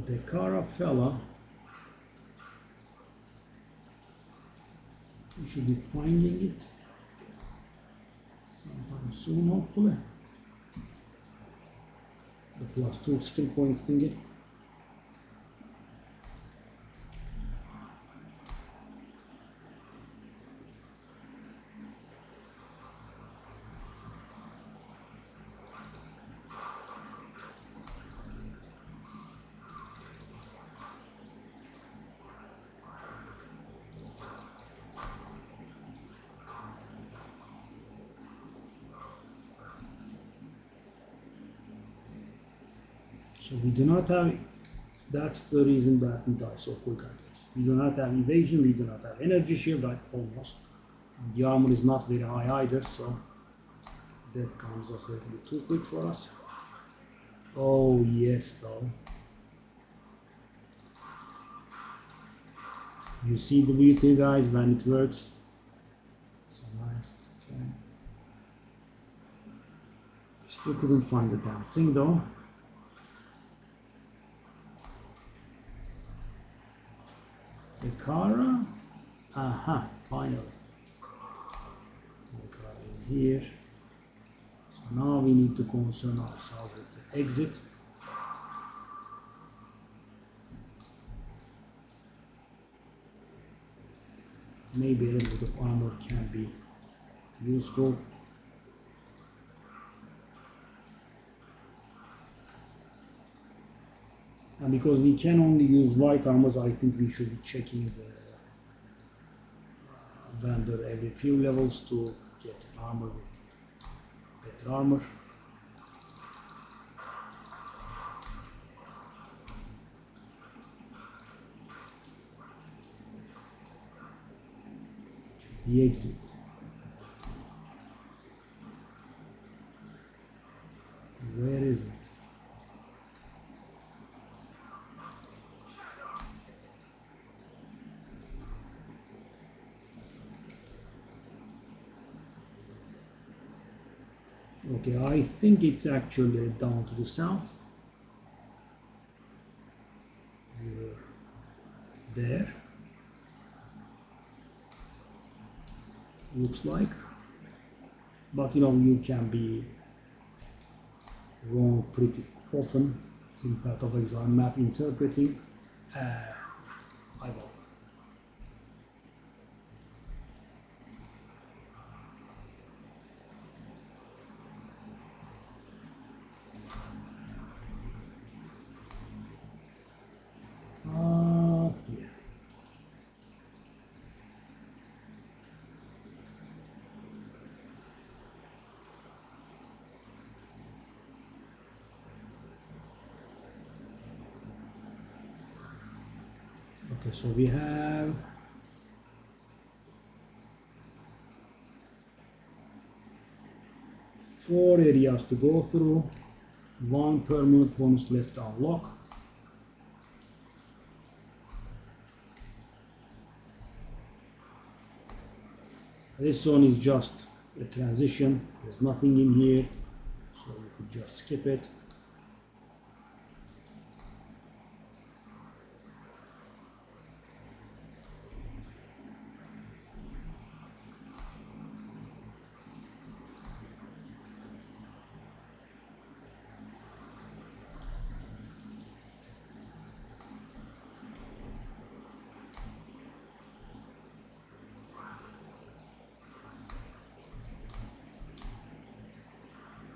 The Cara fella, we should be finding it sometime soon, hopefully. The +2 skill points thingy. So we do not have, that's the reason that we die so quick, I guess. We do not have evasion, we do not have energy shield, like almost. And the armor is not very high either, so death comes just a little bit too quick for us. Oh yes, though. You see the beauty, guys, when it works. So nice, okay. Still couldn't find the damn thing though. The Cara, aha, finally. The Cara is here. So now we need to concern ourselves with the exit. Maybe a little bit of armor can be useful. And because we can only use white armors, I think we should be checking the vendor every few levels to get armor with better armor. The exit. Where is it? Okay, I think it's actually down to the south. We're there. Looks like. But you know, you can be wrong pretty often in Path of Exile map interpreting. Eyeballs. Yeah. Okay, so we have four areas to go through. One permanent bonus left to unlock. This one is just a transition. There's nothing in here, so you could just skip it.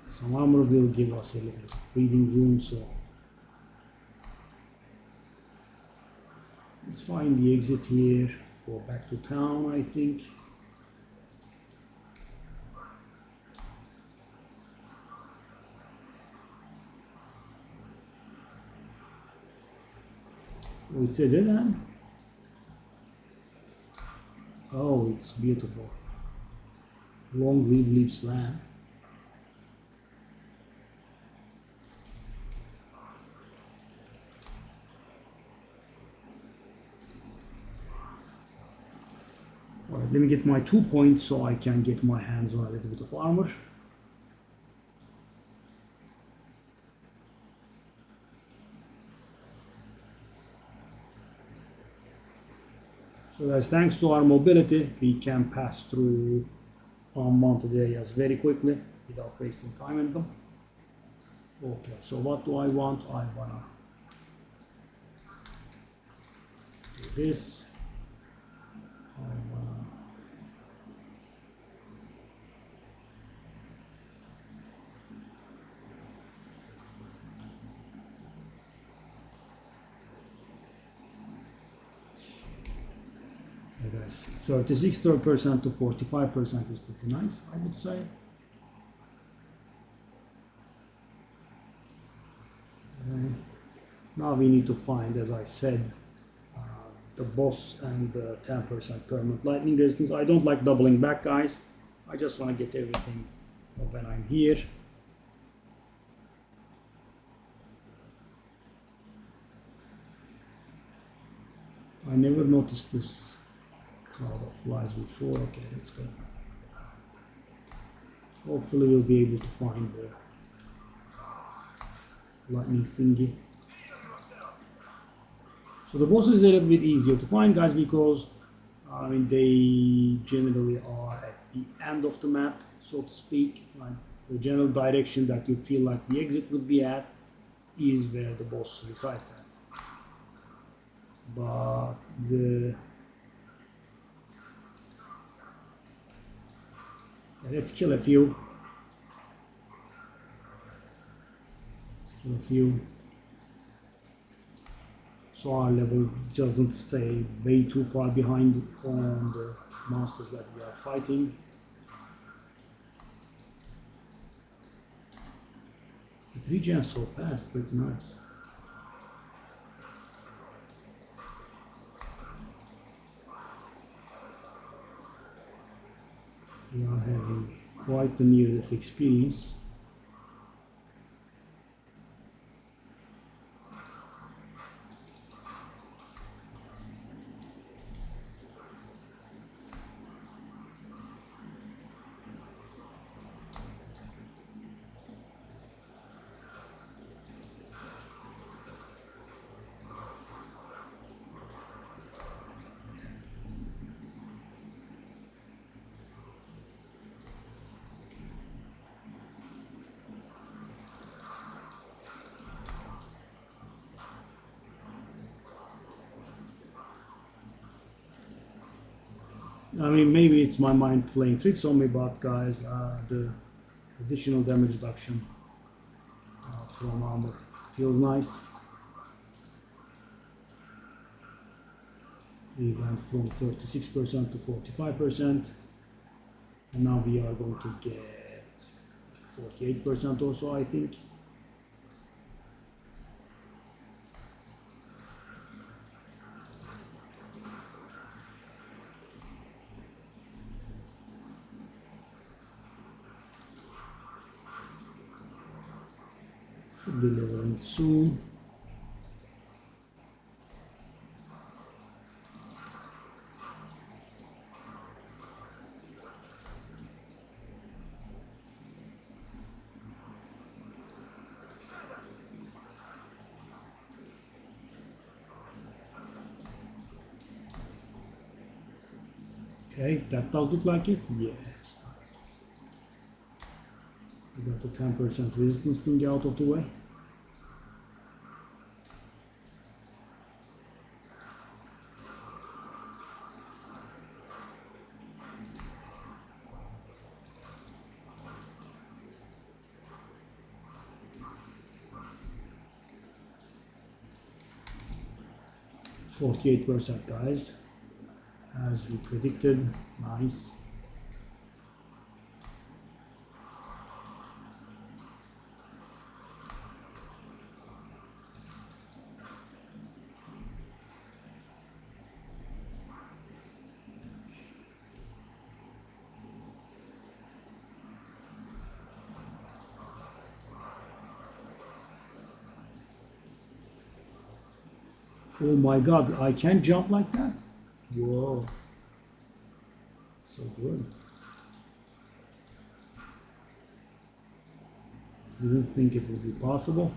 Some armor will give us a little bit of breathing room, so let's find the exit here. Go back to town, I think. Oh, it's a dead end. Oh, it's beautiful. Long live leap slam. Alright, let me get my 2 points so I can get my hands on a little bit of armor. So guys, thanks to our mobility, we can pass through unmounted areas very quickly without wasting time in them. Okay, so what do I want? I wanna do this. I wanna guys, 36% to 45% is pretty nice, I would say. Now we need to find, as I said, the boss and the 10% permanent lightning resistance. I don't like doubling back, guys. I just want to get everything when I'm here. I never noticed this cloud of flies before. Okay, let's go. Hopefully we'll be able to find the lightning thingy. So the bosses is a little bit easier to find, guys, because I mean they generally are at the end of the map, so to speak. Right? The general direction that you feel like the exit would be at is where the boss resides at. But let's kill a few. So our level doesn't stay way too far behind on the monsters that we are fighting. It regens so fast, pretty nice. We are having quite the near-death experience. I mean, maybe it's my mind playing tricks on me, but guys, the additional damage reduction from armor feels nice. We went from 36% to 45%, and now we are going to get like 48% also, I think. Should be leveling soon. Okay, that does look like it. Yes, nice. We got the 10% resistance thing out of the way. %48%, guys, as we predicted. Nice. Oh my god, I can jump like that? Whoa. So good. Didn't think it would be possible.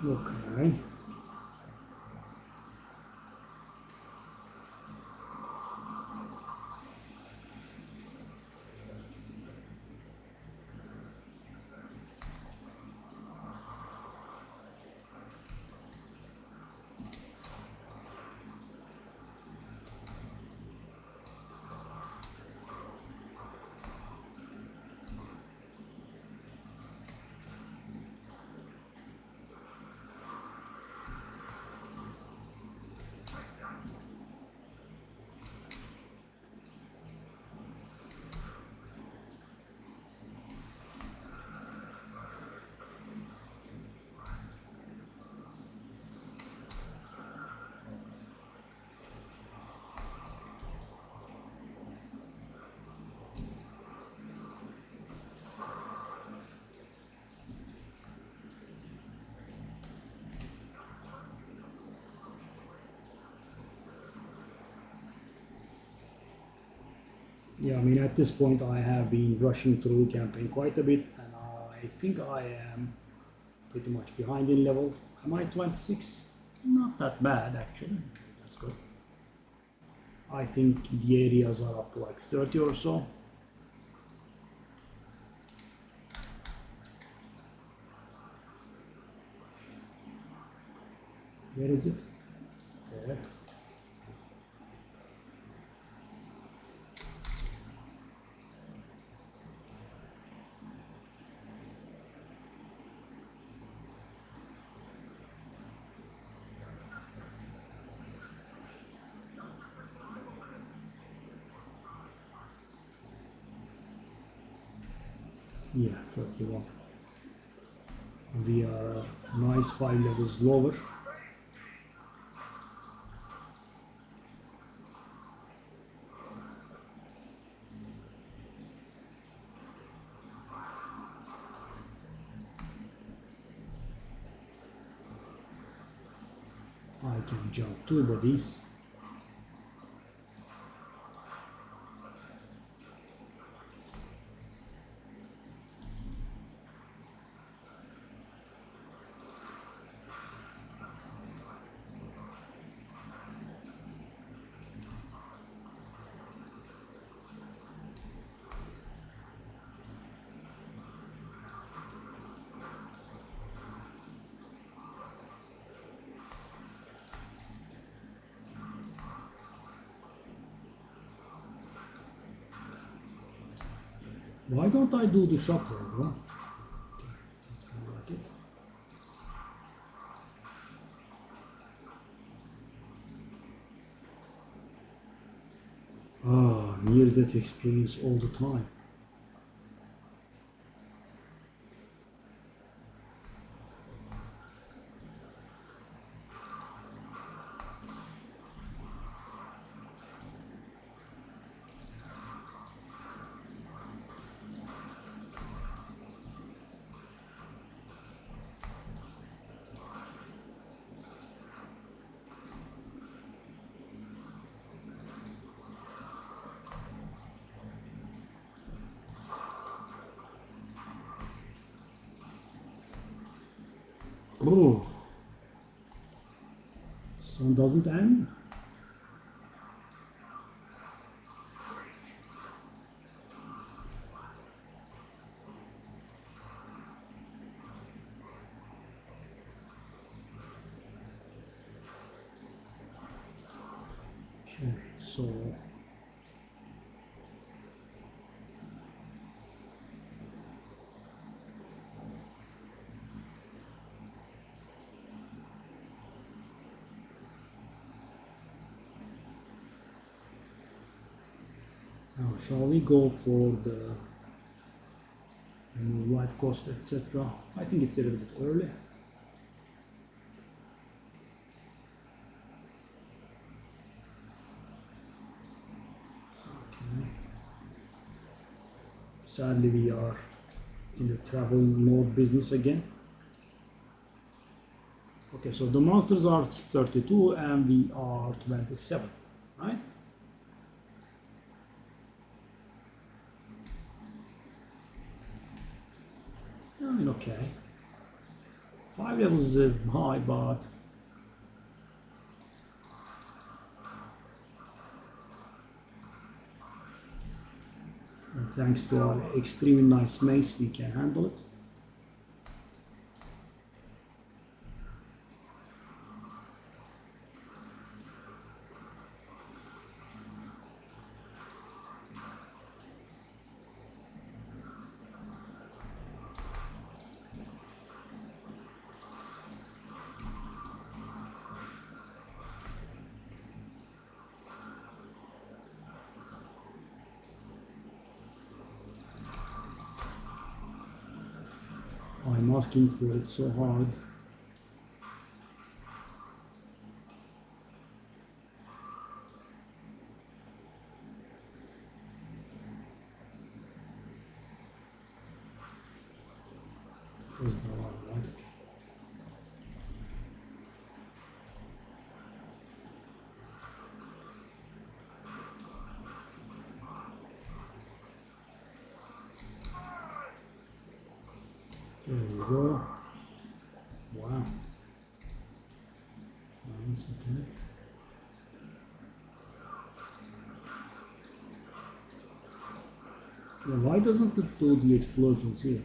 Okay. Yeah, I mean, at this point, I have been rushing through the campaign quite a bit, and I think I am pretty much behind in level. Am I 26? Not that bad, actually. That's good. I think the areas are up to like 30 or so. Where is it? There. Yeah, 31. We are a nice 5 levels lower. I can jump 2 bodies. Why don't I do the shop roll, bro? Okay, that's more like it. Ah, near-death experience all the time. Oh, sun doesn't end. Okay, so now shall we go for the life cost, etc.? I think it's a little bit early. Okay. Sadly, we are in the travel mode business again. Okay, so the monsters are 32 and we are 27, right? I mean, okay. 5 levels is high, but thanks to our extremely nice mace, we can handle it. I'm asking for it so hard. Where's the one, right? Okay. There we go. Wow. Nice, okay. Yeah, why doesn't it do the explosions here?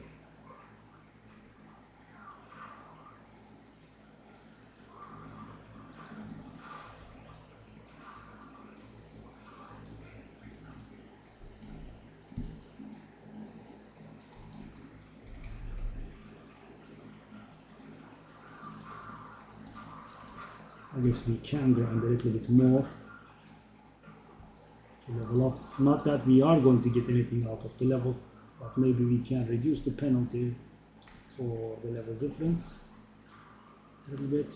I guess we can grind a little bit more to level up. Not that we are going to get anything out of the level, but maybe we can reduce the penalty for the level difference a little bit.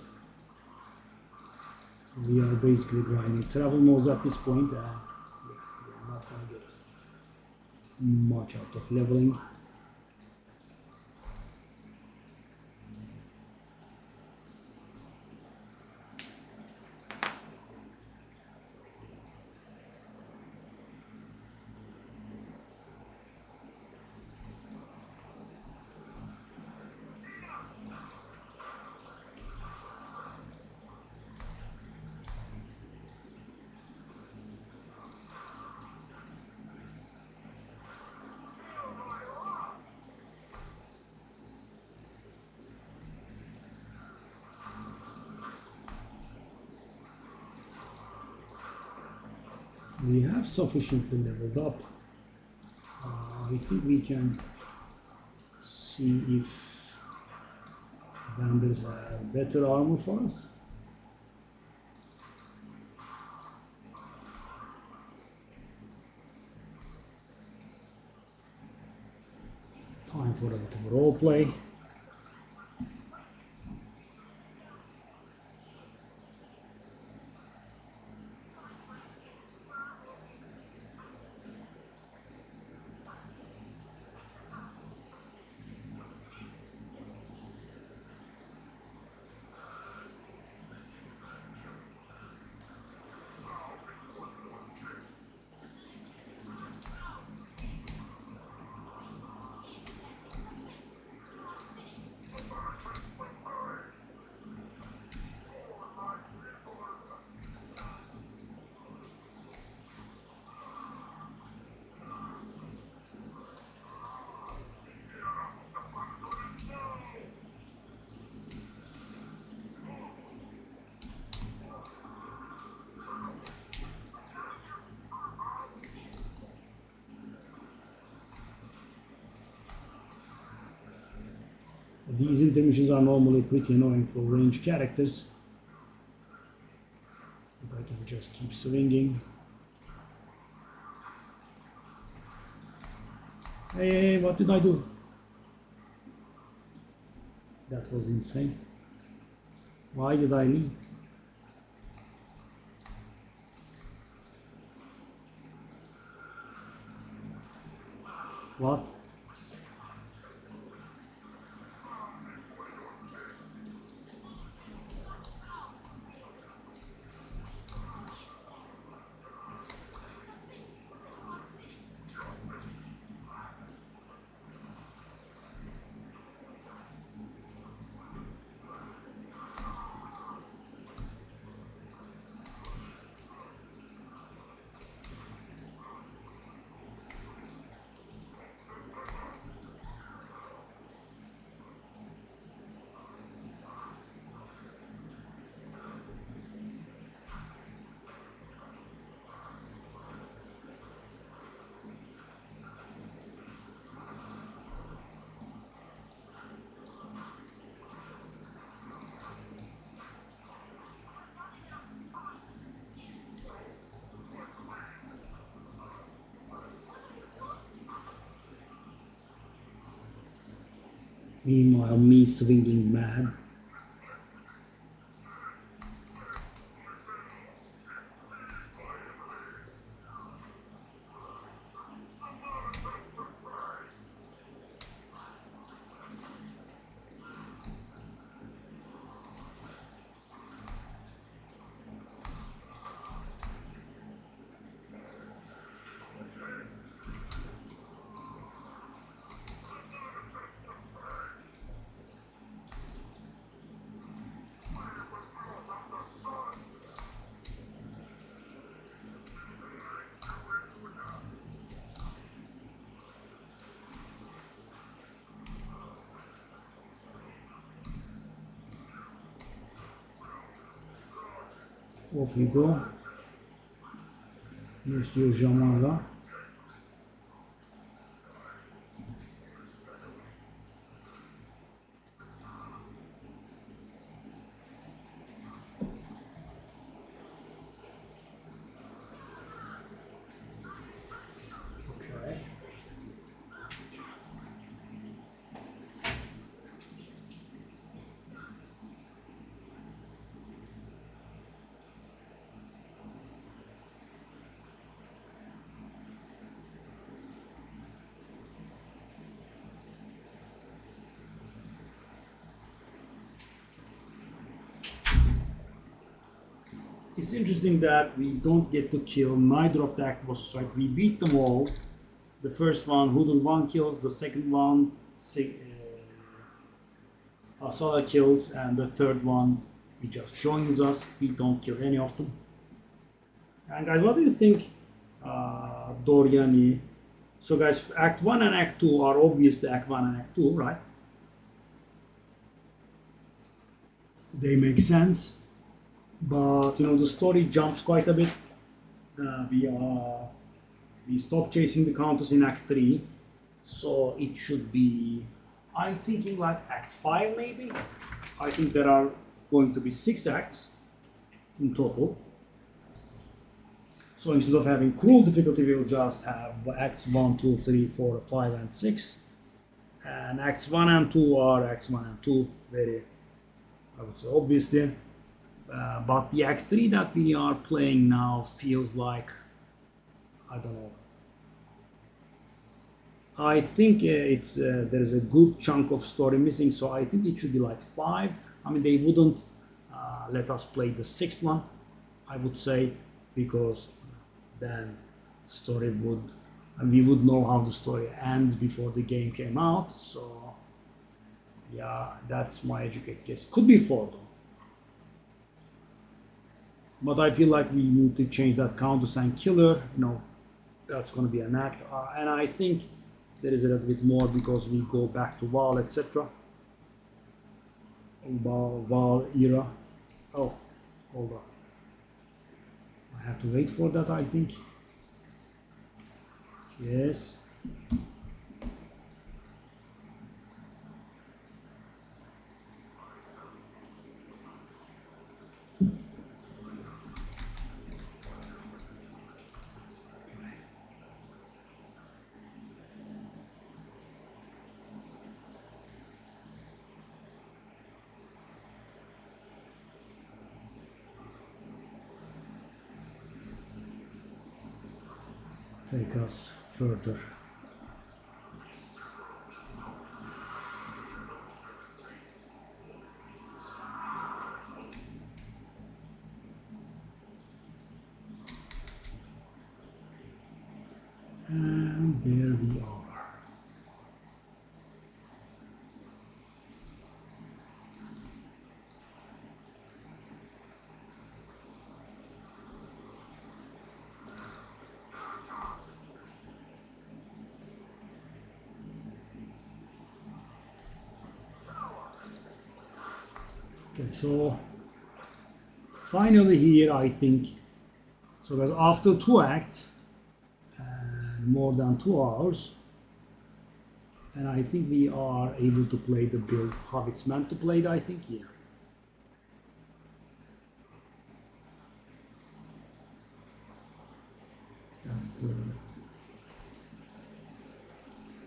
We are basically grinding travel modes at this point, and we're not going to get much out of leveling. We have sufficiently leveled up. I think we can see if then there's a better armor for us. Time for a bit of role play. These intermissions are normally pretty annoying for ranged characters, but I can just keep swinging. Hey, what did I do? That was insane. Why did I leave? What? Meanwhile, me swinging mad. Off you go. Monsieur Jamarla. Okay. It's interesting that we don't get to kill neither of the act bosses, right? We beat them all. The first one, Hoodle 1 kills, the second one, Asala kills, and the third one, he just joins us. We don't kill any of them. And guys, what do you think, Doriani? So guys, Act 1 and Act 2 are obviously Act 1 and Act 2, right? They make sense. But you know, the story jumps quite a bit. We stop chasing the countess in Act 3. So it should be, I'm thinking like Act 5 maybe. I think there are going to be 6 acts in total. So instead of having cool difficulty, we'll just have acts 1, 2, 3, 4, 5, and 6. And acts 1 and 2 are acts 1 and 2, very, I would say, obviously. But the act 3 that we are playing now feels like, I don't know. I think it's there's a good chunk of story missing, so I think it should be like 5. I mean, they wouldn't let us play the 6th one, I would say, because then story would, and we would know how the story ends before the game came out. So yeah, that's my educated guess. Could be 4 though. But I feel like we need to change that Countess and Killer. That's going to be an act, and I think there is a little bit more because we go back to Val, etc. Val era. Oh, hold on. I have to wait for that, I think. Yes. Take us further. And there we are. Okay, so finally here I think, so that after 2 acts and more than 2 hours, and I think we are able to play the build how it's meant to play it, I think, yeah. That's the,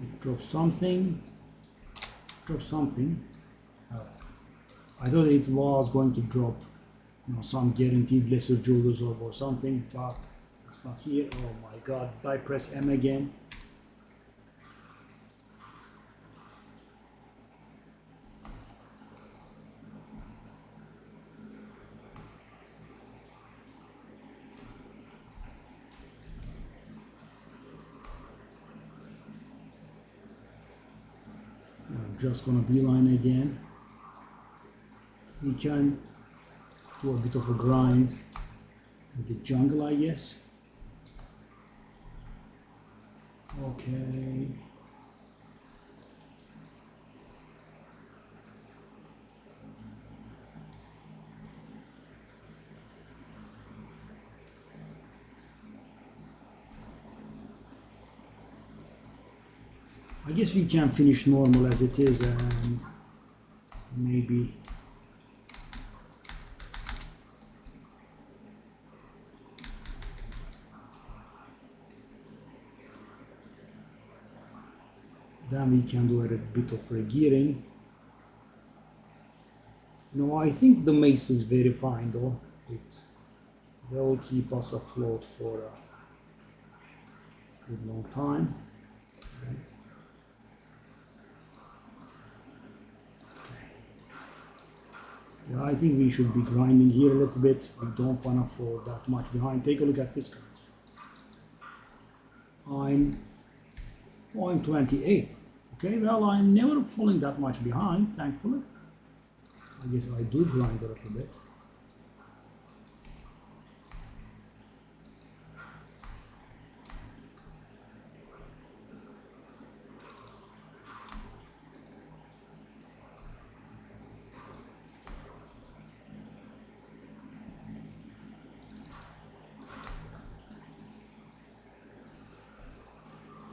it drops something, I thought it was going to drop, some guaranteed lesser jewelers or something, but that's not here. Oh my god, did I press M again? I'm just gonna beeline again. We can do a bit of a grind in the jungle, I guess. Okay. I guess we can finish normal as it is, and maybe then we can do a bit of regearing. I think the mace is very fine though. It will keep us afloat for a good long time. Okay. Yeah, I think we should be grinding here a little bit. We don't want to fall that much behind. Take a look at this, guys. I'm 28. Okay, well, I'm never falling that much behind, thankfully. I guess I do grind a little bit.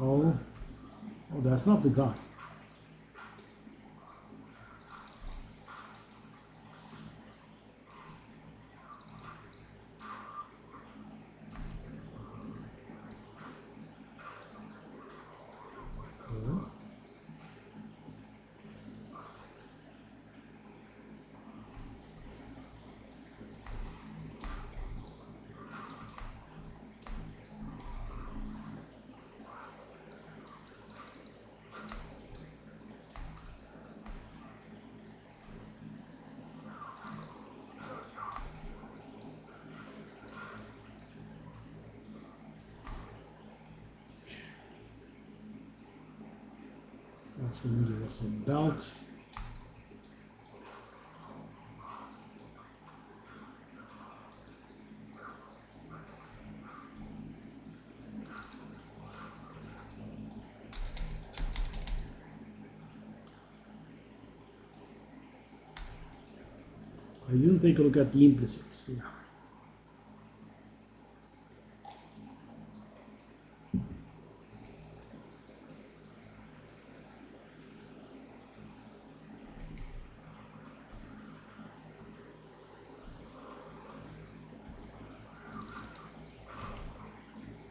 Oh, Oh, that's not the guy. That's going to give us a belt. I didn't take a look at the implicits. Yeah.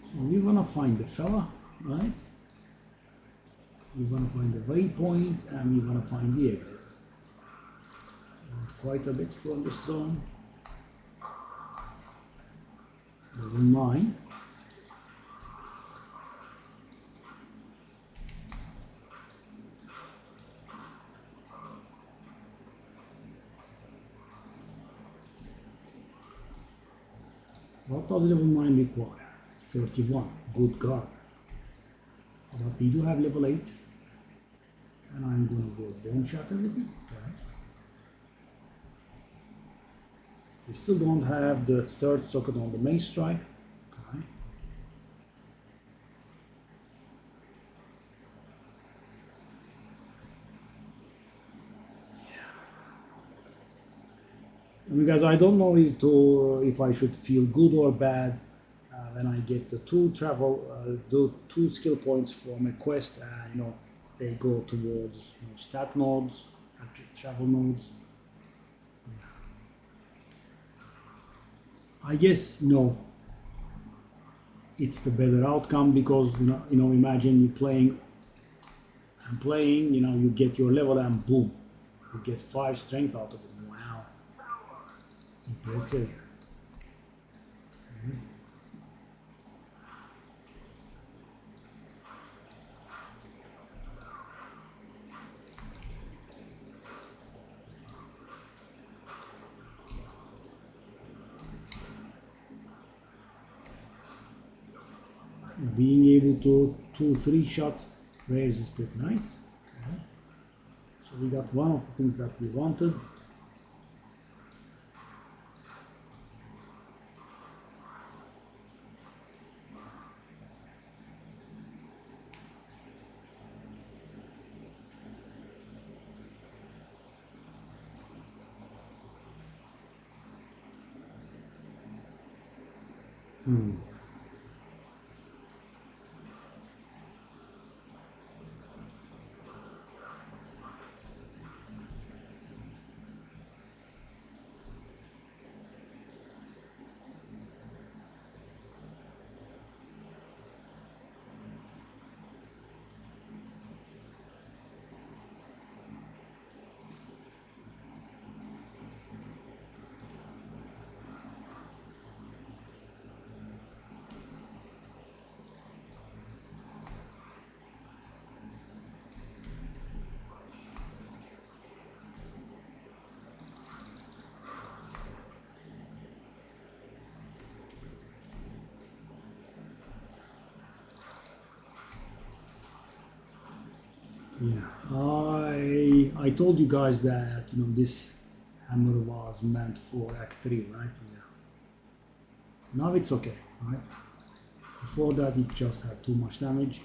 So we want to find the fella, right? We want to find the waypoint and we want to find the exit. Quite a bit from the zone. Level 9. What does level 9 require? 31. Good God. But we do have level 8. And I'm going to go bone shatter with it. Okay. We still don't have the third socket on the main strike. Okay. I mean, guys, I don't know if I should feel good or bad when I get the two skill points from a quest, and they go towards stat nodes and travel nodes. I guess it's the better outcome because imagine you playing and playing, you get your level and boom, you get 5 strength out of it. Wow, impressive. Okay. Being able to 2-3 shot rares is pretty nice. Okay. So we got one of the things that we wanted. Yeah, I told you guys that this hammer was meant for Act 3, right? Yeah. Now it's okay, right? Before that it just had too much damage.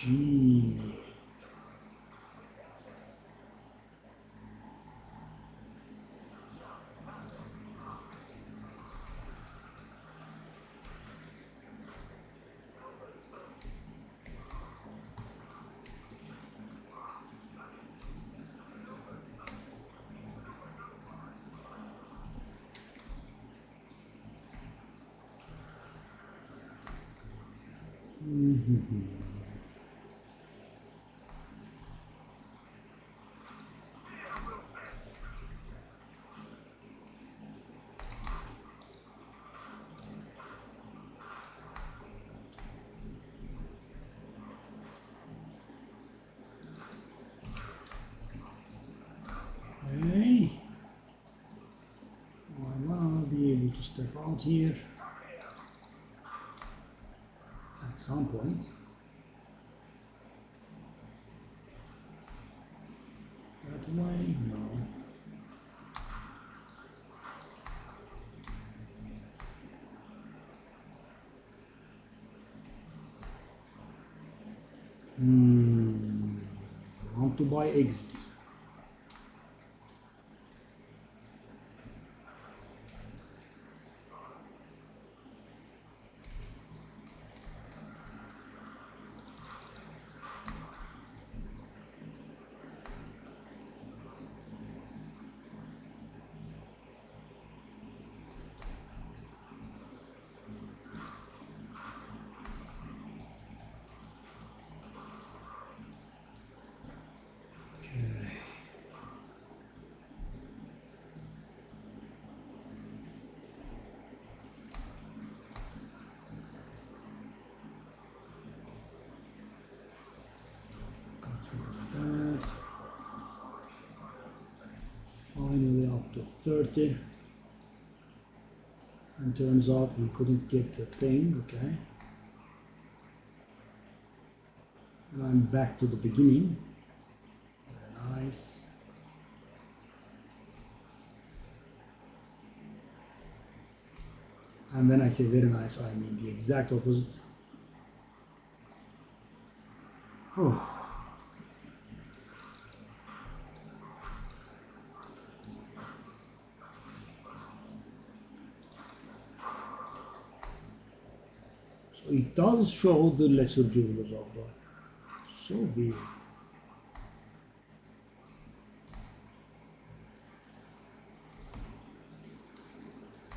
G. Okay. I wanna be able to step out here at some point. That way? No. Want to buy exit. That. Finally up to 30. And turns out we couldn't get the thing, okay. And I'm back to the beginning. Very nice. And when I say very nice, I mean the exact opposite. Oh. So it does show the lesser jewelers of the. So weird.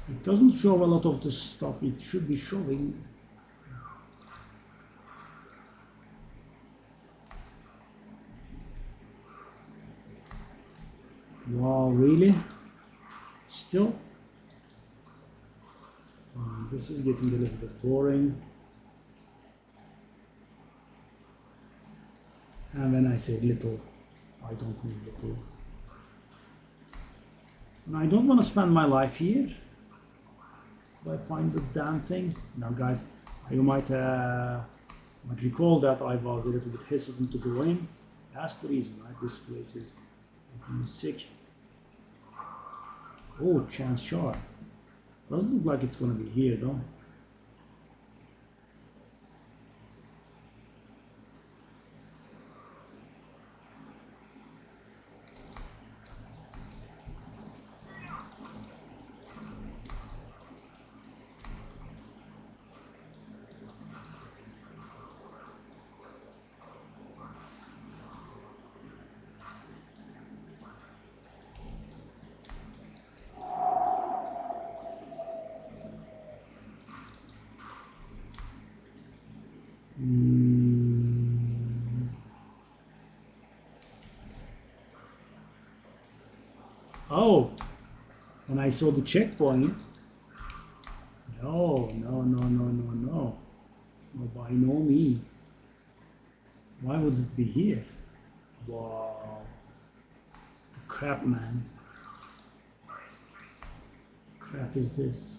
It doesn't show a lot of the stuff it should be showing. Wow, really? Still? This is getting a little bit boring. And when I say little, I don't mean little. And I don't want to spend my life here. If I find the damn thing. Now guys, you might recall that I was a little bit hesitant to go in. That's the reason, right? This place is making me sick. Oh, chance shard. Doesn't look like it's gonna be here though. Oh, and I saw the checkpoint. No, no, no, no, no, no. No, by no means. Why would it be here? Wow. Crap, man. Crap is this?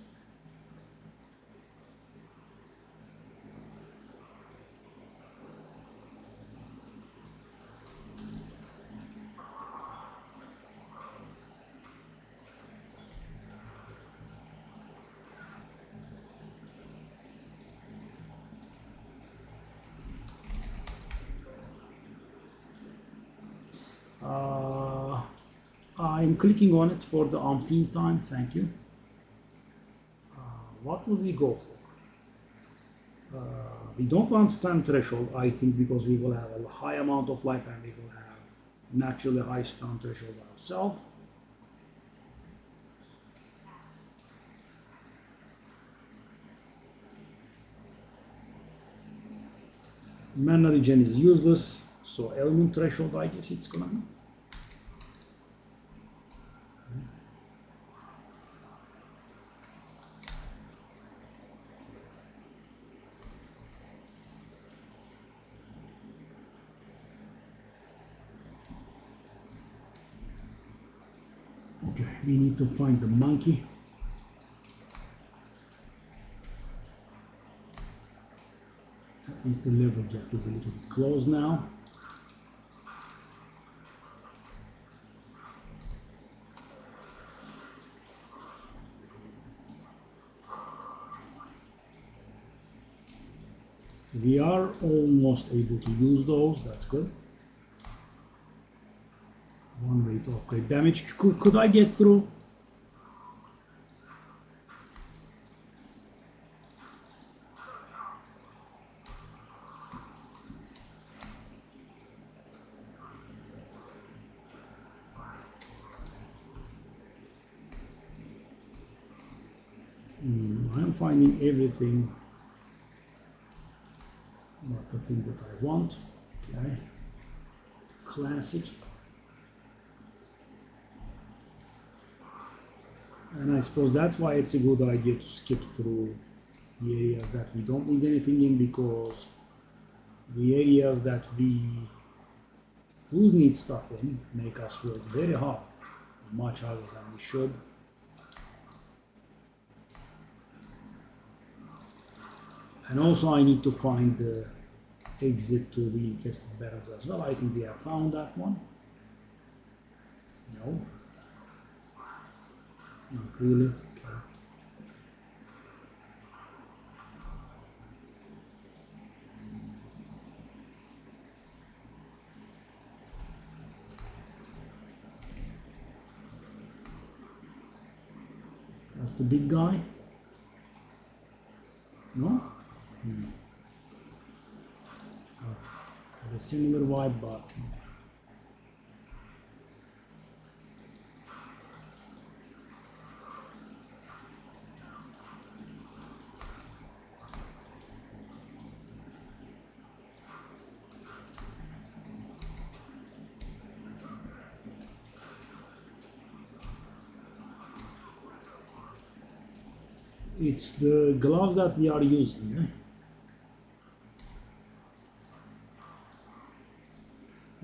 I'm clicking on it for the umpteenth time, thank you. What would we go for? We don't want stun threshold, I think, because we will have a high amount of life and we will have naturally high stun threshold ourselves. Mana regen is useless, so element threshold, I guess it's gonna be. Okay, we need to find the monkey. At least the level gap is a little bit close now. We are almost able to use those, that's good. One way to upgrade damage. Could I get through? I'm finding everything but the thing that I want. Okay. Classic. And I suppose that's why it's a good idea to skip through the areas that we don't need anything in, because the areas that we do need stuff in make us work very hard, much harder than we should. And also I need to find the exit to the infested barrels as well. I think we have found that one. No. Not really. Okay. That's the big guy. No? A similar vibe, but it's the gloves that we are using. Eh?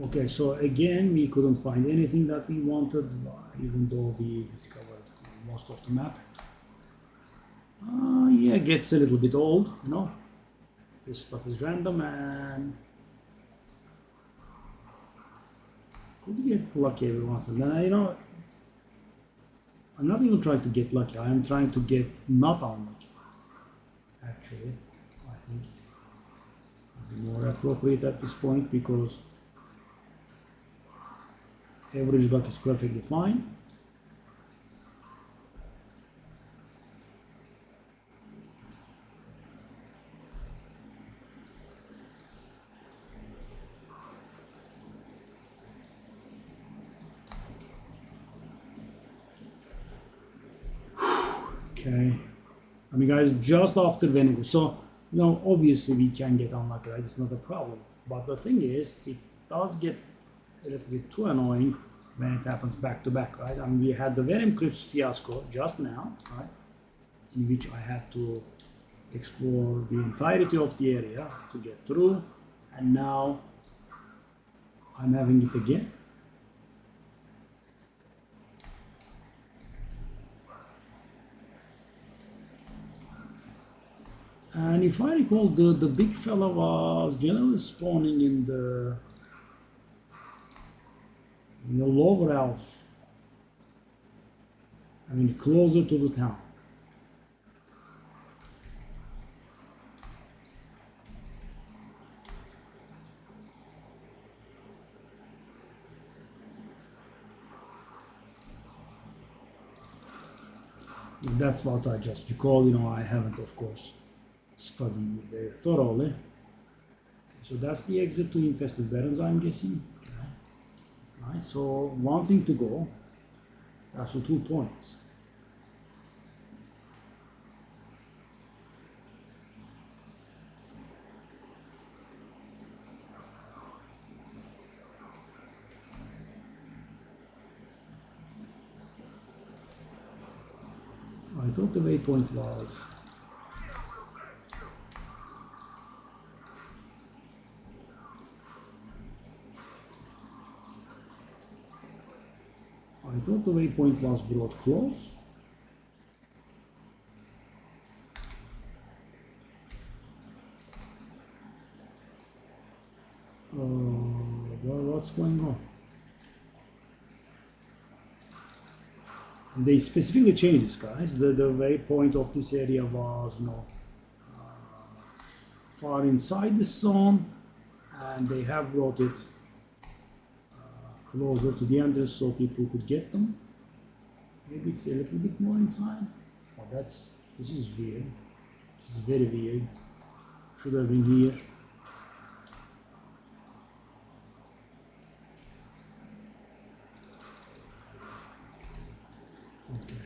Okay, so again, we couldn't find anything that we wanted, even though we discovered most of the map. Yeah, it gets a little bit old, you know. This stuff is random and could get lucky every once and then. You know, I'm not even trying to get lucky. I am trying to get not unlucky. Actually, I think it would be more appropriate at this point, because average luck is perfectly fine. Okay, I mean, guys, just after Venom, so you know, obviously we can get unlucky, right? It's not a problem. But the thing is, it does get a little bit too annoying when it happens back to back, right? I mean, we had the Venom Crypts fiasco just now, right? In which I had to explore the entirety of the area to get through, and now I'm having it again. And if I recall, the big fella was generally spawning in the lower elf. I mean, closer to the town. That's what I just recall. I haven't, of course, studied very thoroughly. So that's the exit to infested barons, I'm guessing. Okay. That's nice. So one thing to go. That's 2 points. I thought the waypoint was... I thought the waypoint was brought close. What's going on? They specifically changed this, guys. The waypoint of this area was far inside the zone, and they have brought it closer to the entrance so people could get them. Maybe it's a little bit more inside. Oh, this is weird. This is very weird. Should have been here. Okay.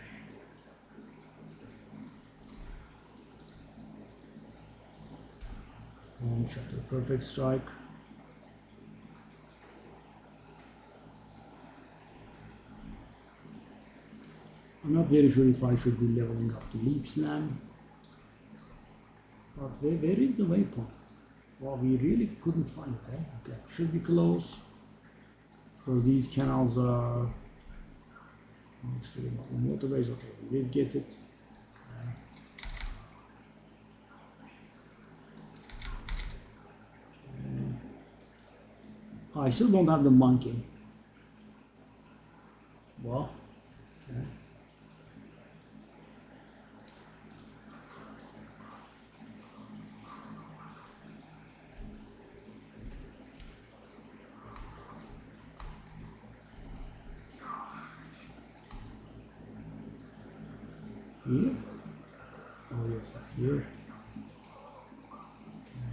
Bomb shutter, perfect strike. I'm not very sure if I should be leveling up to leap slam. But where is the waypoint? Well, we really couldn't find it, eh? Okay, should be close. Because these canals are next to the motorways. Okay, we did get it. I still don't have the monkey. Well, okay. Here? Oh yes, it's here. Okay.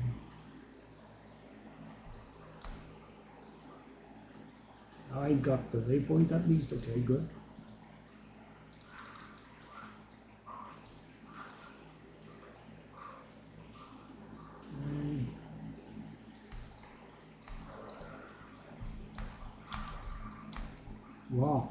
I got the waypoint at least. Okay, good. Okay. Wow.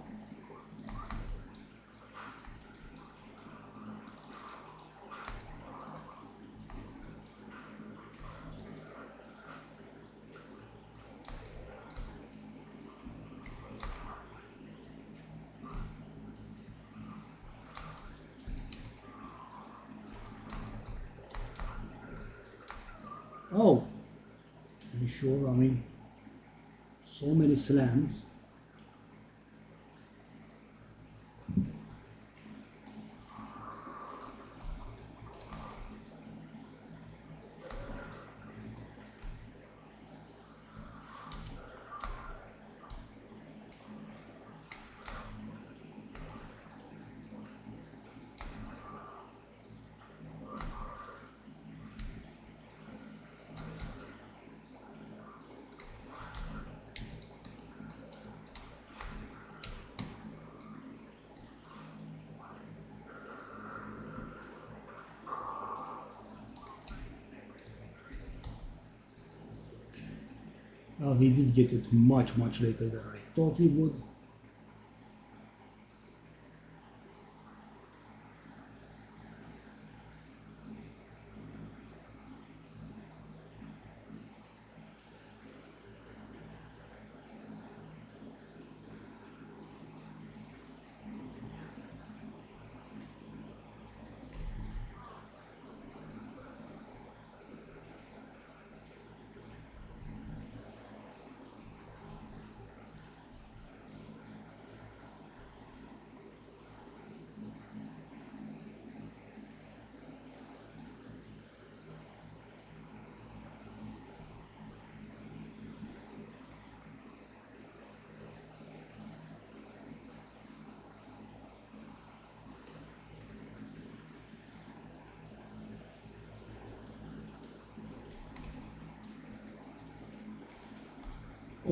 Oh, to be sure, I mean, so many slams. We did get it much later than I thought we would.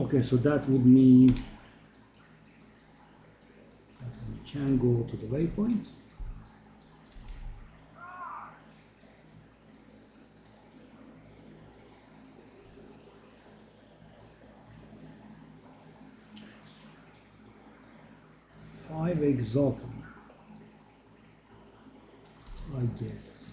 Okay, so that would mean that we can go to the waypoint. Five exalted, I guess.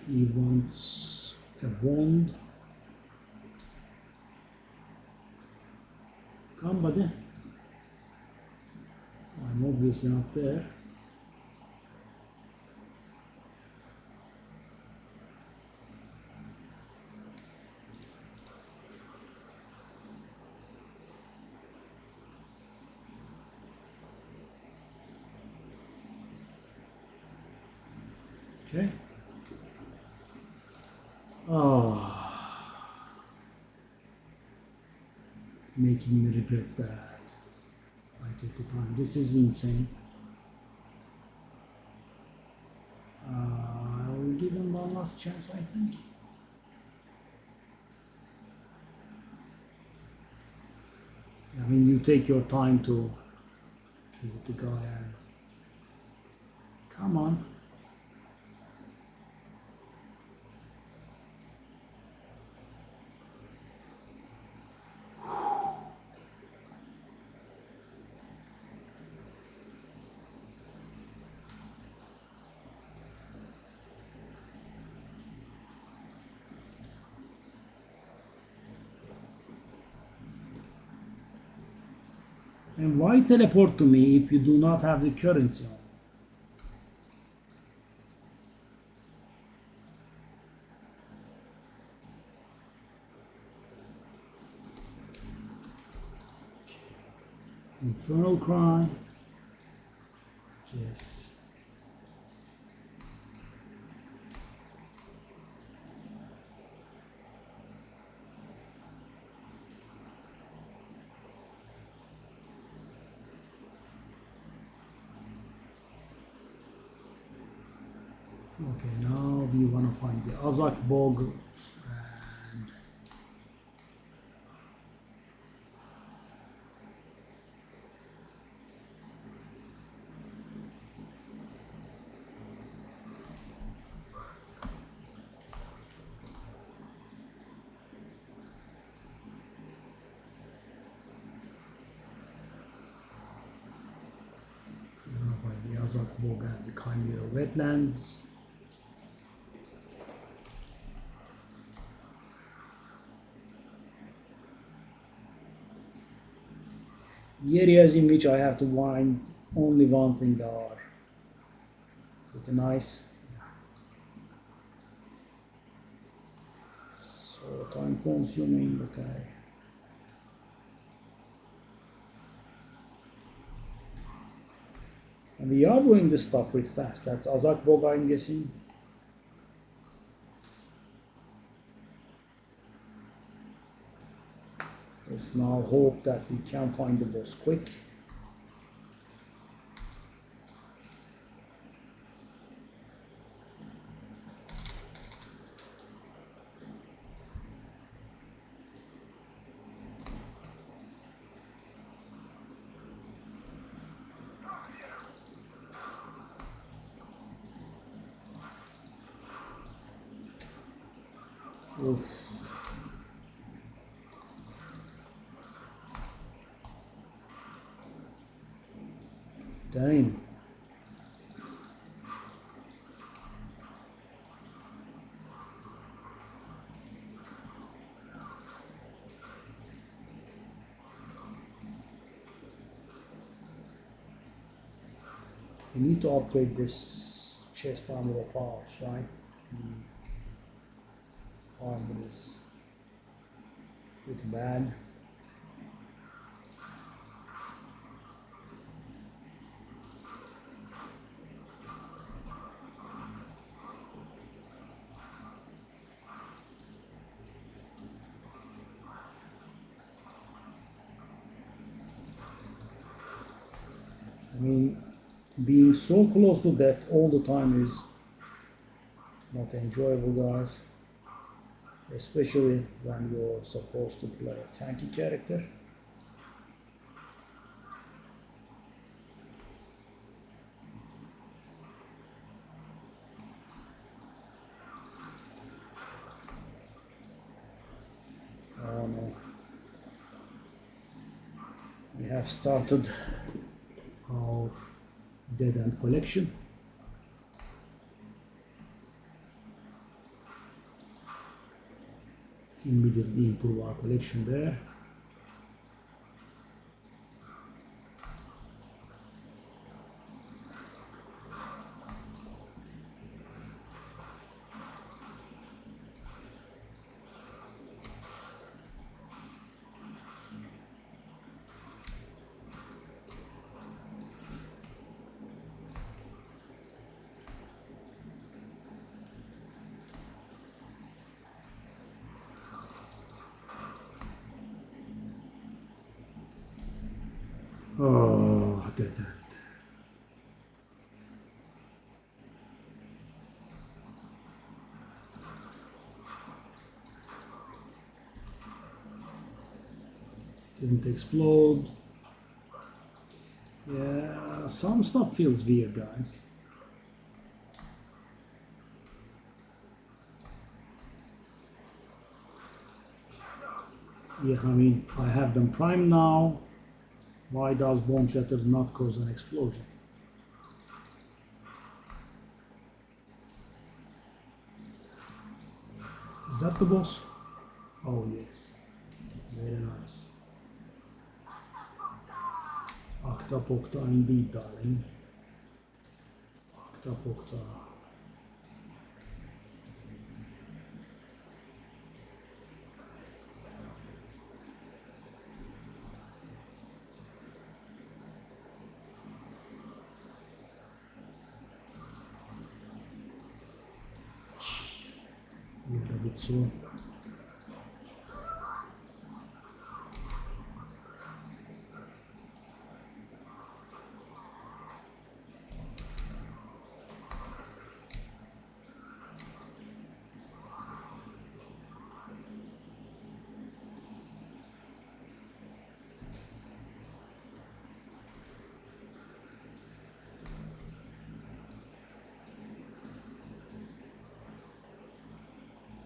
He wants a wand. Come, buddy. I'm obviously not there. Okay. Making me regret that I took the time. This is insane. I'll give him one last chance, I think. I mean, you take your time to give the guy and come on. And why teleport to me if you do not have the currency on? Infernal Cry. Yes. Okay, now we want to find the Azak Bog and we want to find the Azak Bog and the Chimera Wetlands. The areas in which I have to find only one thing are pretty nice. So time consuming, okay. And we are doing this stuff pretty fast. That's Azak Bog, I'm guessing. Let's now hope that we can find the boss quick. Oof. Dang. We need to upgrade this chest armor of ours, right? The armor is pretty bad. I mean, being so close to death all the time is not enjoyable, guys. Especially when you're supposed to play a tanky character. Oh no. We have started our dead end collection. Immediately improve our collection there. Oh, dead end. Didn't explode. Yeah, some stuff feels weird, guys. Yeah, I mean, I have them primed now. Why does Bone Shatter not cause an explosion? Is that the boss? Oh yes, very nice. Octa Pocta indeed, darling. Octa Pocta. You're a bit slow.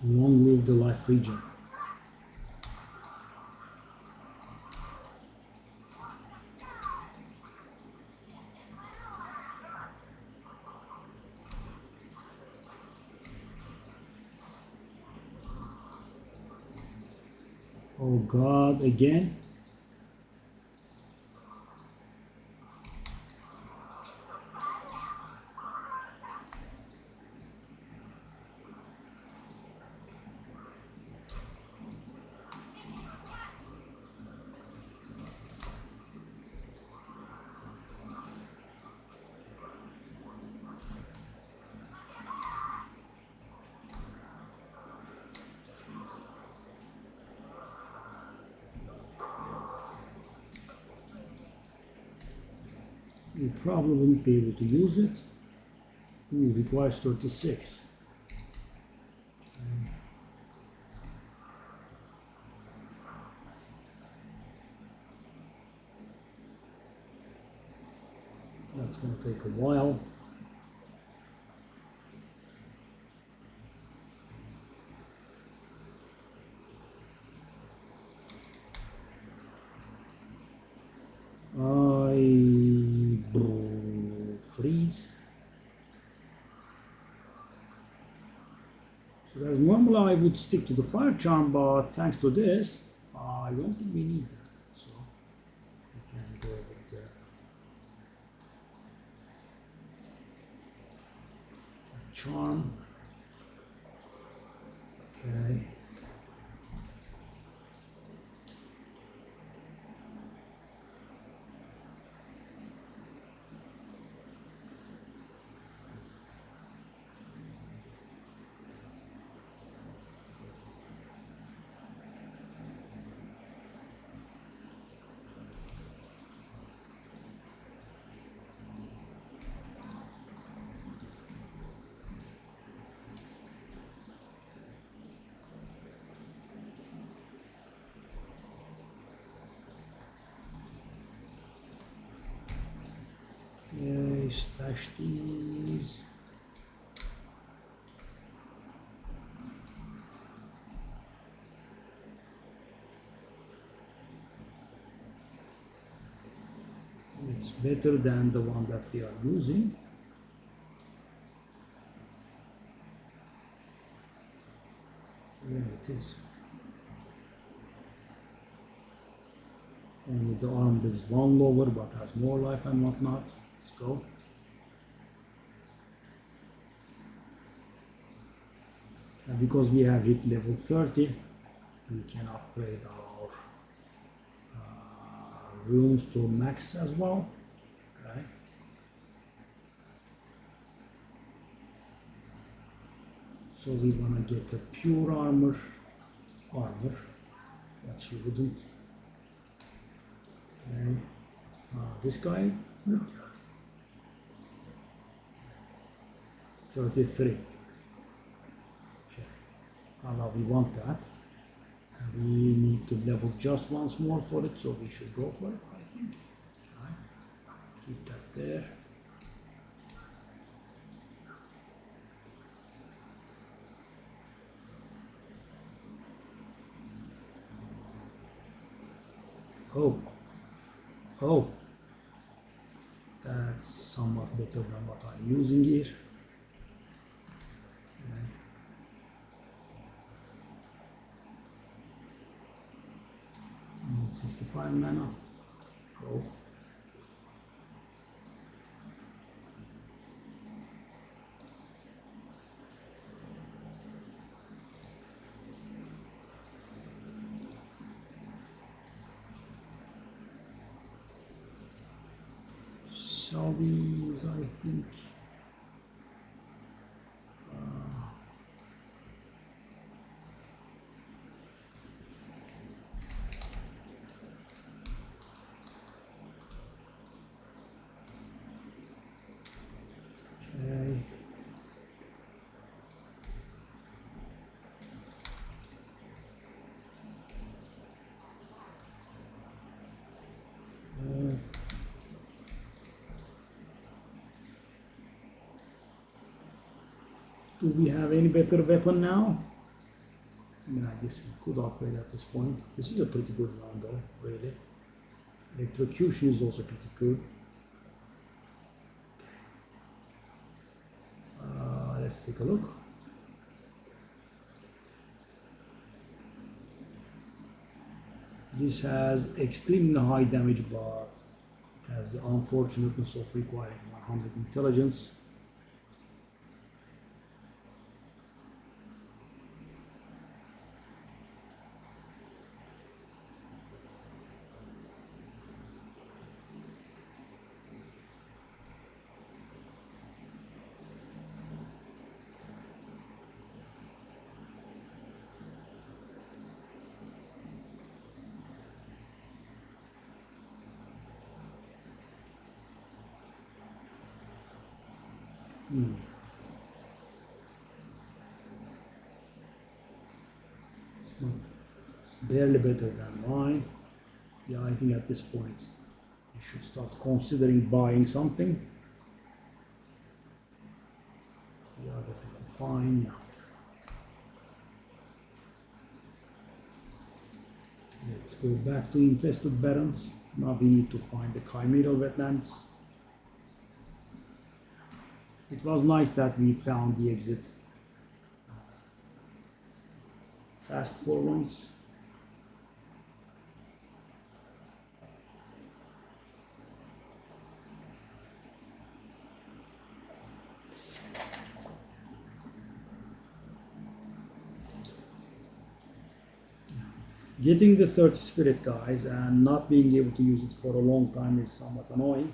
Long live the life regen. Oh god, again? You probably wouldn't be able to use it. Ooh, requires 36. That's going to take a while. Freeze. So as normally I would stick to the fire charm, but thanks to this, I don't think we need that. So we can go with the charm. Okay. Okay, stash these. It's better than the one that we are using. There it is. Only the arm is one lower but has more life and whatnot. Let's go. And because we have hit level 30, we can upgrade our runes to max as well. Okay. So we want to get a pure armor, but she wouldn't. Okay. This guy, 33. Okay. Now we want that. And we need to level just once more for it, so we should go for it, I think. Okay. Keep that there. Oh, that's somewhat better than what I'm using here. Okay. 65 mana. Go. Sell these, I think. Okay. Do we have any better weapon now? I mean, I guess we could upgrade at this point. This is a pretty good round though, really. Electrocution is also pretty good. Let's take a look. This has extremely high damage, but it has the unfortunateness of requiring 100 intelligence. It's barely better than mine. Yeah, I think at this point you should start considering buying something. Yeah, definitely fine. Yeah. Let's go back to infested barrens. Now we need to find the chimeral wetlands. It was nice that we found the exit fast for once. Getting the 30 spirit, guys, and not being able to use it for a long time is somewhat annoying.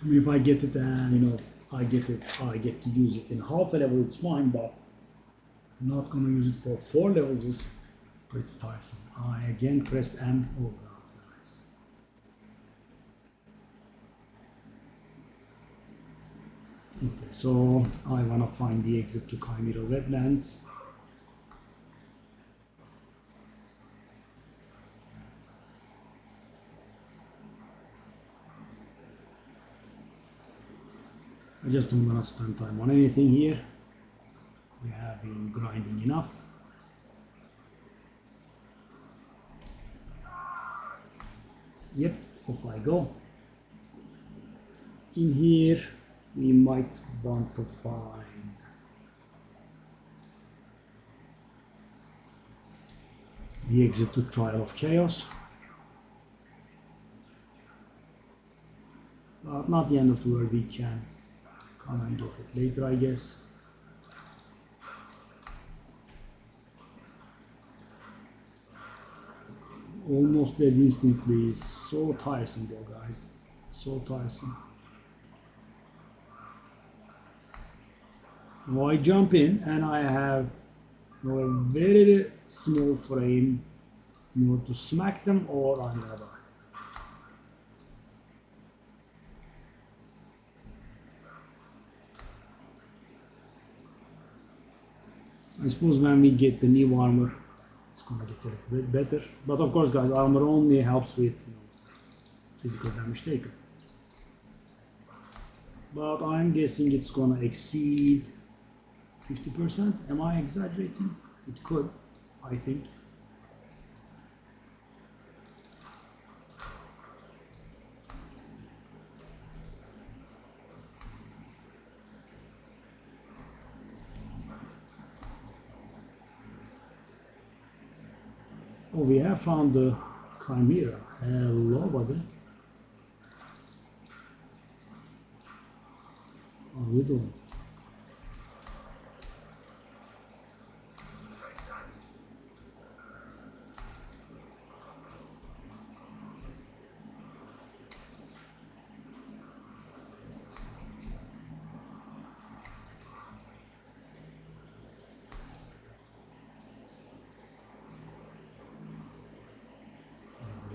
I mean, if I get it and I get to use it in half a level, it's fine, but not gonna use it for 4 levels is pretty tiresome. I again pressed M. Oh god, guys. Okay, so I wanna find the exit to chimeral wetlands. I just don't want to spend time on anything here. We have been grinding enough. Yep, off I go. In here we might want to find the exit to Trial of Chaos. But not the end of the world, we can come and get it later, I guess. Almost dead instantly is so tiresome though, guys. So tiresome. Now I jump in and I have a very small frame, to smack them or I'm gonna die. I suppose when we get the new armor, it's gonna get a little bit better. But of course, guys, armor only helps with physical damage taken. But I'm guessing it's gonna exceed 50%. Am I exaggerating? It could, I think. Oh, we have found the Chimera. Hello, buddy. How are you doing?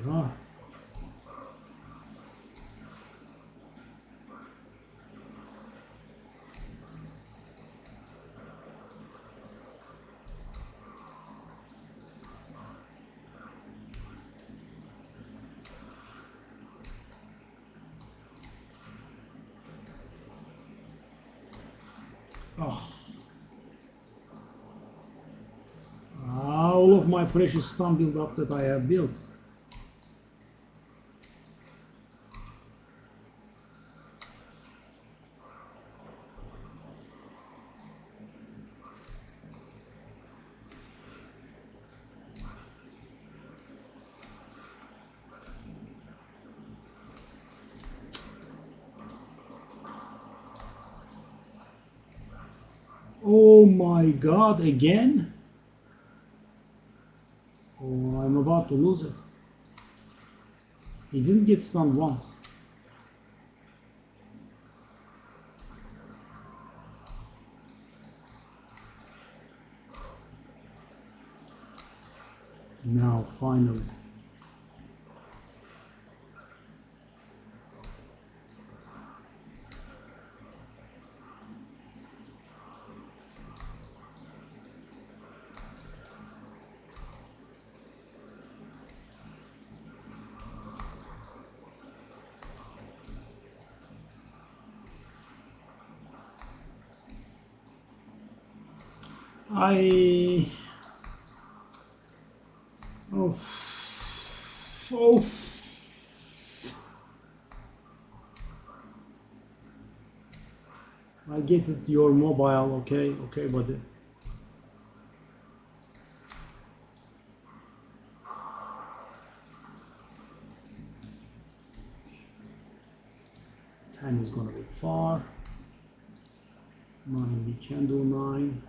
There we are. Oh. All of my precious stun build up that I have built. Oh my god, again? Oh, I'm about to lose it. He didn't get stunned once. Now, finally. Oh. Oh. I get it, you're mobile, okay, buddy. Ten is gonna be far. 9, we can do 9.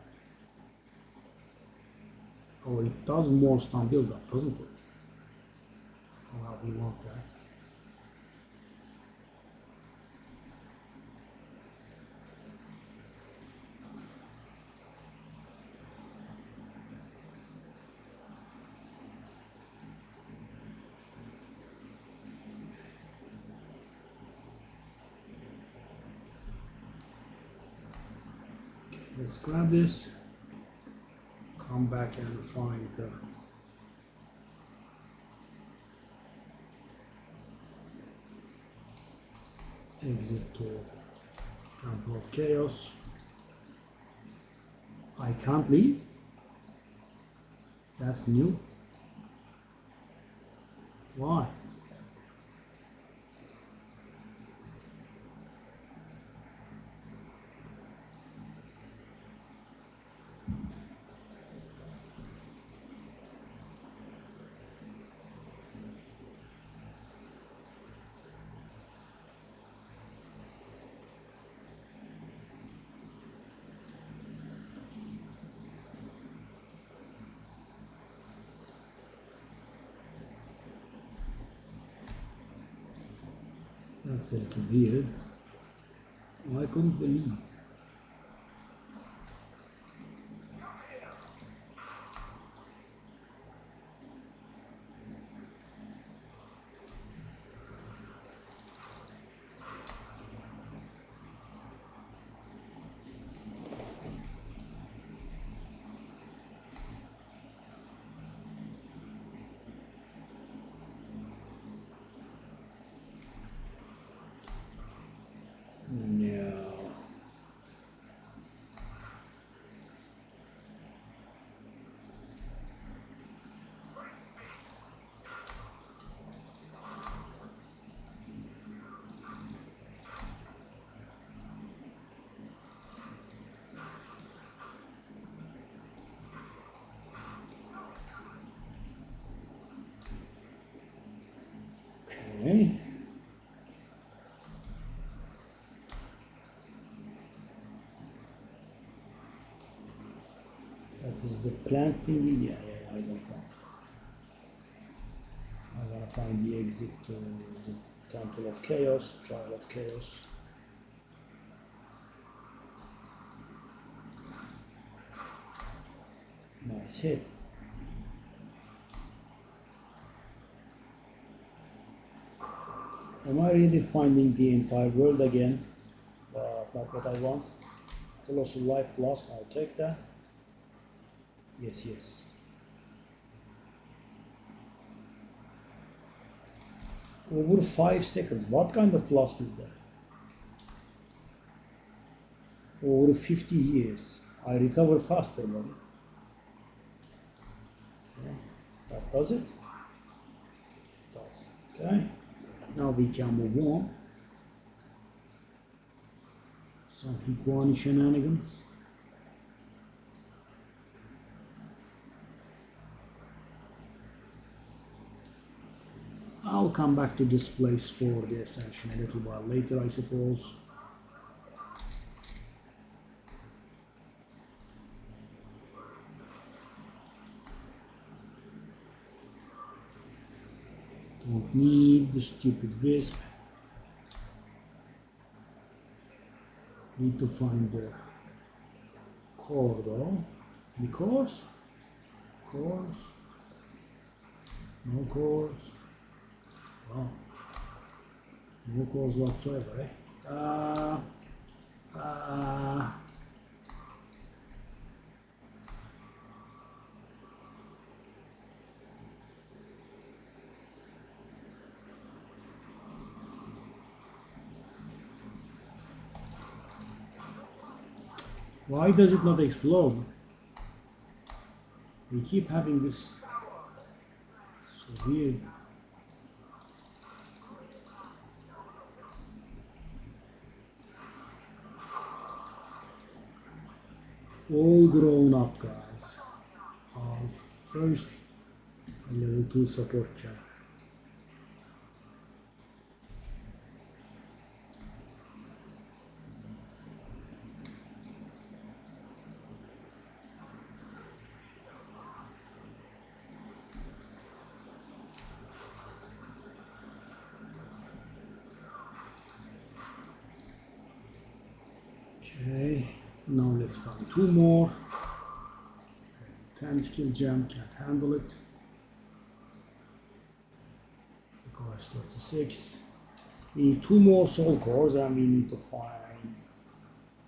Oh, it does more stun build up, doesn't it? Oh, well, we want that. Let's grab this, come back and find the exit to Temple of Chaos. I can't leave. That's new. Why? That's a little weird. Why couldn't we leave? No. Okay. That is the plant thingy. Yeah, I don't want that. I want to find the exit to the Temple of Chaos, Trial of Chaos. Nice hit. Am I really finding the entire world again? Not what I want. Colossal Life Flask, I'll take that. Yes, yes. Over 5 seconds. What kind of flask is that? Over 50 years. I recover faster, buddy. Okay. That does it? It does. Okay. Now we can move on. Some Higuani shenanigans. I'll come back to this place for the ascension a little while later, I suppose. Don't need the stupid wisp. Need to find the core though. Any cores? Cores? No cores. Wow. No cores whatsoever, eh? Why does it not explode? We keep having this. So weird. All grown up guys. Our first level 2 support chat. Okay, now let's find 2 more. 10 skill gem, can't handle it. The core is 36. We need 2 more soul cores and we need to find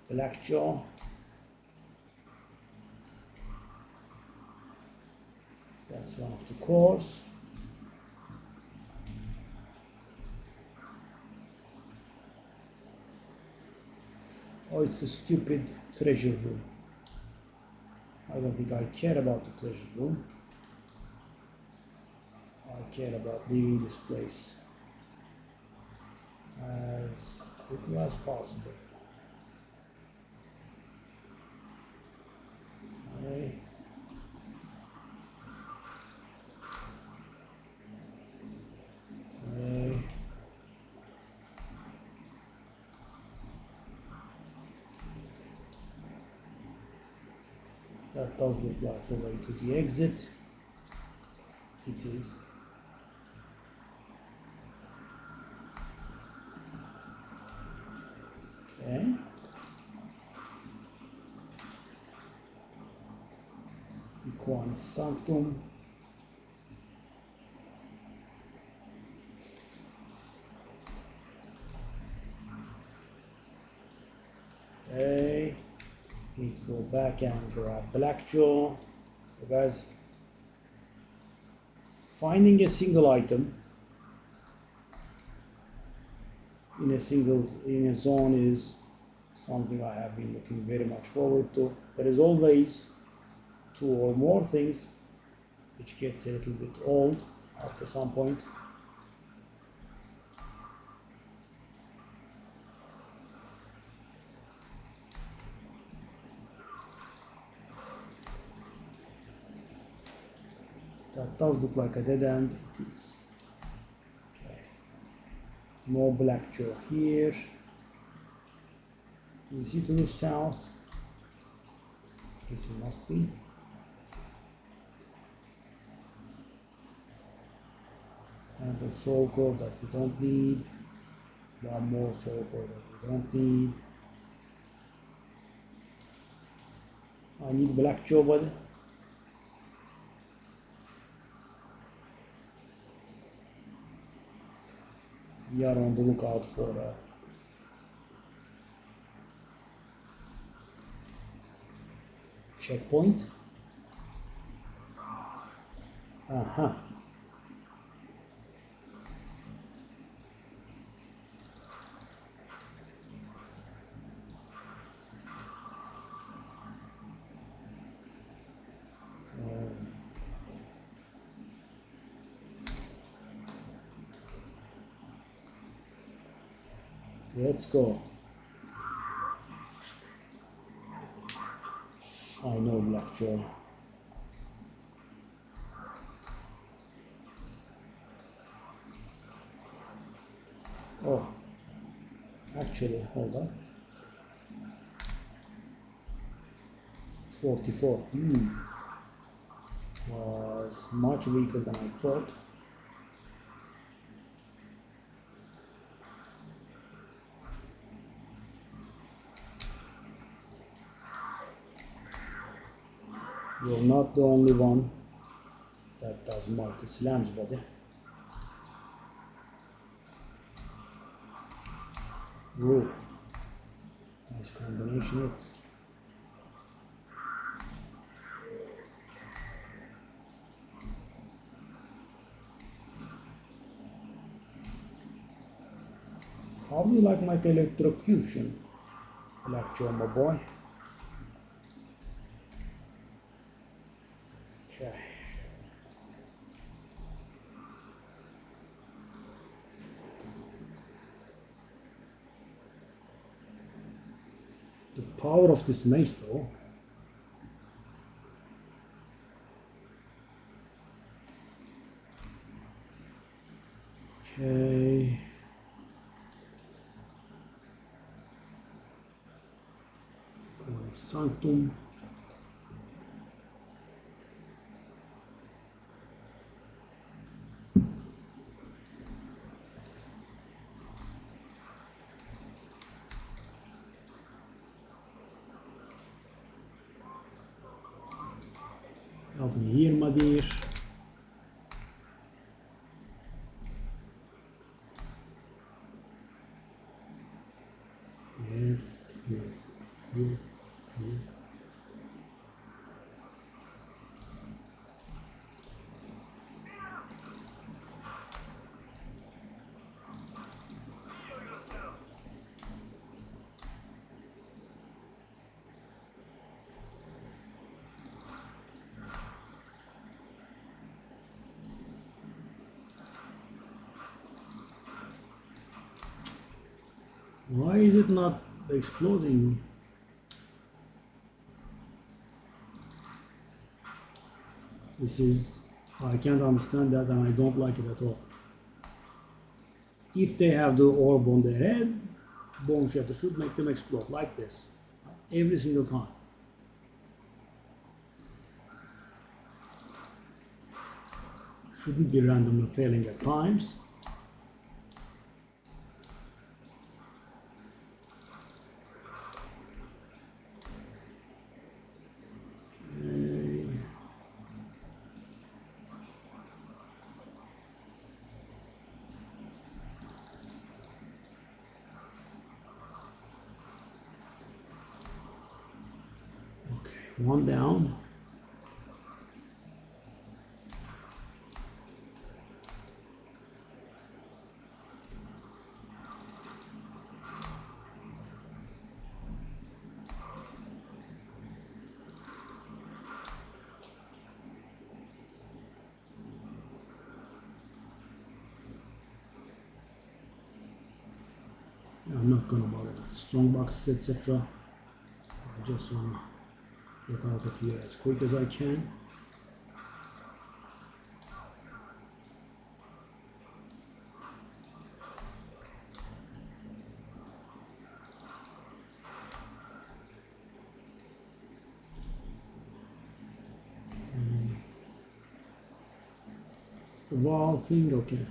Blackjaw. That's one of the cores. Oh, it's a stupid treasure room. I don't think I care about the treasure room. I care about leaving this place as quickly as possible. Okay. Okay. That does look like the way to the exit. It is. Okay. Equine Sanctum. Okay. Need to go back and grab Blackjaw. So guys, finding a single item in a zone is something I have been looking very much forward to. There is always 2 or more things, which gets a little bit old after some point. That does look like a dead end. It is. Okay. No Blackjaw here. Is he to the south? Guess it must be. And a soul core that we don't need. One more soul core that we don't need. I need Blackjaw, but we are on the lookout for a checkpoint. Uh-huh. Let's go. I know Blackjaw. Oh, actually, hold on. 44. Was much weaker than I thought. You're not the only one that does multi-slams, buddy. Whoa. Nice combination hits. How do you like my electrocution, Blackjaw, my boy? Okay. The power of this mace, though. Okay. Sanctum. Help me here, my dear. Yes, yes, yes, yes. Why is it not exploding? I can't understand that, and I don't like it at all. If they have the orb on their head, Bone Shatter should make them explode like this every single time. Shouldn't be randomly failing at times. One down. I'm not gonna bother with the strong boxes, etc. I just wanna get out of here as quick as I can. It's the wall thing, okay.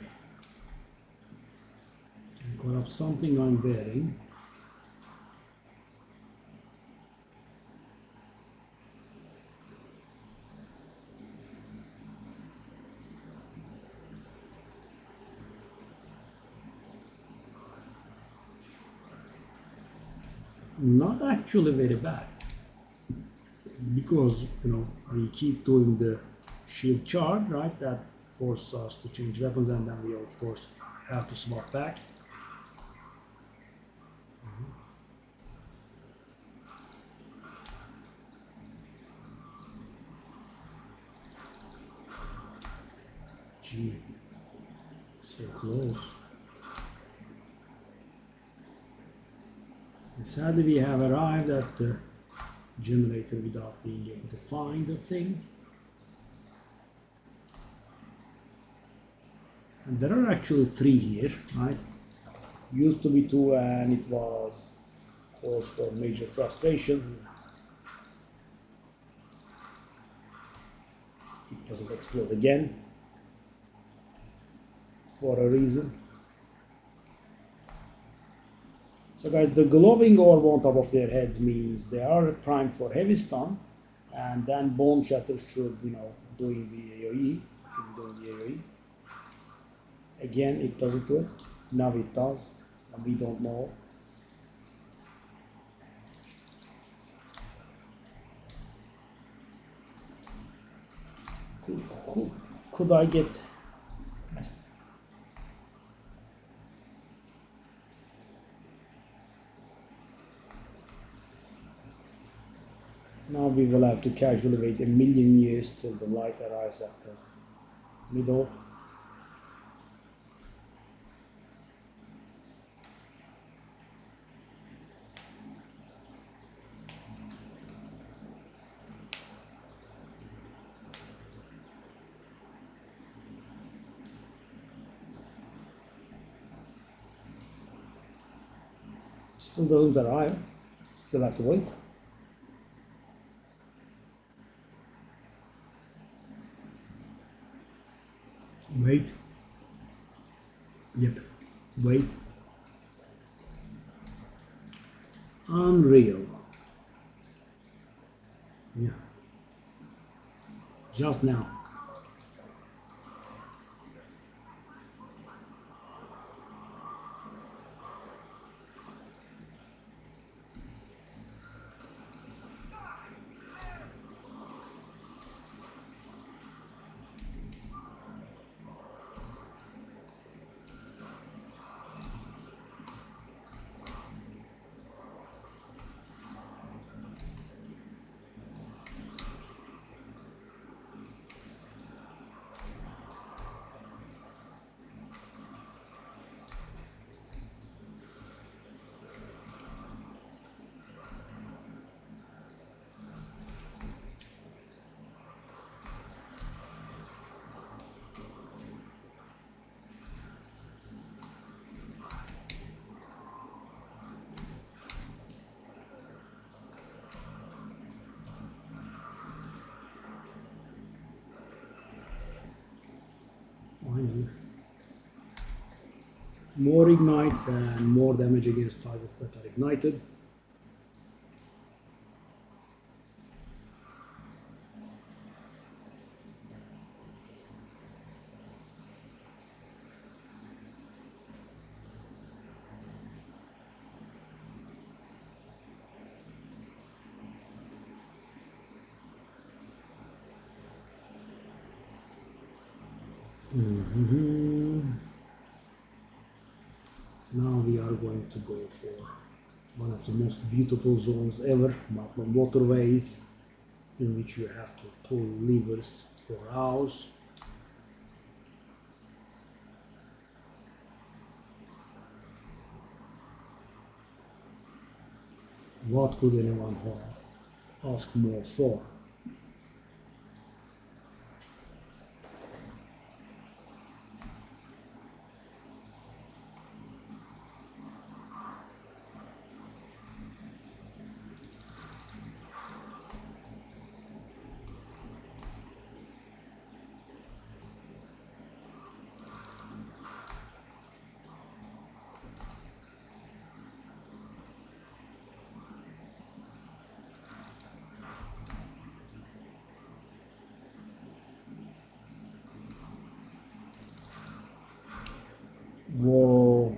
Got up something I'm wearing. Not actually very bad, because we keep doing the shield charge, right? That forces us to change weapons, and then we of course have to swap back. Gee, so close. And sadly, we have arrived at the generator without being able to find the thing. And there are actually 3 here, right? Used to be 2, and it was cause for major frustration. It doesn't explode again for a reason. So guys, the glowing orb on top of their heads means they are primed for heavy stun, and then Bone Shatter should, doing the AoE, should be doing the AoE. Again, it doesn't do it. Now it does, and we don't know. Could I get messed? Now we will have to casually wait a million years till the light arrives at the middle. Still doesn't arrive. Still have to wait. Wait. Yep. Wait. Unreal. Yeah. Just now. more ignites and more damage against targets that are ignited. Now we are going to go for one of the most beautiful zones ever, Matlab waterways, in which you have to pull levers for hours. What could anyone ask more for? Whoa.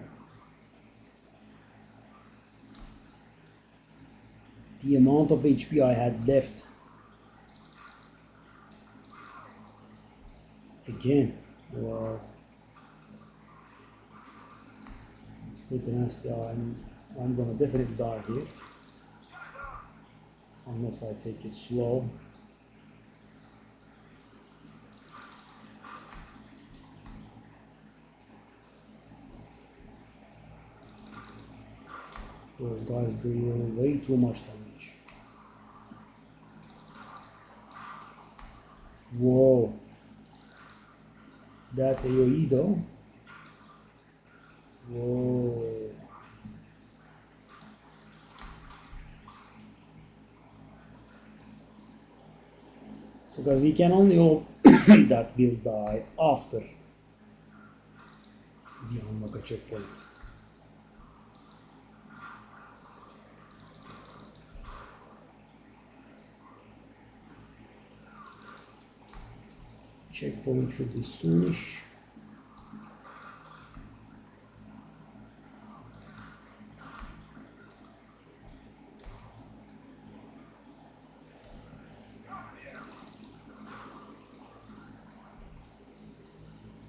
The amount of HP I had left. Again. Wow. It's pretty nasty. I'm gonna definitely die here. Unless I take it slow. Those guys deal way too much damage. Whoa. That AoE though. Whoa. So guys, we can only hope that we'll die after we unlock a checkpoint. Checkpoint should be soonish.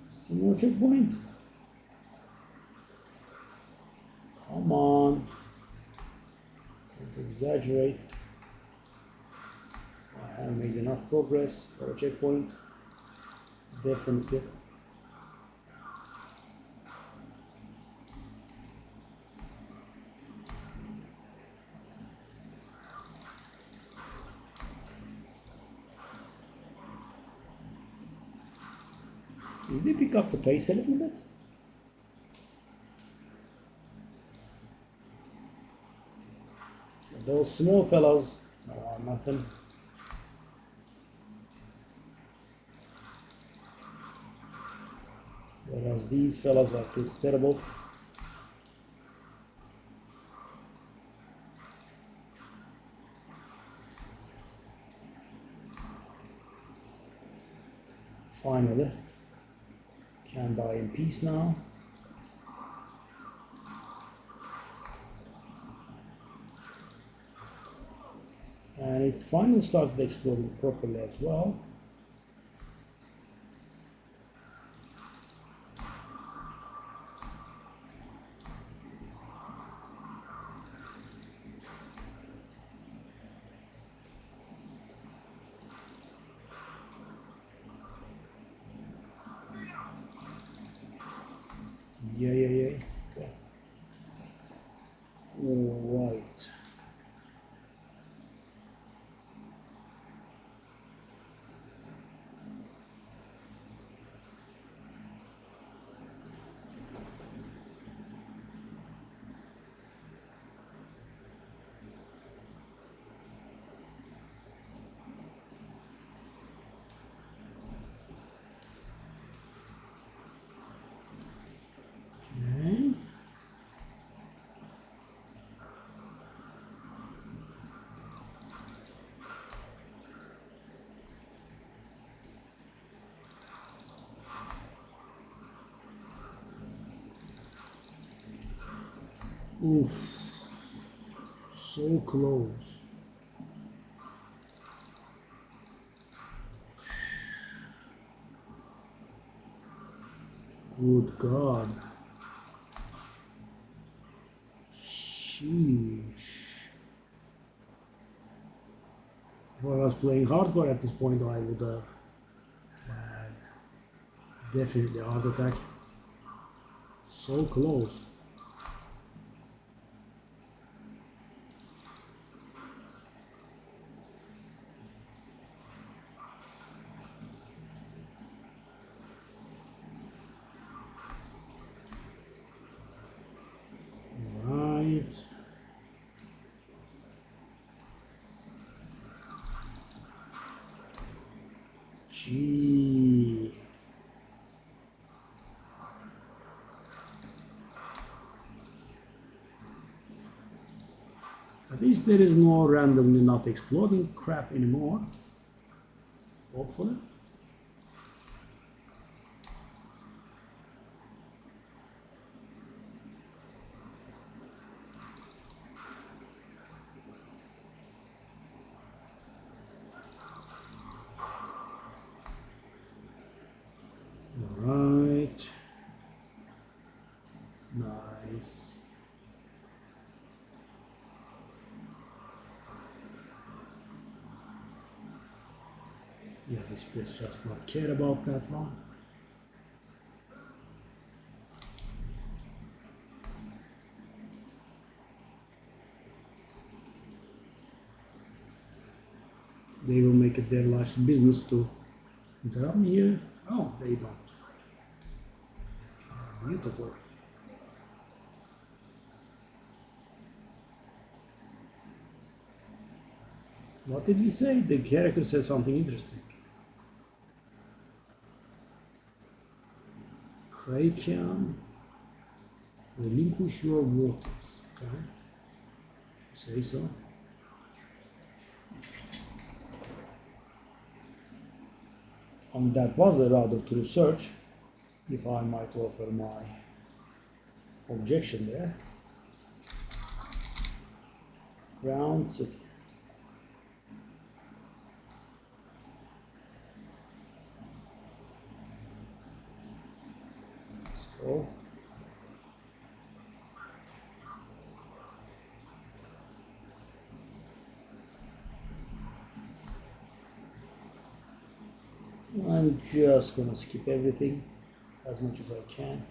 Still no checkpoint. Come on. Don't exaggerate. I have made enough progress for a checkpoint. Definitely. Did we pick up the pace a little bit? Those small fellas are nothing. Whereas these fellas are pretty terrible. Finally, can die in peace now. And it finally started exploding properly as well. Yeah. Okay. All right. Okay. Oof. So close. Good God. Sheesh. If I was playing hardcore at this point, I would have had definitely a heart attack. So close. Right. Gee. At least there is no randomly not exploding crap anymore. Hopefully. Alright. Nice. Yeah, this place just not care about that one. They will make it their life's business to interrupt me here. Oh, they don't. Beautiful. What did we say? The character said something interesting. Kraken, relinquish your waters. Okay. Say so. That was a rather true search, if I might offer my objection there. Ground City. Let's go. I'm just gonna skip everything as much as I can.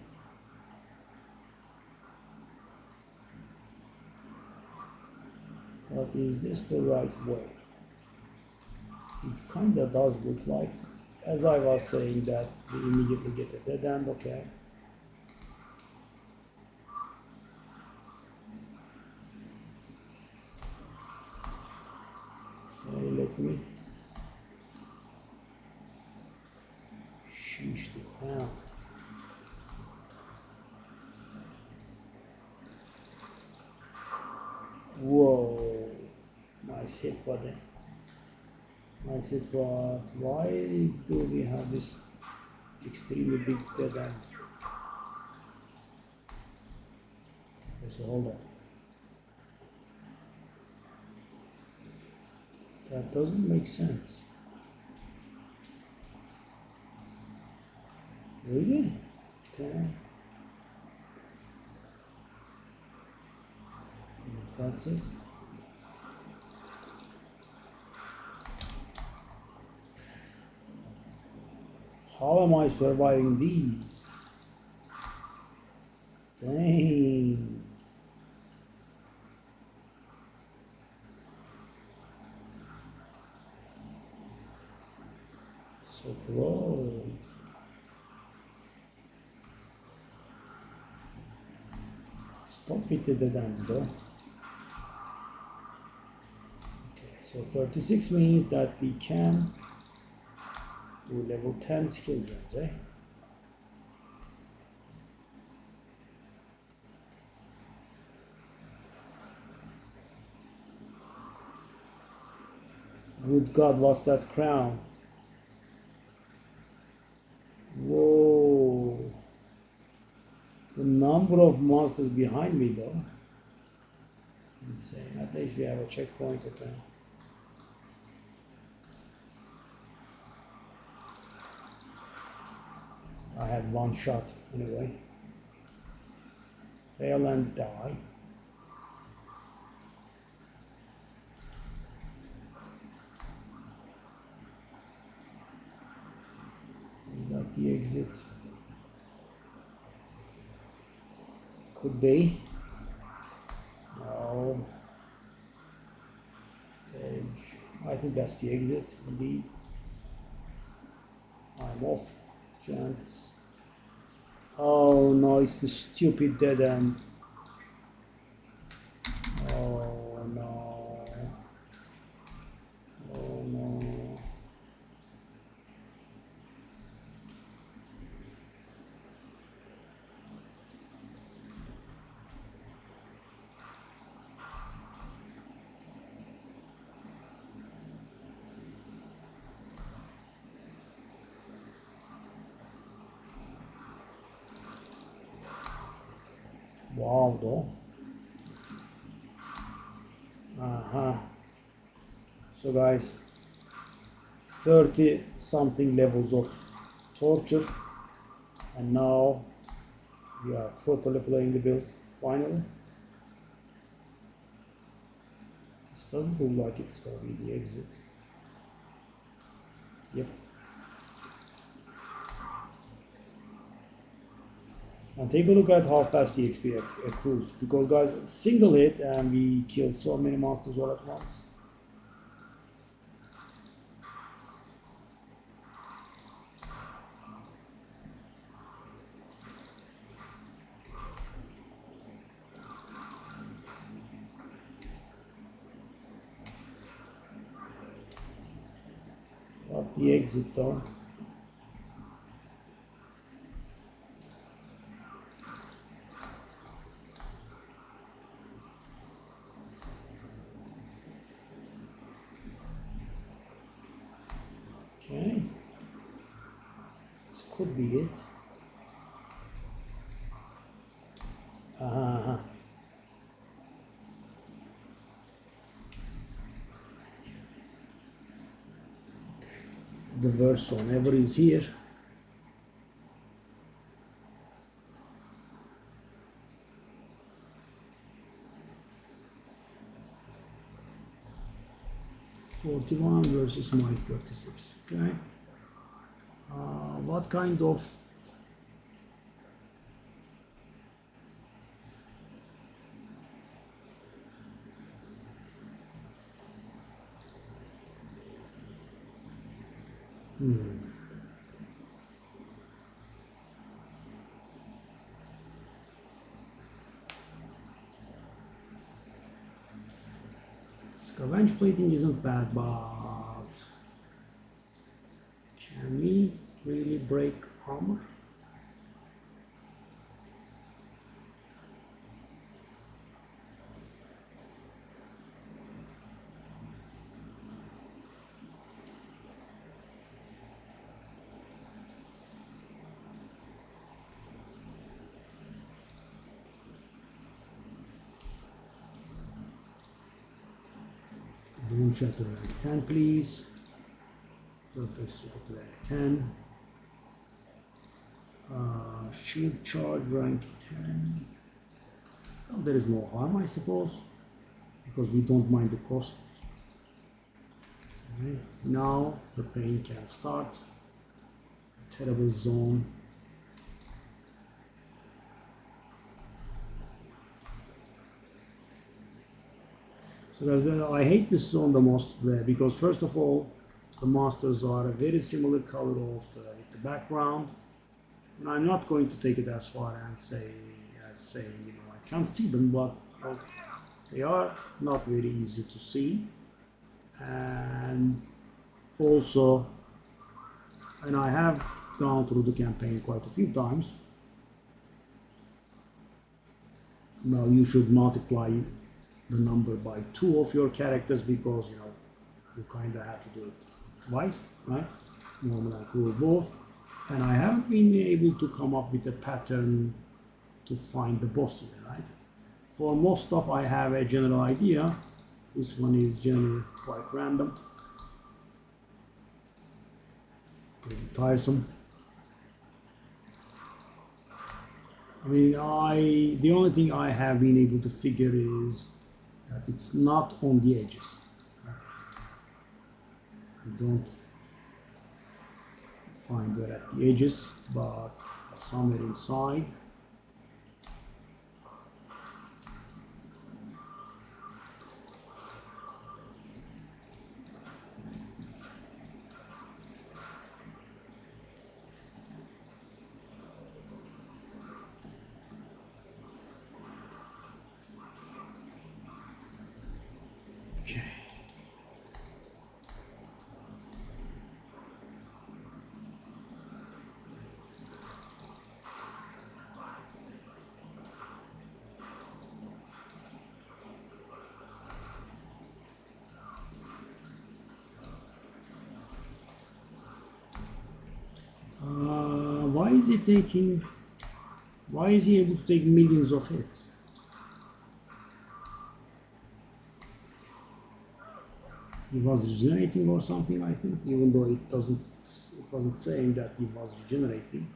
But is this the right way? It kinda does look like, as I was saying, that we immediately get a dead end, okay. Okay, let me sheesh the ground. Whoa, nice hit, buddy. Nice hit, but why do we have this extremely big dead end? Okay, so hold on. That doesn't make sense. Really? Okay. If that's it. How am I surviving these? Dang. So close. Stop with the dead ends, bro. Okay, so 36 means that we can do level 10 skill jumps, eh? Good God, what's that crown? Whoa. The number of monsters behind me though. Insane. At least we have a checkpoint, okay. I had one shot anyway. Fail and die. Is that the exit? Could be. No. I think that's the exit, indeed. I'm off, gents. Oh no, it's the stupid dead end. Oh no. Oh no. Wow, though. So guys, 30 something levels of torture, and now we are properly playing the build finally. This doesn't look like it's gonna be the exit. Yep. And take a look at how fast the XP accrues, because guys, single hit and we kill so many monsters all at once. Not the exit though. Okay, this could be it. The verse whenever is here. $41 versus my 36. Okay. What kind of Scavenge plating isn't bad, but can we really break armor? Balloon shelter rank 10, please. Perfect sword rank 10. Shield charge rank 10. Well, there is no harm, I suppose, because we don't mind the costs. Okay. Now the pain can start. A terrible zone. So guys, I hate this zone the most because first of all, the monsters are a very similar color of the background, and I'm not going to take it as far and say you know, I can't see them, but well, they are not very easy to see, and also, and I have gone through the campaign quite a few times. Well, you should multiply the number by 2 of your characters, because you know you kind of have to do it twice, right? Normally I cool both, and I haven't been able to come up with a pattern to find the boss here, right? For most stuff I have a general idea. This one is generally quite random. Pretty tiresome. I mean, the only thing I have been able to figure is that it's not on the edges. I don't find it at the edges, but somewhere inside. Okay. Why is he able to take millions of hits? He was regenerating or something, I think, even though it wasn't saying that he was regenerating.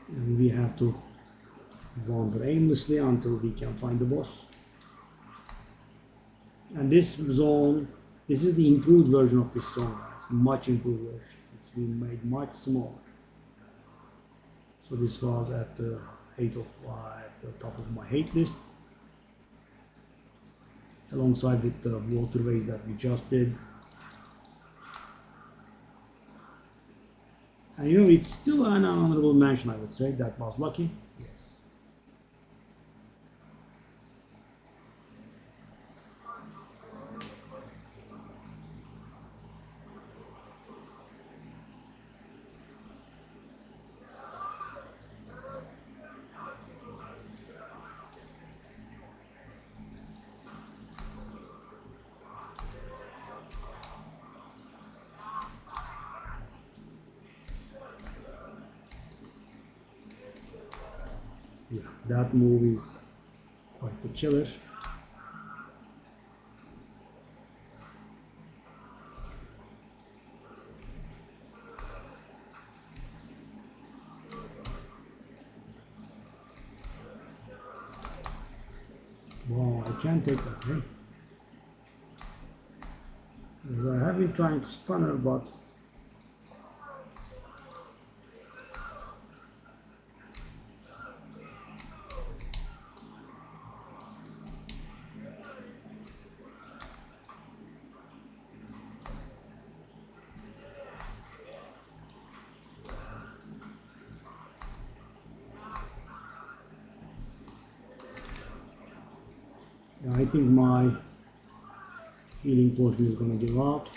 And we have to wander aimlessly until we can find the boss. And this zone, this is the improved version of this zone, guys. Much improved version. It's been made much smaller. So this was at the top of my hate list, alongside with the waterways that we just did. And you know, it's still an honorable mention, I would say. That was lucky. Yes. Yeah, that move is quite the killer. Wow, I can't take that, hey? Because I have been trying to stun her, but yeah, I think my healing potion is gonna give out.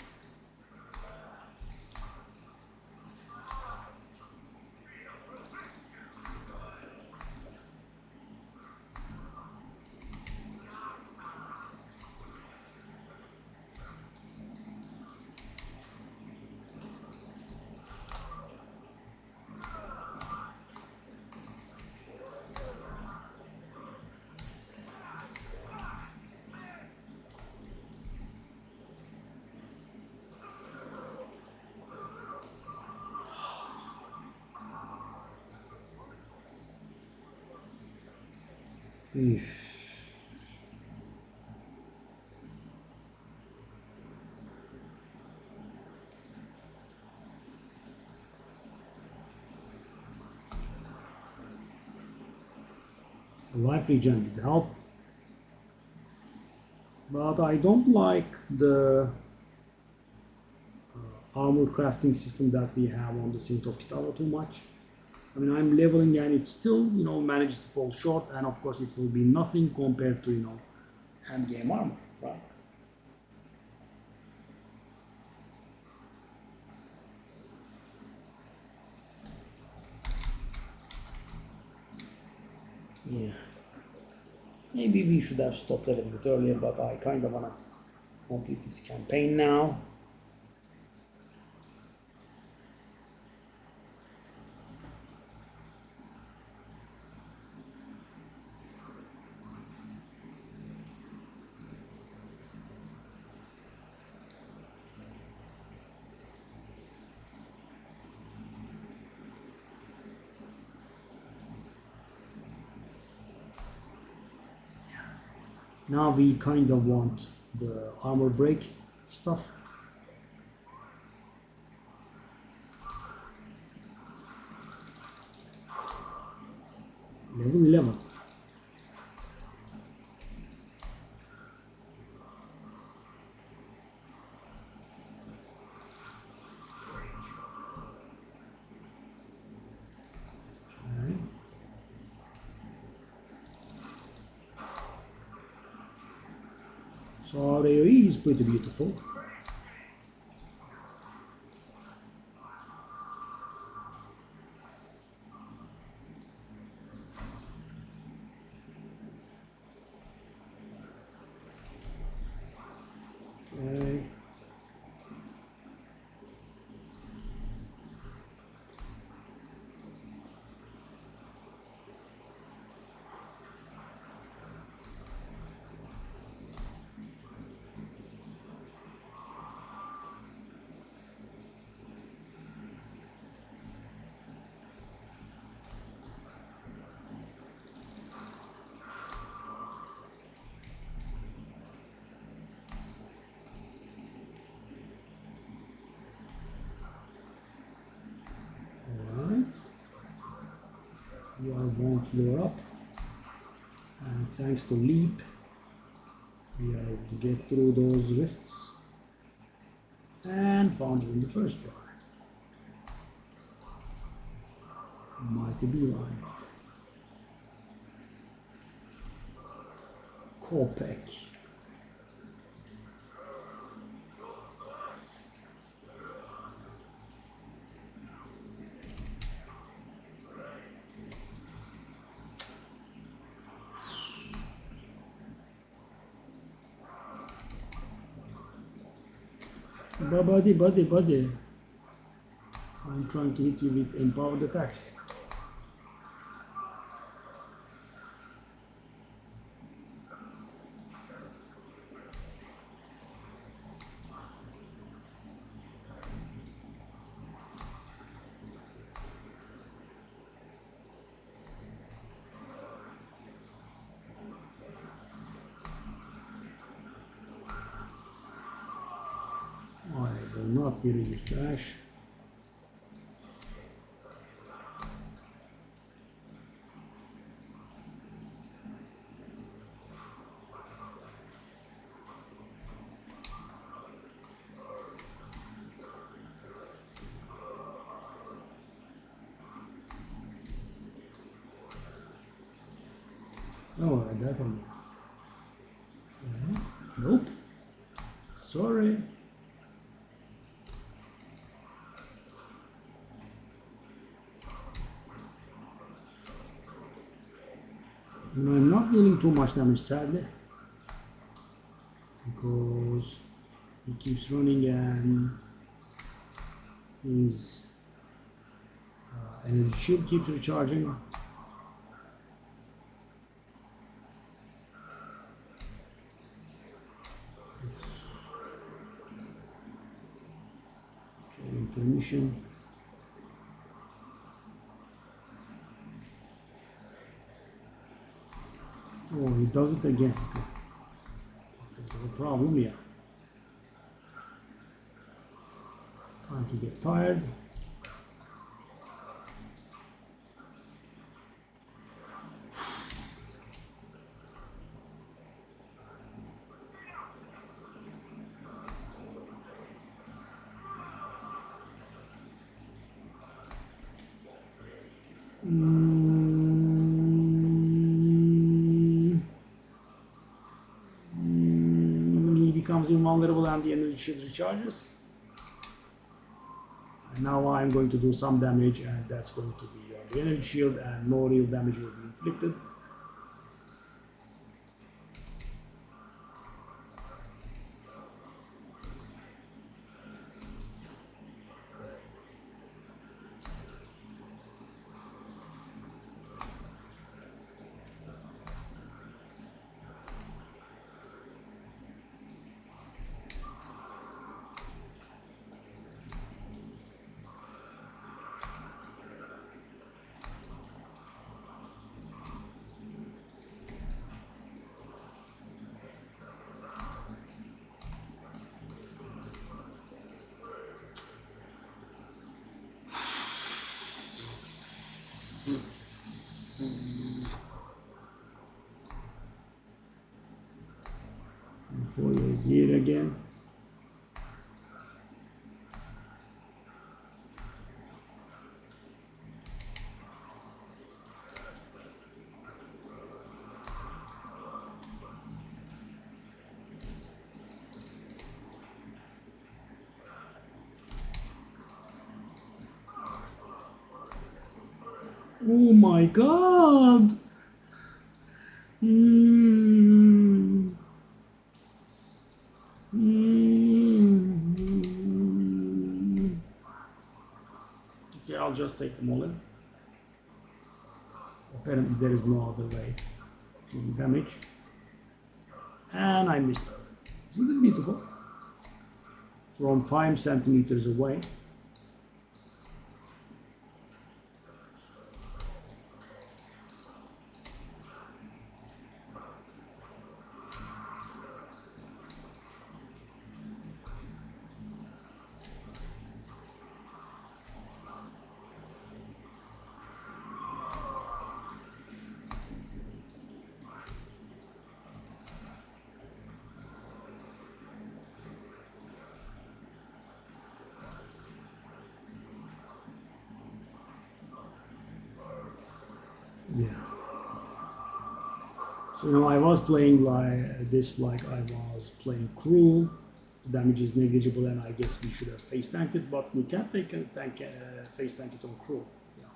Eesh. Life regen did help, but I don't like the armor crafting system that we have on the Saint of Kitava too much. I mean, I'm leveling and it still, you know, manages to fall short, and of course it will be nothing compared to, you know, end game armor, right? Yeah. Maybe we should have stopped a little bit earlier, but I kind of wanna complete this campaign now. Now we kind of want the armor break stuff. Level 11. Okay. So our AoE is pretty beautiful. Okay. Alright. We are one floor up. And thanks to leap, we are able to get through those rifts. And found it in the first try. Mighty beeline. Kopek. Buddy. I'm trying to hit you with empowered attacks. I will not be reduced to ash. Oh, that one. Nope. Sorry. I'm not dealing too much damage, sadly, because he keeps running and his energy shield keeps recharging. Okay, intermission. Oh, he does it again. Okay. That's a bit of a problem, yeah. Time to get tired. He becomes invulnerable and the energy shield recharges. And now I'm going to do some damage, and that's going to be the energy shield, and no real damage will be inflicted. 4 is here again. Oh my god! Mm. Mm. Okay, I'll just take them all in. Apparently there is no other way to damage. And I missed. Isn't it beautiful? From 5 centimeters away. Yeah. So I was playing like this, like I was playing cruel. The damage is negligible, and I guess we should have face tanked it, but we can't take a face tank it on cruel. Yeah.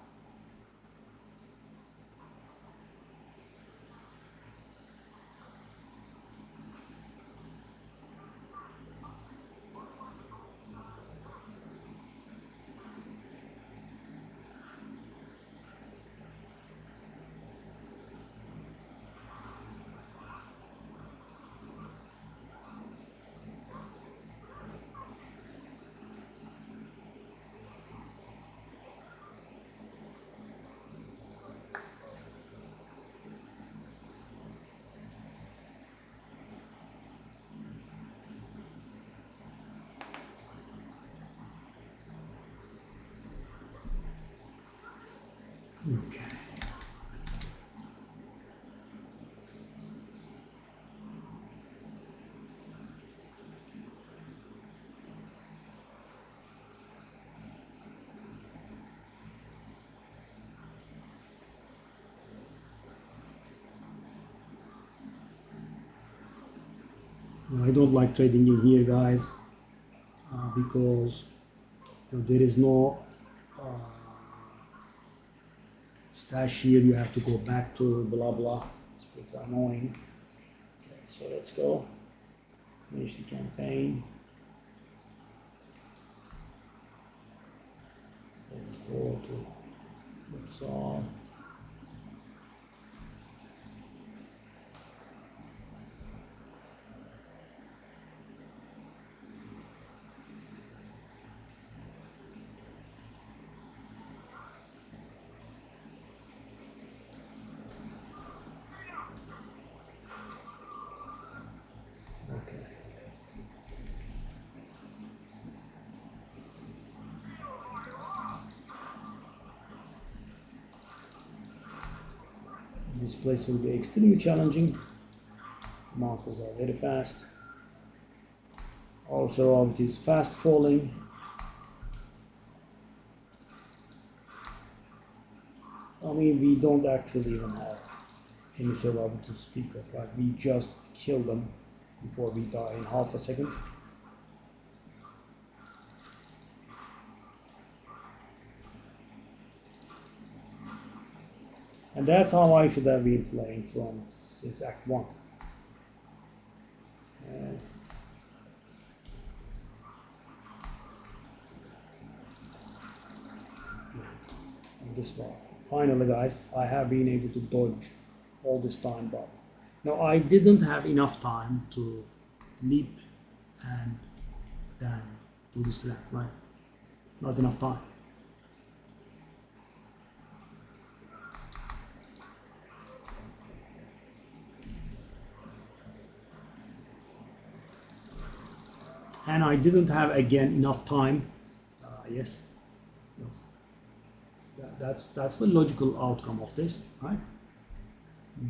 Okay. I don't like trading in here, guys, because there is no stash here. You have to go back to blah blah. It's pretty annoying. Okay, so let's go finish the campaign. Let's go to what's on. Okay. This place will be extremely challenging. Monsters are very fast. Also, it is fast falling. I mean, we don't actually even have any survival to speak of, right? We just kill them before we die in half a second. And that's how I should have been playing since Act 1. This one. Finally, guys, I have been able to dodge all this time, but now I didn't have enough time to leap and then do this lap, right? Not enough time. And I didn't have again enough time. Yes. That's the logical outcome of this, right?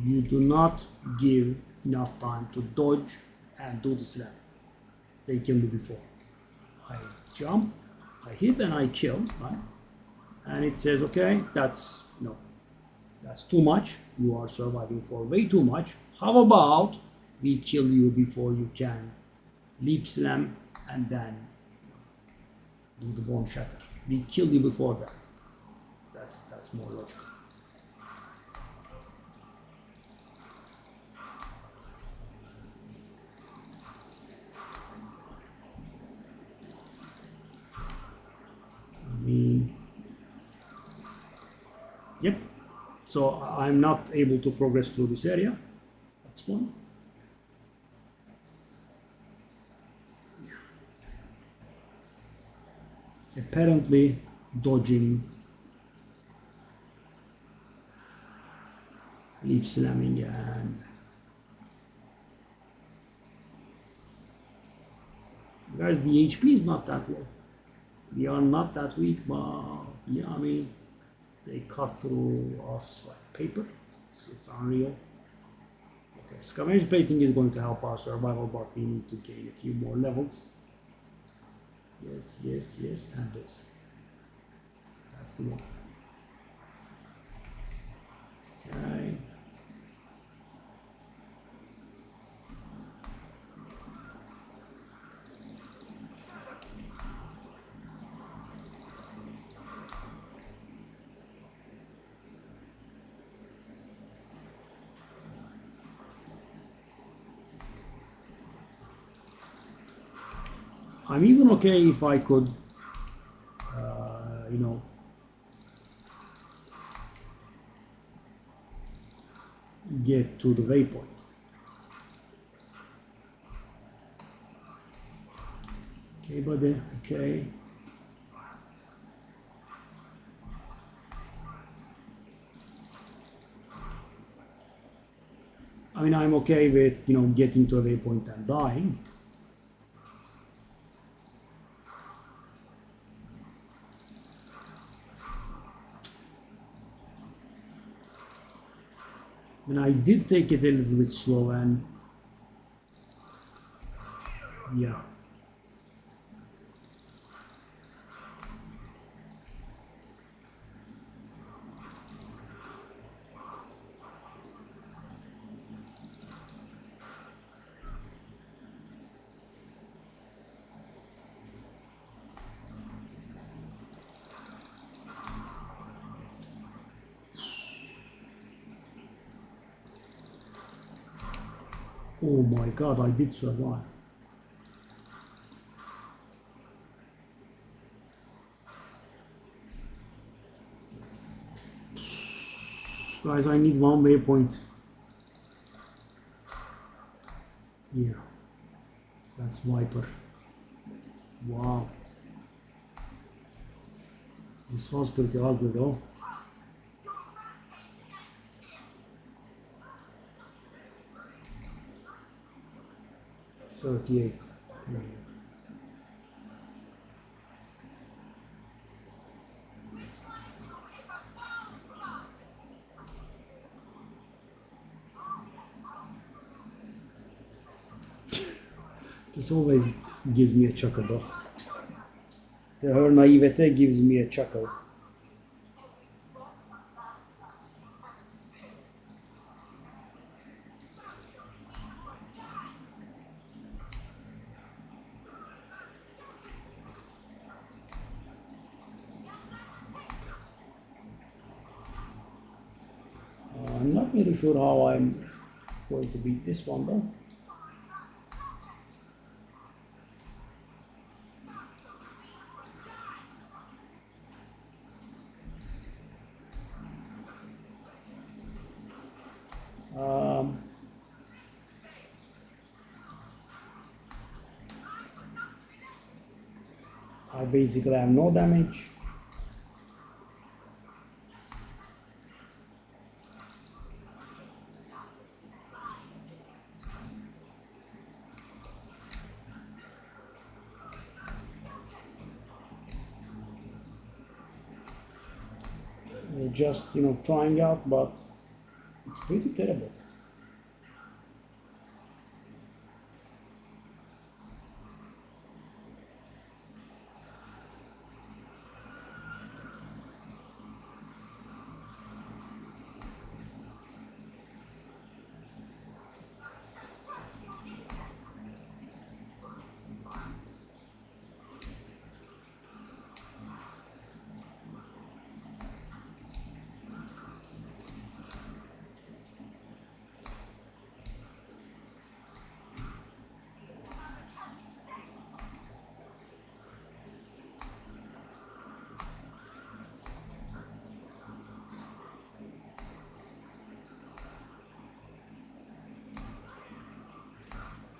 You do not give enough time to dodge and do the slam. They killed me before. I jump, I hit, and I kill, right? And it says, okay, that's too much. You are surviving for way too much. How about we kill you before you can leap slam and then do the bone shatter. We kill you before that. That's more logical. Yep. So I'm not able to progress through this area. That's one. Apparently dodging, leap slamming, and guys, the HP is not that low. We are not that weak, but yeah, I mean, they cut through us like paper. It's unreal. Okay, scavenge plating is going to help our survival, but we need to gain a few more levels. Yes, yes, yes, and this. That's the one. Okay. I'm even okay if I could, get to the waypoint. Okay, buddy, okay. I mean, I'm okay with, getting to a waypoint and dying. I mean, I did take it a little bit slow, and yeah. Oh my god, I did survive. Guys, I need one waypoint. Yeah. That's Viper. Wow. This was pretty ugly though. $38. This always gives me a chuckle though. Her naivete gives me a chuckle. I'm not really sure how I'm going to beat this one though. I basically have no damage. Just trying out, but it's pretty terrible.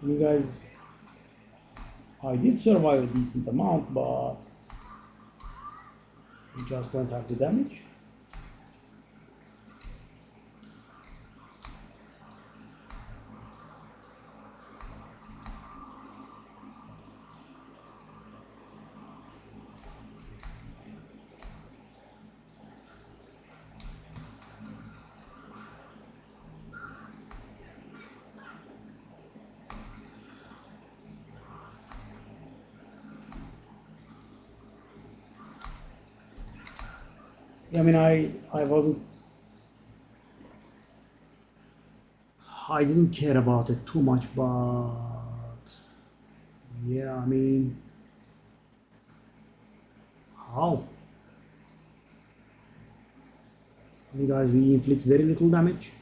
You guys, I did survive a decent amount, but we just don't have the damage. I mean, I didn't care about it too much, but yeah, I mean, how? You guys, we inflict very little damage.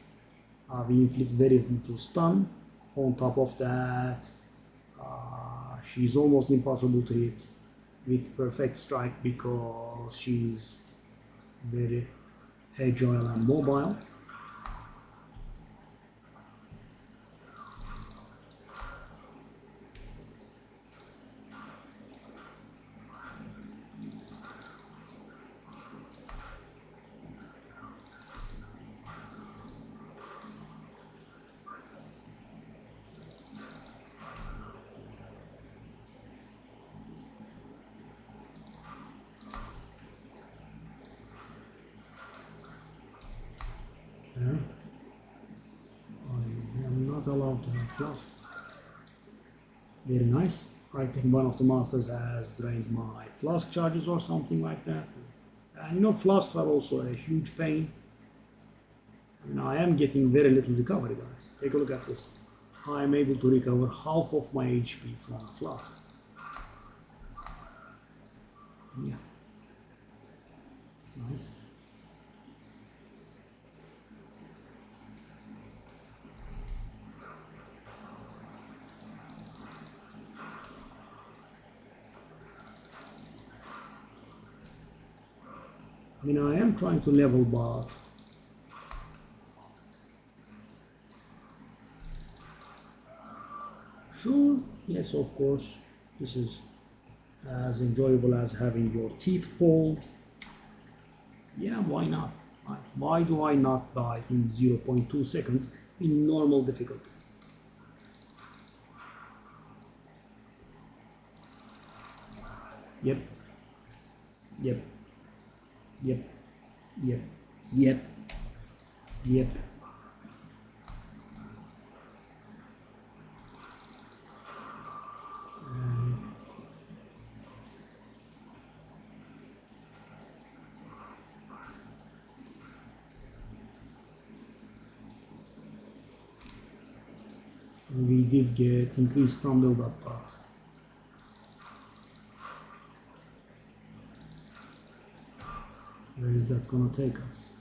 We inflict very little stun. On top of that, she's almost impossible to hit with perfect strike because she's very agile and mobile. Okay. I am not allowed to have flask. Very nice. I think one of the monsters has drained my flask charges or something like that. And you know, flasks are also a huge pain. I mean, I am getting very little recovery, guys. Take a look at this. I am able to recover half of my HP from a flask. Yeah. Nice. I mean, I am trying to level, but sure, yes, of course, this is as enjoyable as having your teeth pulled. Yeah, why not? Why do I not die in 0.2 seconds in normal difficulty? Yep, yep, yep, yep, yep, yep. We did get increased stun build-up, but where is that gonna take us?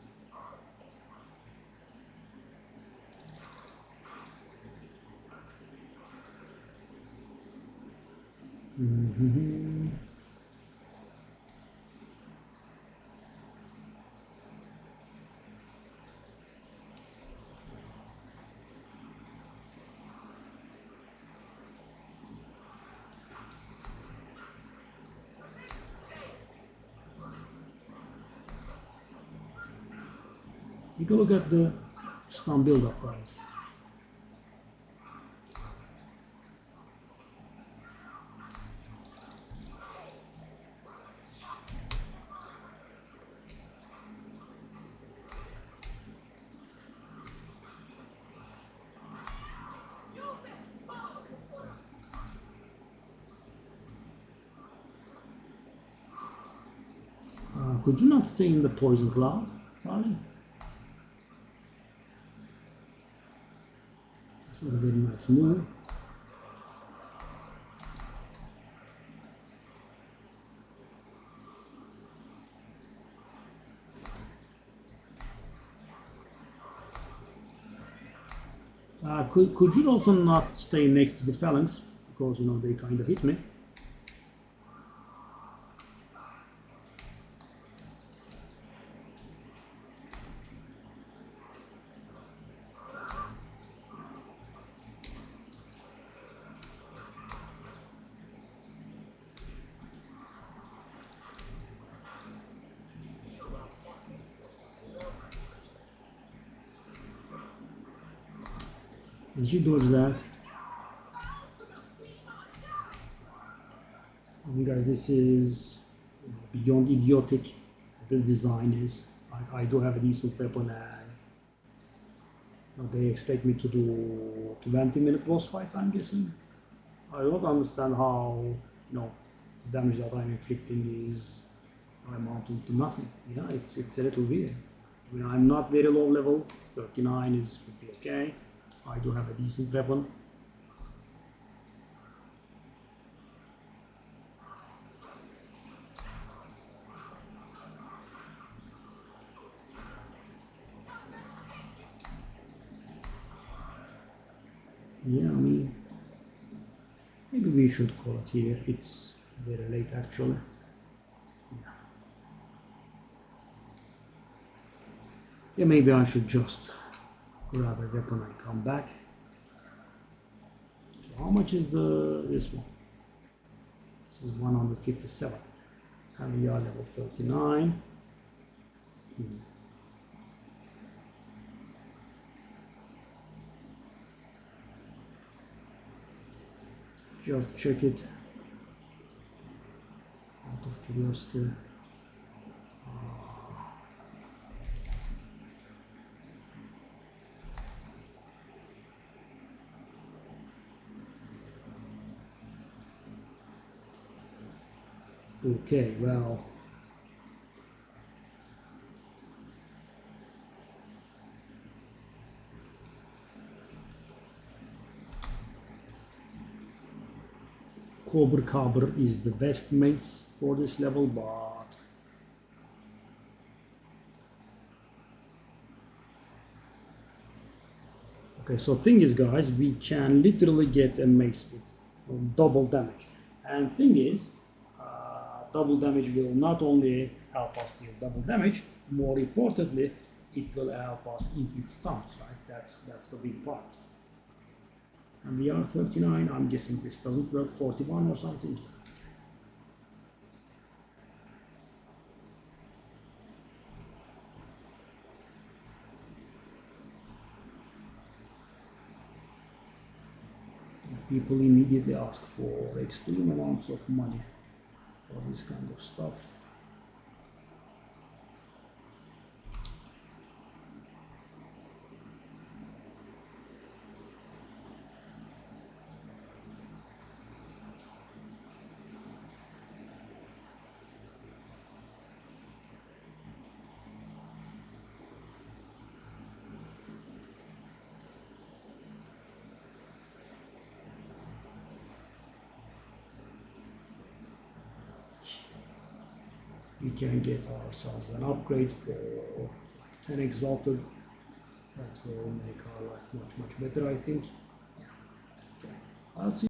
You can look at the stun build-up price. Could you not stay in the poison cloud, darling? This is a very nice move. Could you also not stay next to the phalanx because you know they kind of hit me? Did you dodge that? I mean, guys, this is beyond idiotic. This design is. I do have a decent weapon, and they expect me to do 20-minute boss fights, I'm guessing. I don't understand how, the damage that I'm inflicting is amounting to nothing. It's a little weird. I mean, I'm not very low level. 39 is pretty okay. I do have a decent weapon. Yeah, I mean, maybe we should call it here. It's very late actually. Yeah, maybe I should just grab a weapon and come back. So how much is this one? This is 157. And we are level 39. Just check it out of curiosity. Okay, well, Cobra is the best mace for this level, but okay, so thing is, guys, we can literally get a mace with double damage, and thing is, double damage will not only help us deal double damage, more importantly, it will help us inflict stuns, right? That's the big part. And we are 39, I'm guessing this doesn't work, 41 or something. People immediately ask for extreme amounts of money for this kind of stuff. We can get ourselves an upgrade for like 10 exalted. That will make our life much better, I think. Yeah. Okay. I'll see